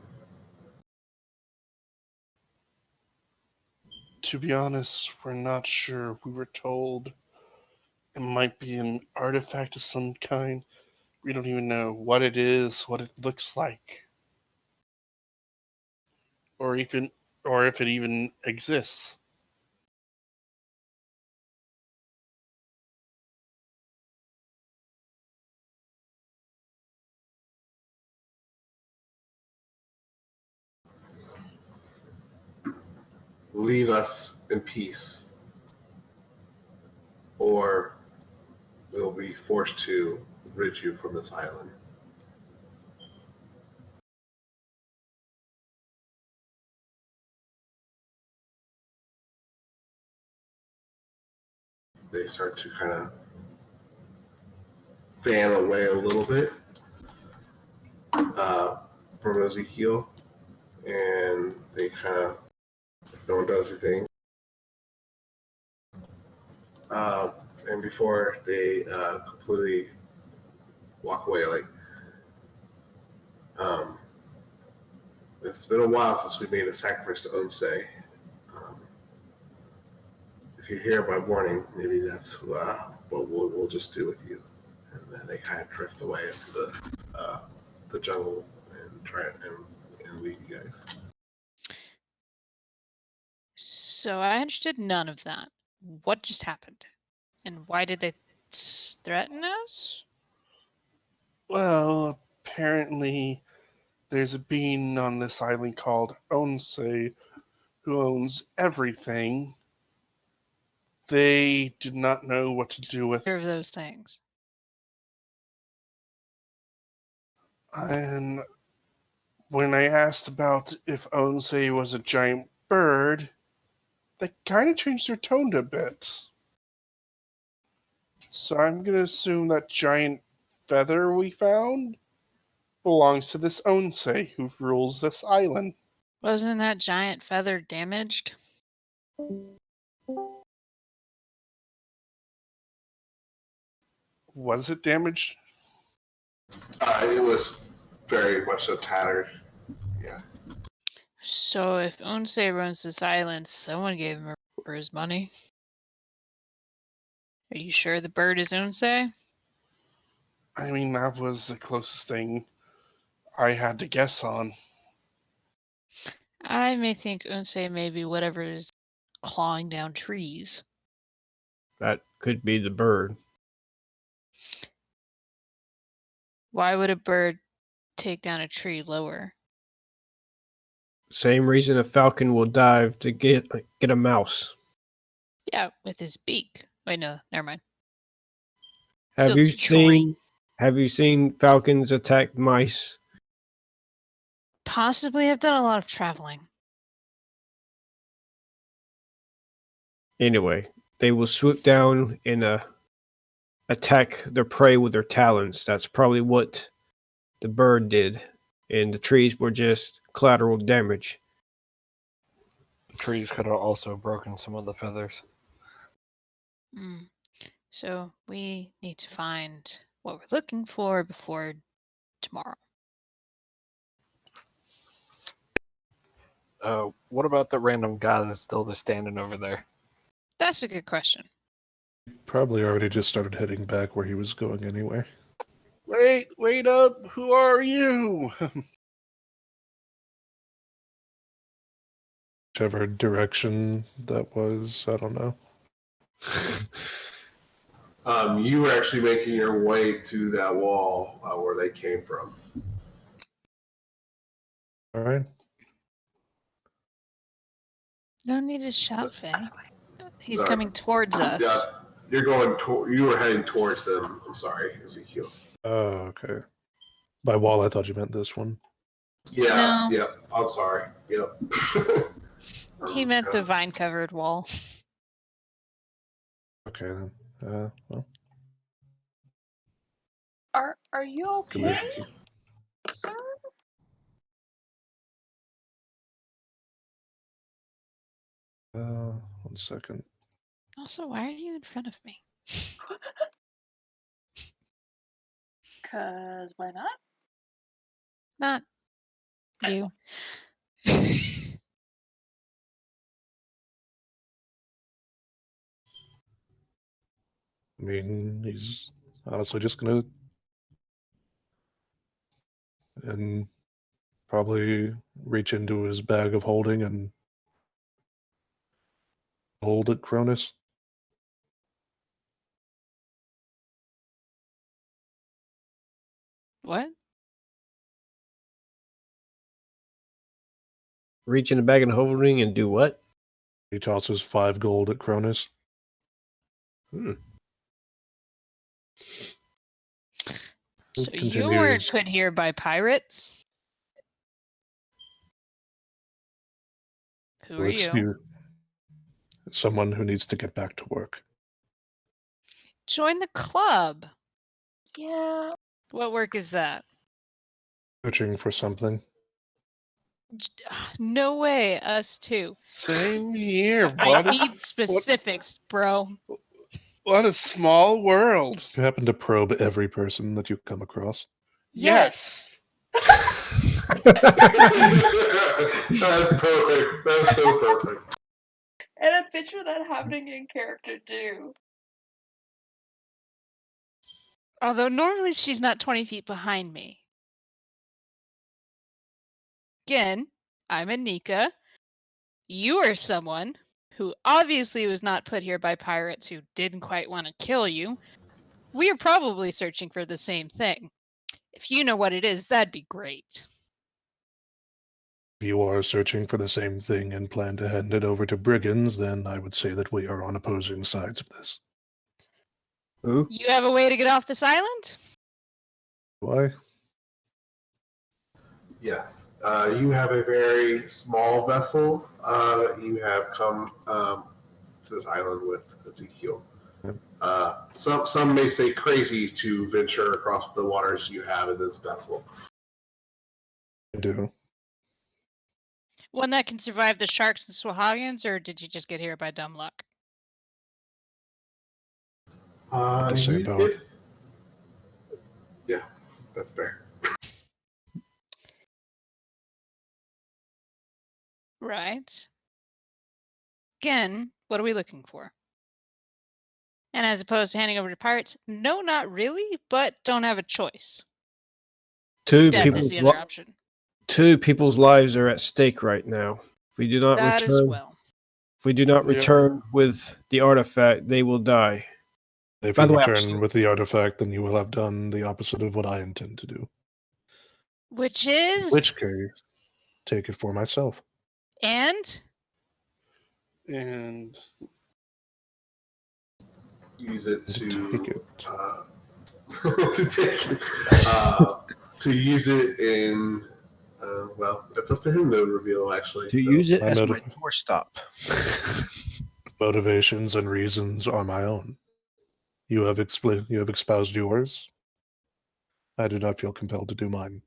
To be honest, we're not sure. We were told it might be an artifact of some kind. We don't even know what it is, what it looks like, or if it even exists. Leave us in peace, or we'll be forced to rid you from this island. They start to kind of fan away a little bit from Ezekiel, and they kind of, no one does anything. And before they completely walk away, like, it's been a while since we made a sacrifice to Onsei. If you're here by morning, maybe that's what we'll just do with you. And then they kind of drift away into the jungle and try and leave you guys. So I understood none of that. What just happened? And why did they threaten us? Well, apparently there's a being on this island called Onsei who owns everything. They did not know what to do with Of those things. And when I asked about if Onsei was a giant bird, they kind of changed their tone a bit. So I'm going to assume that giant feather we found belongs to this Onsei who rules this island. Wasn't that giant feather damaged? Was it damaged? It was very much so tattered. Yeah. So if Onsei runs this island, someone gave him for his money. Are you sure the bird is Onsei? I mean, that was the closest thing I had to guess on. I may think Onsei may be whatever is clawing down trees. That could be the bird. Why would a bird take down a tree lower? Same reason a falcon will dive to get a mouse. Yeah, with his beak. Wait, no, never mind. Have So you it's a tree. Have you seen falcons attack mice? Possibly, I've done a lot of traveling. Anyway, they will swoop down and attack their prey with their talons. That's probably what the bird did, and the trees were just collateral damage. The trees could have also broken some of the feathers. So we need to find what we're looking for before tomorrow. What about the random guy that's still just standing over there? That's a good question. Probably already just started heading back where he was going anyway. Wait up! Who are you? Whichever direction that was, I don't know. You were actually making your way to that wall where they came from. All right. No need to shout, Faye. He's Sorry. coming towards us. Yeah, you're going. You were heading towards them. I'm sorry, Ezekiel. Oh, okay. By wall, I thought you meant this one. Yeah. No. Yep. I'm sorry. Yep. He meant the vine-covered wall. Okay then. Well. Are you okay, sir? One second. Also, why are you in front of me? 'Cause why not? Not you. I mean, he's honestly just gonna and probably reach into his bag of holding and hold it, Cronus. What? Reach in the bag and holding and do what? He tosses 5 gold at Cronus. So you Continues. weren't put here by pirates? Who are you? Someone who needs to get back to work. Join the club. Yeah. What work is that? Searching for something. No way, us too. Same here. I need specifics, bro. What a small world. You happen to probe every person that you come across. Yes. That's perfect. That's so perfect. And I picture that happening in character too. Although normally she's not 20 feet behind me. Again, I'm Anika. You are someone who obviously was not put here by pirates who didn't quite want to kill you. We are probably searching for the same thing. If you know what it is, that'd be great. If you are searching for the same thing and plan to hand it over to brigands, then I would say that we are on opposing sides of this. Who? You have a way to get off this island? Why? Yes. You have a very small vessel. You have come to this island with Ezekiel. Some may say crazy to venture across the waters you have in this vessel. I do. One that can survive the sharks and Swahagans, or did you just get here by dumb luck? To say both. Yeah, that's fair. Right. Again, what are we looking for? And as opposed to handing over to pirates, no, not really, but don't have a choice. Two Death is the other option. Two people's lives are at stake right now. If we do not That return, as well. if we do not return with the artifact, they will die. If By you the way, return with the artifact, then you will have done the opposite of what I intend to do. Which is? In which case, take it for myself. And use it to take it. to use it in. Well, it's up to him to reveal. Actually, to use it as my doorstop. Motivations and reasons are my own. You have espoused yours. I do not feel compelled to do mine.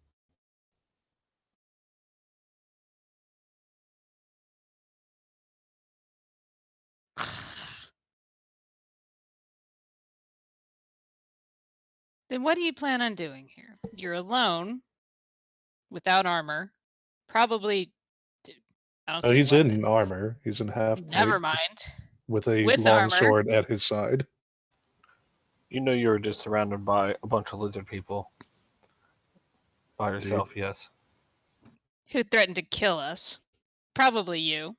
then what do you plan on doing here? You're alone, without armor, probably. I don't see He's weapons. in armor. He's in half. Never mind. With a With long armor. sword at his side. You know you were just surrounded by a bunch of lizard people. By yourself, yes. Who threatened to kill us? Probably you.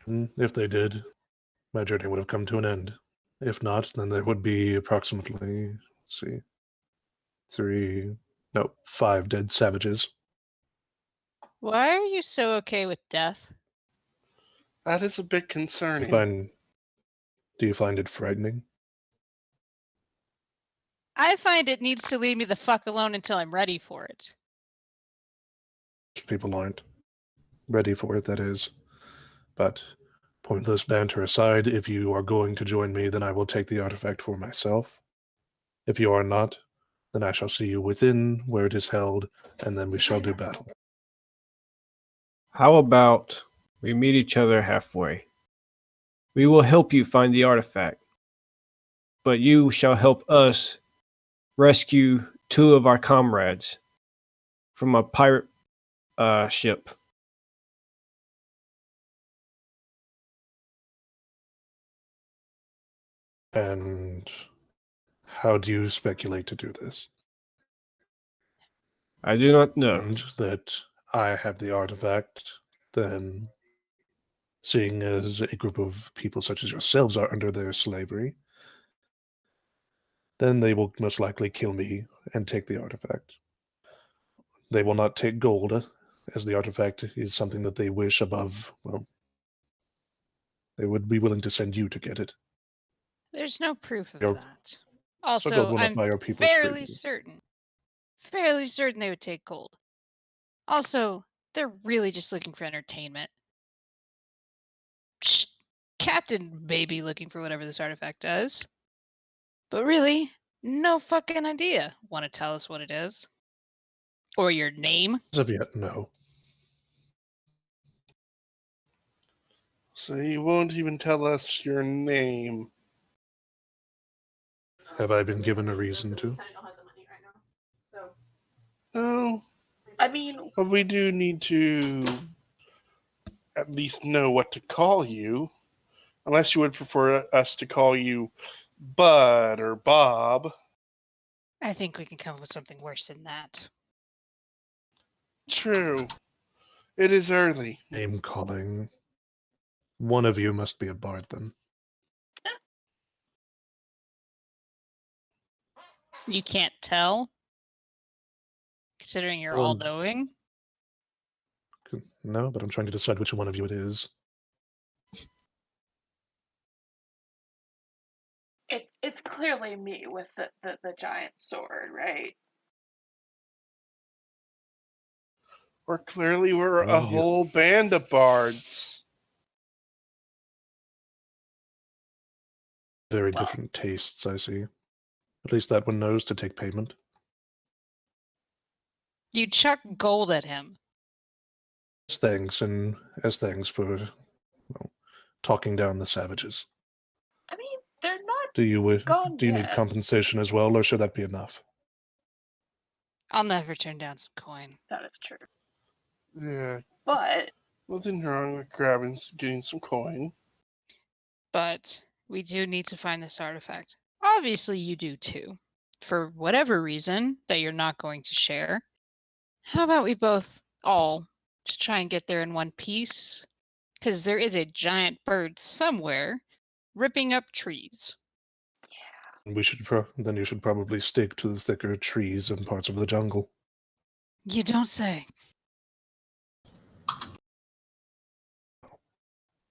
If they did, my journey would have come to an end. If not, then there would be approximately, let's see, 5 dead savages. Why are you so okay with death? That is a bit Do concerning. you find it frightening? I find it needs to leave me the fuck alone until I'm ready for it. People aren't ready for it, that is. But pointless banter aside, if you are going to join me, then I will take the artifact for myself. If you are not, then I shall see you within where it is held, and then we shall do battle. How about we meet each other halfway? We will help you find the artifact, but you shall help us rescue 2 of our comrades from a pirate ship. And how do you speculate to do this? I do not know. And that I have the artifact, then seeing as a group of people such as yourselves are under their slavery, then they will most likely kill me and take the artifact. They will not take gold, as the artifact is something that they wish above, well, they would be willing to send you to get it. There's no proof of Your- that. So Also, gold will not I'm buy your people's fairly freedom. certain they would take gold. Also, they're really just looking for entertainment. Captain may be looking for whatever this artifact does. But really, no fucking idea. Want to tell us what it is? Or your name? As of yet, no. So you won't even tell us your name. Have I been given a reason to? No, I mean, but we do need to at least know what to call you. Unless you would prefer us to call you Bud or Bob. I think we can come up with something worse than that. True. It is early. Name calling. One of you must be a bard then. You can't tell? Considering you're all knowing? No, but I'm trying to decide which one of you it is. it's clearly me with the giant sword, right? Or clearly we're a Oh, yeah. whole band of bards. Very Well- different tastes, I see. At least that one knows to take payment. You chuck gold at him. As thanks for talking down the savages. I mean, they're not Do you gone need yet. compensation as well, or should that be enough? I'll never turn down some coin. That is true. Yeah, But nothing wrong with getting some coin. But we do need to find this artifact. Obviously, you do too. For whatever reason that you're not going to share. How about we both all to try and get there in one piece? Because there is a giant bird somewhere ripping up trees. We should then you should probably stick to the thicker trees and parts of the jungle. You don't say.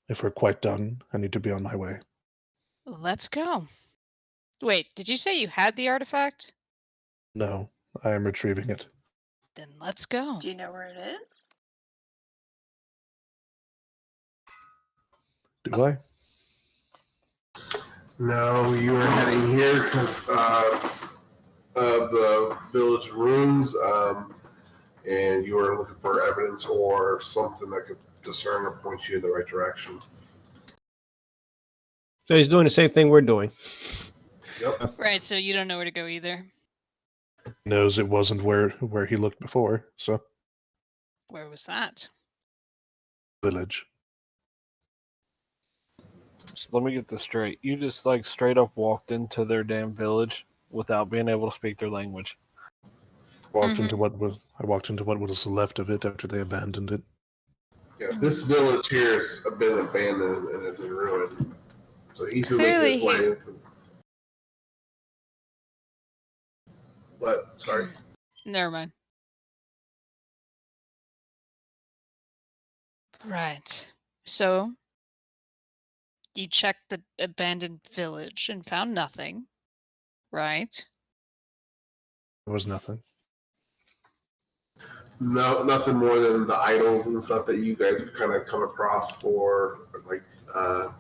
If we're quite done, I need to be on my way. Let's go. Wait, did you say you had the artifact? No, I am retrieving it. Then let's go. do you know where it is? Do I? No, you were heading here because of the village ruins, and you were looking for evidence or something that could discern or point you in the right direction. So he's doing the same thing we're doing. Yep. Right, so you don't know where to go either. Knows it wasn't where he looked before, so Where was that? village. So let me get this straight. You just like straight up walked into their damn village without being able to speak their language. I walked into what was left of it after they abandoned it. Yeah, this village here has been abandoned and is in ruin. So he's been making Clearly his way into. What? Sorry. Never mind. Right. So, you checked the abandoned village and found nothing, right? There was nothing. No, nothing more than the idols and stuff that you guys have kind of come across for, like a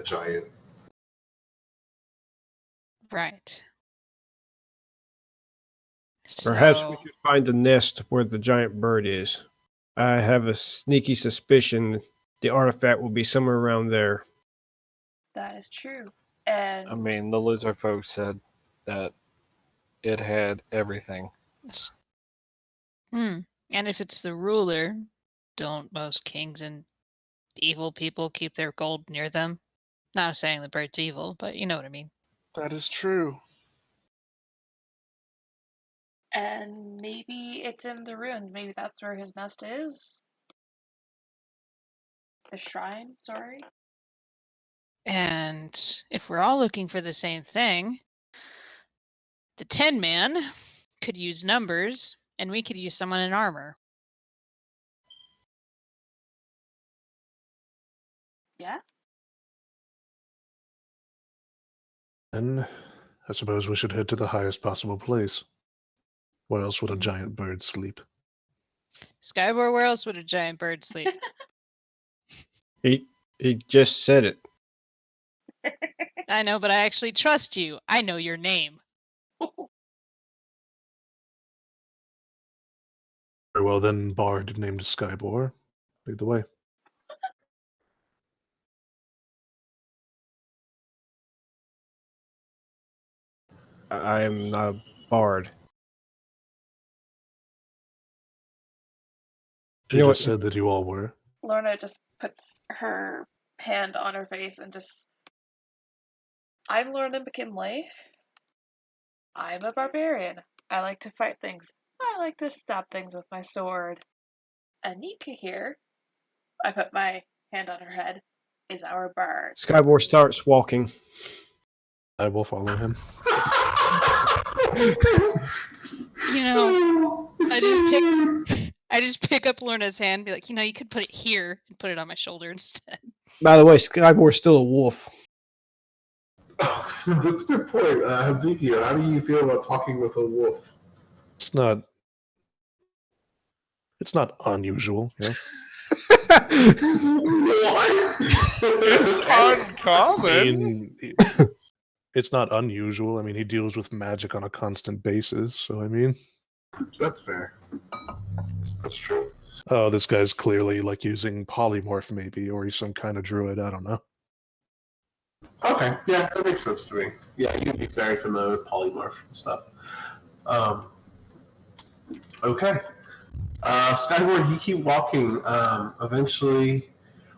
giant. Right. Perhaps we So, should find the nest where the giant bird is. I have a sneaky suspicion the artifact will be somewhere around there. That is true. I And mean, the lizard folk said that it had everything. and if it's the ruler, don't most kings and evil people keep their gold near them? Not saying the bird's evil, but you know what I mean. That is true. maybe it's in the ruins. Maybe that's where his nest is. The shrine, sorry. And if we're all looking for the same thing, the Tin Man could use numbers, and we could use someone in armor. Yeah? Then I suppose we should head to the highest possible place. Where else would a giant bird sleep? Skybor, where else would a giant bird sleep? He just said it. I know, but I actually trust you. I know your name. Very well then, bard named Skybor. Lead the way. I am not a bard. She You know just what? said that you all were. Lorna just puts her hand on her face and just. I'm Lorna McKinley. I'm a barbarian. I like to fight things. I like to stab things with my sword. Anika here, I put my hand on her head, is our bard. Skybor starts walking. I will follow him. You know, I just pick up Lorna's hand and be like, you could put it here and put it on my shoulder instead. By the way, Skybor's still a wolf. That's a good point. Ezekiel, how do you feel about talking with a wolf? It's not unusual, you know? What? It's uncommon. I mean, it's not unusual. I mean, he deals with magic on a constant basis, so I mean... That's fair. That's true. Oh, this guy's clearly, like, using polymorph, maybe, or he's some kind of druid, I don't know. Okay, yeah, that makes sense to me. Yeah, you'd be very familiar with polymorph and stuff. Okay. Skyward, you keep walking. Eventually,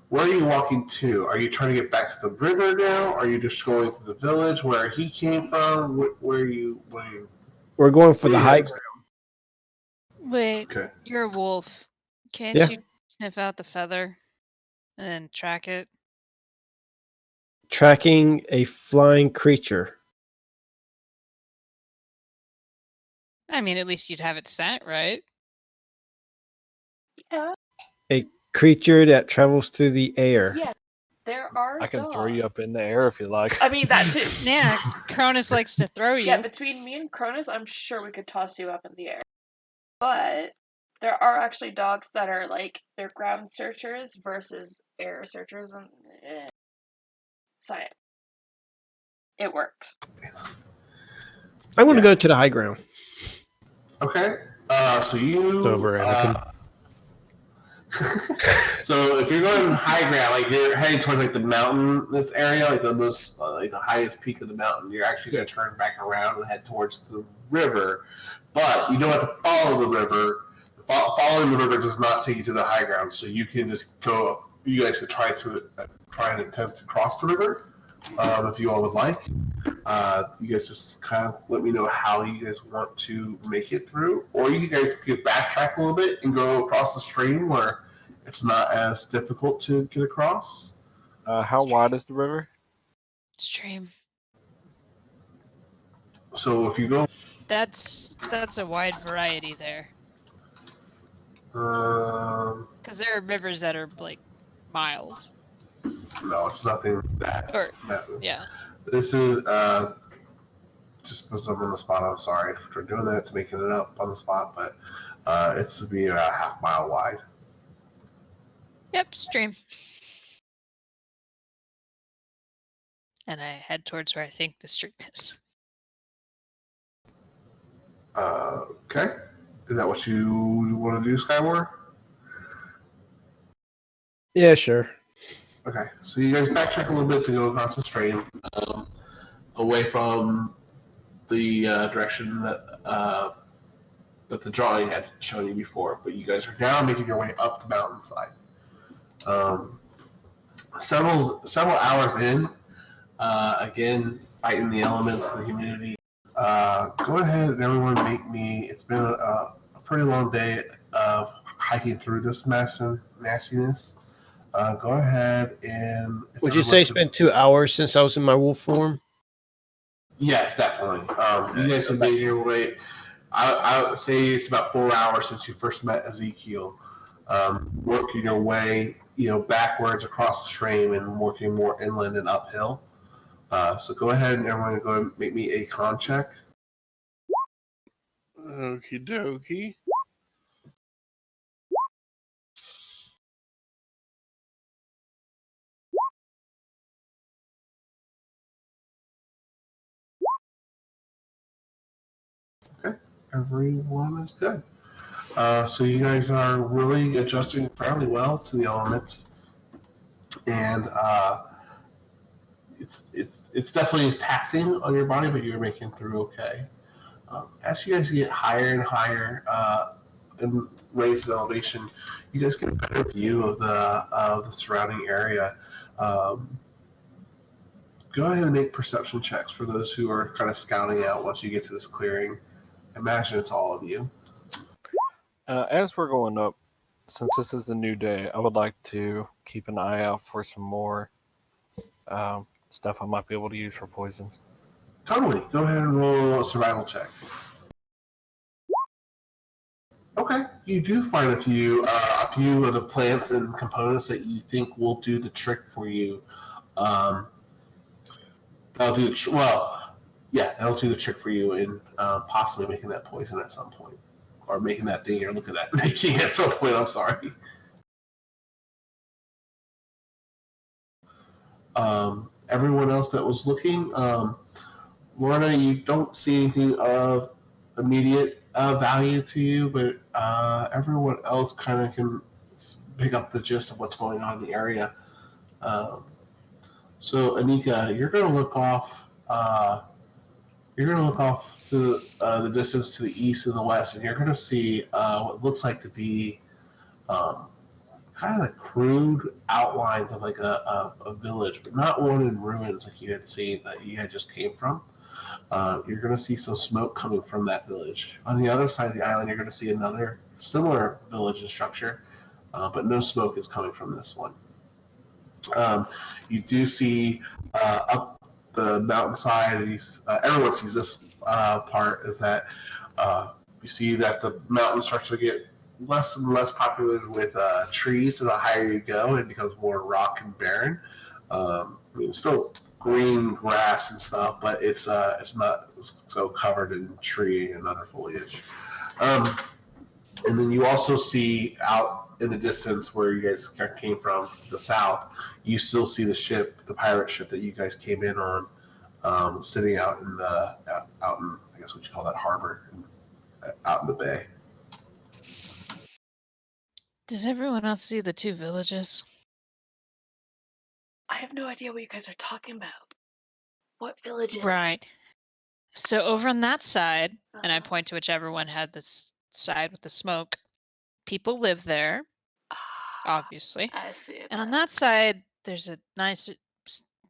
where are you walking to? Are you trying to get back to the river now? Are you just going to the village where he came from? Where are you? We're going for the high ground. Wait, Okay. you're a wolf. Can't Yeah. you sniff out the feather and then track it? Tracking a flying creature. I mean, at least you'd have it sent, right? Yeah, A creature that travels through the air. yeah. There are I can dogs. throw you up in the air if you like. I mean, that too. Yeah, Cronus likes to throw you. Yeah, between me and Cronus, I'm sure we could toss you up in the air. But there are actually dogs that are like, they're ground searchers versus air searchers, and science. It works. I'm going to go to the high ground. Okay. So you Over Anakin. So if you're going high ground, like you're heading towards like the mountainous area, like the most, like the highest peak of the mountain, you're actually going to turn back around and head towards the river. But you don't have to follow the river. Following the river does not take you to the high ground, so you can just go you guys could try and attempt to cross the river if you all would like. You guys just kind of let me know how you guys want to make it through, or you guys could backtrack a little bit and go across the stream where it's not as difficult to get across. How wide is the river? Stream. So if you go, That's a wide variety there. Because there are rivers that are like miles. No, it's nothing that. Yeah. This is just because I'm on the spot. I'm sorry for doing that, to making it up on the spot, but it's to be about a half mile wide. Yep, stream. And I head towards where I think the stream is. Okay, is that what you want to do, Skyward? Yeah, sure. Okay, so you guys backtrack a little bit to go across the stream, away from the direction that the drawing had shown you before, but you guys are now making your way up the mountainside. Several hours in, again, fighting the elements, the humidity. Go ahead and everyone make me. It's been a pretty long day of hiking through this mess and nastiness. Go ahead and. Would you say it's been 2 hours since I was in my wolf form? Yes, definitely. You guys have made your way. I would say it's about 4 hours since you first met Ezekiel. Working your way, backwards across the stream and working more inland and uphill. So go ahead and everyone go and make me a con check. Okie dokie. Okay, everyone is good. So you guys are really adjusting fairly well to the elements, and it's definitely taxing on your body, but you're making it through okay. As you guys get higher and higher and raise in elevation, you guys get a better view of the surrounding area. Go ahead and make perception checks for those who are kind of scouting out once you get to this clearing. Imagine it's all of you. As we're going up, since this is a new day, I would like to keep an eye out for some more stuff I might be able to use for poisons. Totally. Go ahead and roll a survival check. Okay, you do find a few of the plants and components that you think will do the trick for you. That'll do that'll do the trick for you in possibly making that poison at some point, or making that thing you're looking at making at some point. I'm sorry. Everyone else that was looking, Lorna, you don't see anything of immediate value to you, but everyone else kind of can pick up the gist of what's going on in the area. So, Anika, you're going to look off. To the distance to the east and the west, and you're going to see what looks like to be kind of the crude outlines of like a village, but not one in ruins like you had seen that you had just came from. You're going to see some smoke coming from that village. On the other side of the island, you're going to see another similar village and structure, but no smoke is coming from this one. You do see up the mountainside, and everyone sees this part, is that you see that the mountain starts to get less and less populated with trees. So the higher you go, it becomes more rock and barren. Still green grass and stuff, but it's not so covered in tree and other foliage. And then you also see out in the distance where you guys came from to the south, you still see the pirate ship that you guys came in on, sitting out in I guess what you call that harbor, out in the bay. Does everyone else see the two villages? I have no idea what you guys are talking about. What villages? Right. So over on that side, and I Uh-huh. point to whichever one had this side with the smoke, people live there. obviously. I see it. And on that side, there's a nice,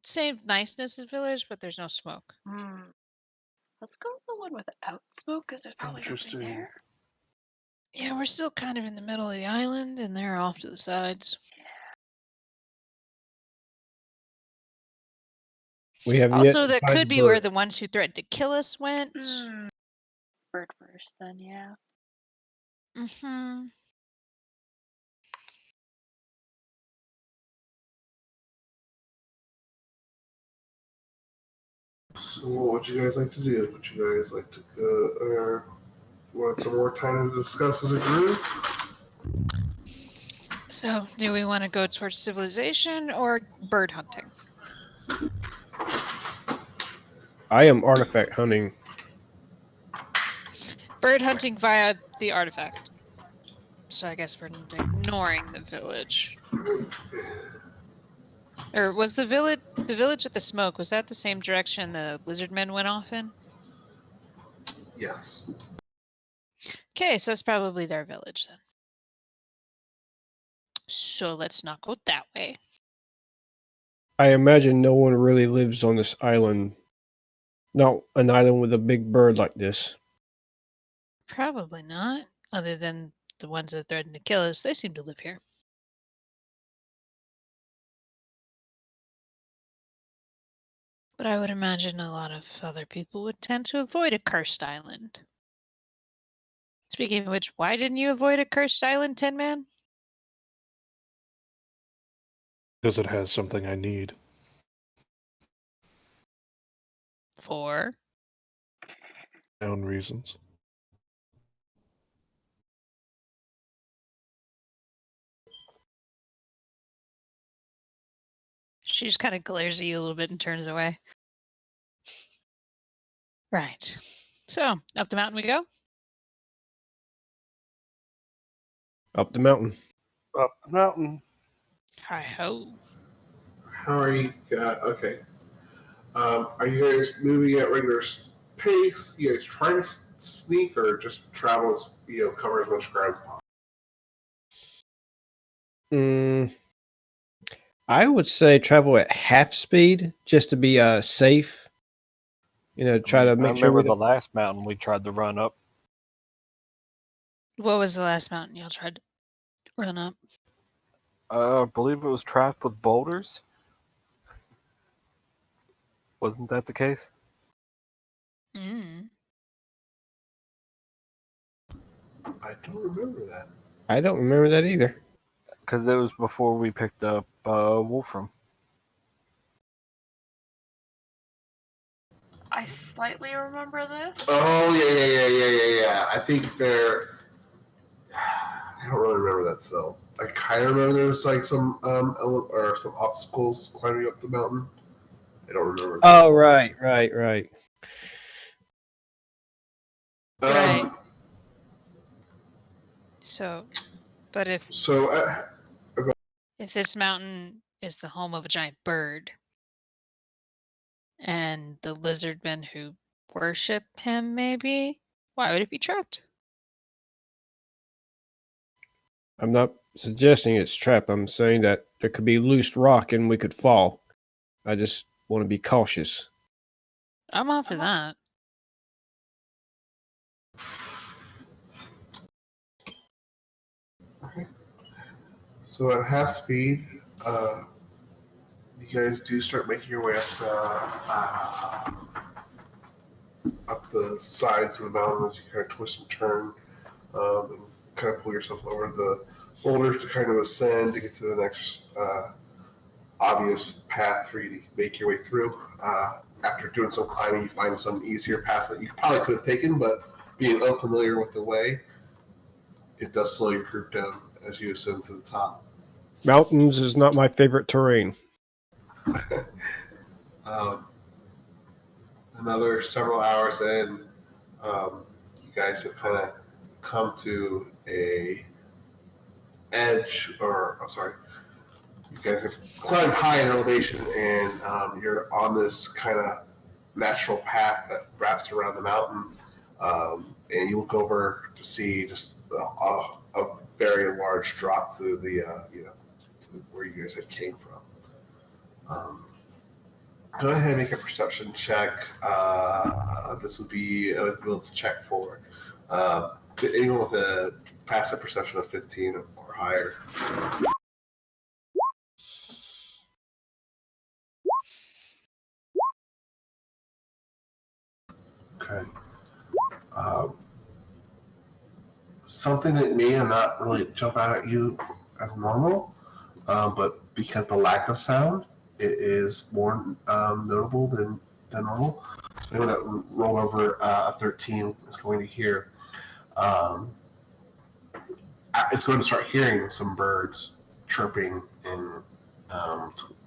same niceness of village, but there's no smoke. Let's go with the one without smoke, because there's probably nothing Interesting. there. Yeah, we're still kind of in the middle of the island, and they're off to the sides. We have Also, yet that to find could the be where bird. the ones who threatened to kill us went. Bird first, then, yeah. Mm-hmm. So what would you guys like to do? Would you guys like to go, or want some more time to discuss as a group? So, do we want to go towards civilization or bird hunting? I am artifact hunting. Bird hunting via the artifact. So I guess we're ignoring the village. Or was the village with the smoke, was that the same direction the lizard men went off in? Yes. Okay, so that's probably their village then. So let's not go that way. I imagine no one really lives on this island. Not an island with a big bird like this. Probably not. Other than the ones that threatened to kill us, they seem to live here. But I would imagine a lot of other people would tend to avoid a cursed island. Speaking of which, why didn't you avoid a cursed island, Tin Man? Because it has something I need. For? My own reasons. She just kind of glares at you a little bit and turns away. Right. So, up the mountain we go? Up the mountain. Up the mountain. Hi-ho. How are you? Okay. Are you guys moving at regular pace? You guys trying to sneak or just travel as cover as much ground as possible? I would say travel at half speed just to be safe. Try to make I sure remember we the don't. last mountain we tried to run up. What was the last mountain y'all tried to run up? I believe it was trapped with boulders. Wasn't that the case? Mm. I don't remember that. I don't remember that either. Because it was before we picked up Wolfram. I slightly remember this. Oh yeah. I think they're. I don't really remember that cell. I kind of remember there was like some or some obstacles climbing up the mountain. I don't remember. Oh, right. Right. So, but if this mountain is the home of a giant bird, and the lizard men who worship him, maybe, why would it be trapped? I'm not suggesting it's trap. I'm saying that there could be loose rock and we could fall. I just want to be cautious. I'm all for that. Okay. So at half speed, you guys do start making your way up the sides of the mountain as you kind of twist and turn, and kind of pull yourself over the boulders to kind of ascend to get to the next obvious path for you to make your way through. After doing some climbing, you find some easier paths that you probably could have taken, but being unfamiliar with the way, it does slow your group down as you ascend to the top. Mountains is not my favorite terrain. Another several hours in, you guys have kind of come to a edge, you guys have climbed high in elevation, and you're on this kind of natural path that wraps around the mountain, and you look over to see just a very large drop to the to where you guys had came from. Go ahead and make a perception check. This would be able to check for anyone with a passive perception of 15 or higher. Okay. Something that may not really jump out at you as normal, but because the lack of sound, it is more notable than normal. So anyone that rolled over a 13 is going to hear. It's going to start hearing some birds chirping and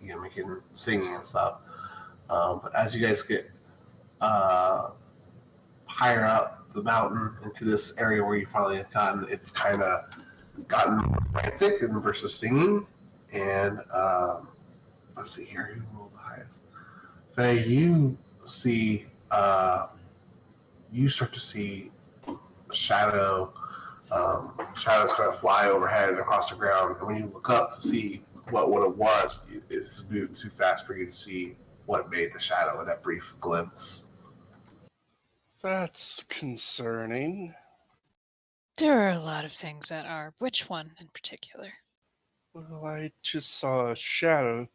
making singing and stuff. But as you guys get higher up the mountain into this area where you finally have gotten, it's kind of gotten more frantic and versus singing. And let's see here, who rolled the highest? Faye, you see, you start to see shadows kind of fly overhead and across the ground. And when you look up to see what it was, it's moved too fast for you to see what made the shadow in that brief glimpse. That's concerning. There are a lot of things that are. Which one in particular? Well, I just saw a shadow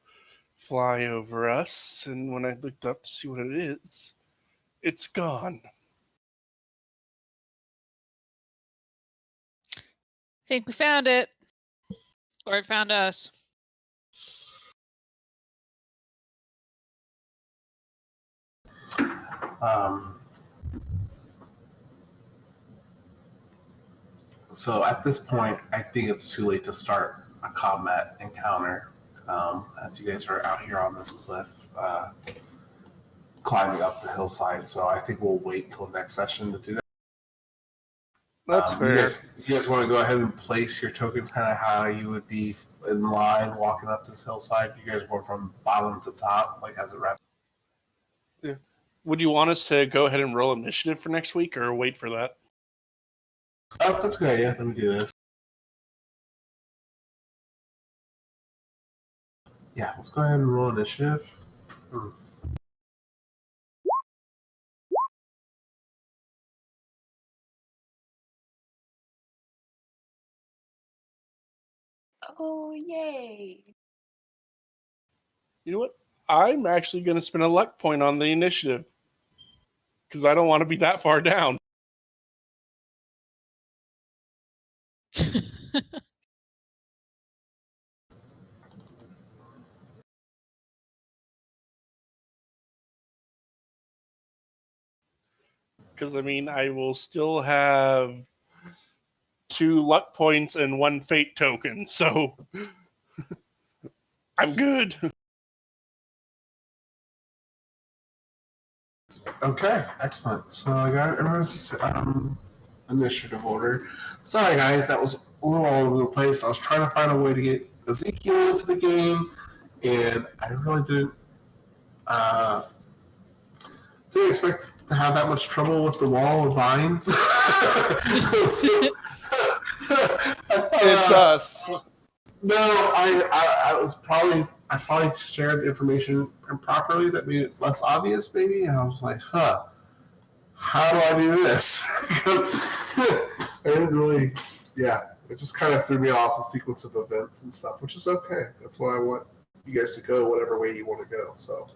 fly over us, and when I looked up to see what it is, it's gone. Think we found it. Or it found us. So at this point, I think it's too late to start a combat encounter. As you guys are out here on this cliff, climbing up the hillside. So I think we'll wait till next session to do that. That's fair. You guys want to go ahead and place your tokens kind of how you would be in line walking up this hillside? You guys going from bottom to top, like as it wraps? Yeah. Would you want us to go ahead and roll initiative for next week, or wait for that? Oh, that's a good idea. Let me do this. Yeah, let's go ahead and roll initiative. Oh, yay. You know what? I'm actually going to spend a luck point on the initiative, because I don't want to be that far down. Because, I will still have 2 luck points and 1 fate token, so I'm good. Okay, excellent. So I got everyone's initiative order. Sorry, guys, that was a little all over the place. I was trying to find a way to get Ezekiel into the game, and I really didn't expect to have that much trouble with the wall of vines. It's us. No, I probably shared information improperly that made it less obvious, maybe. And I was like, how do I do this? Because I didn't really, it just kind of threw me off a sequence of events and stuff, which is okay. That's why I want you guys to go whatever way you want to go. So,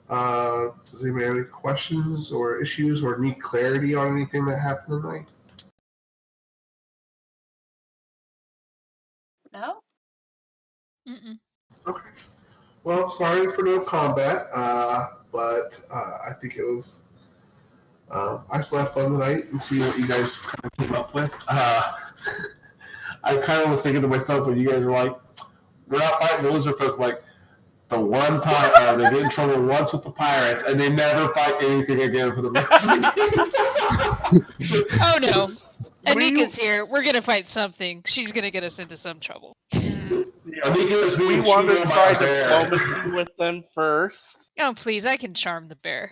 does anybody have any questions or issues or need clarity on anything that happened tonight? No? Mm-mm. Okay. Well, sorry for no combat, but I think it was. I just had fun tonight and see what you guys kind of came up with. I kind of was thinking to myself when you guys were like, "We're not fighting the lizard folk." Like the one time they get in trouble once with the pirates, and they never fight anything again for the rest of the game. Oh no. Anika's here. We're gonna fight something. She's gonna get us into some trouble. Anika is We being want to cheated by try a bear. diplomacy with them first. Oh please, I can charm the bear.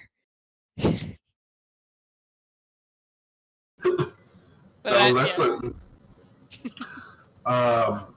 But That was excellent. Um,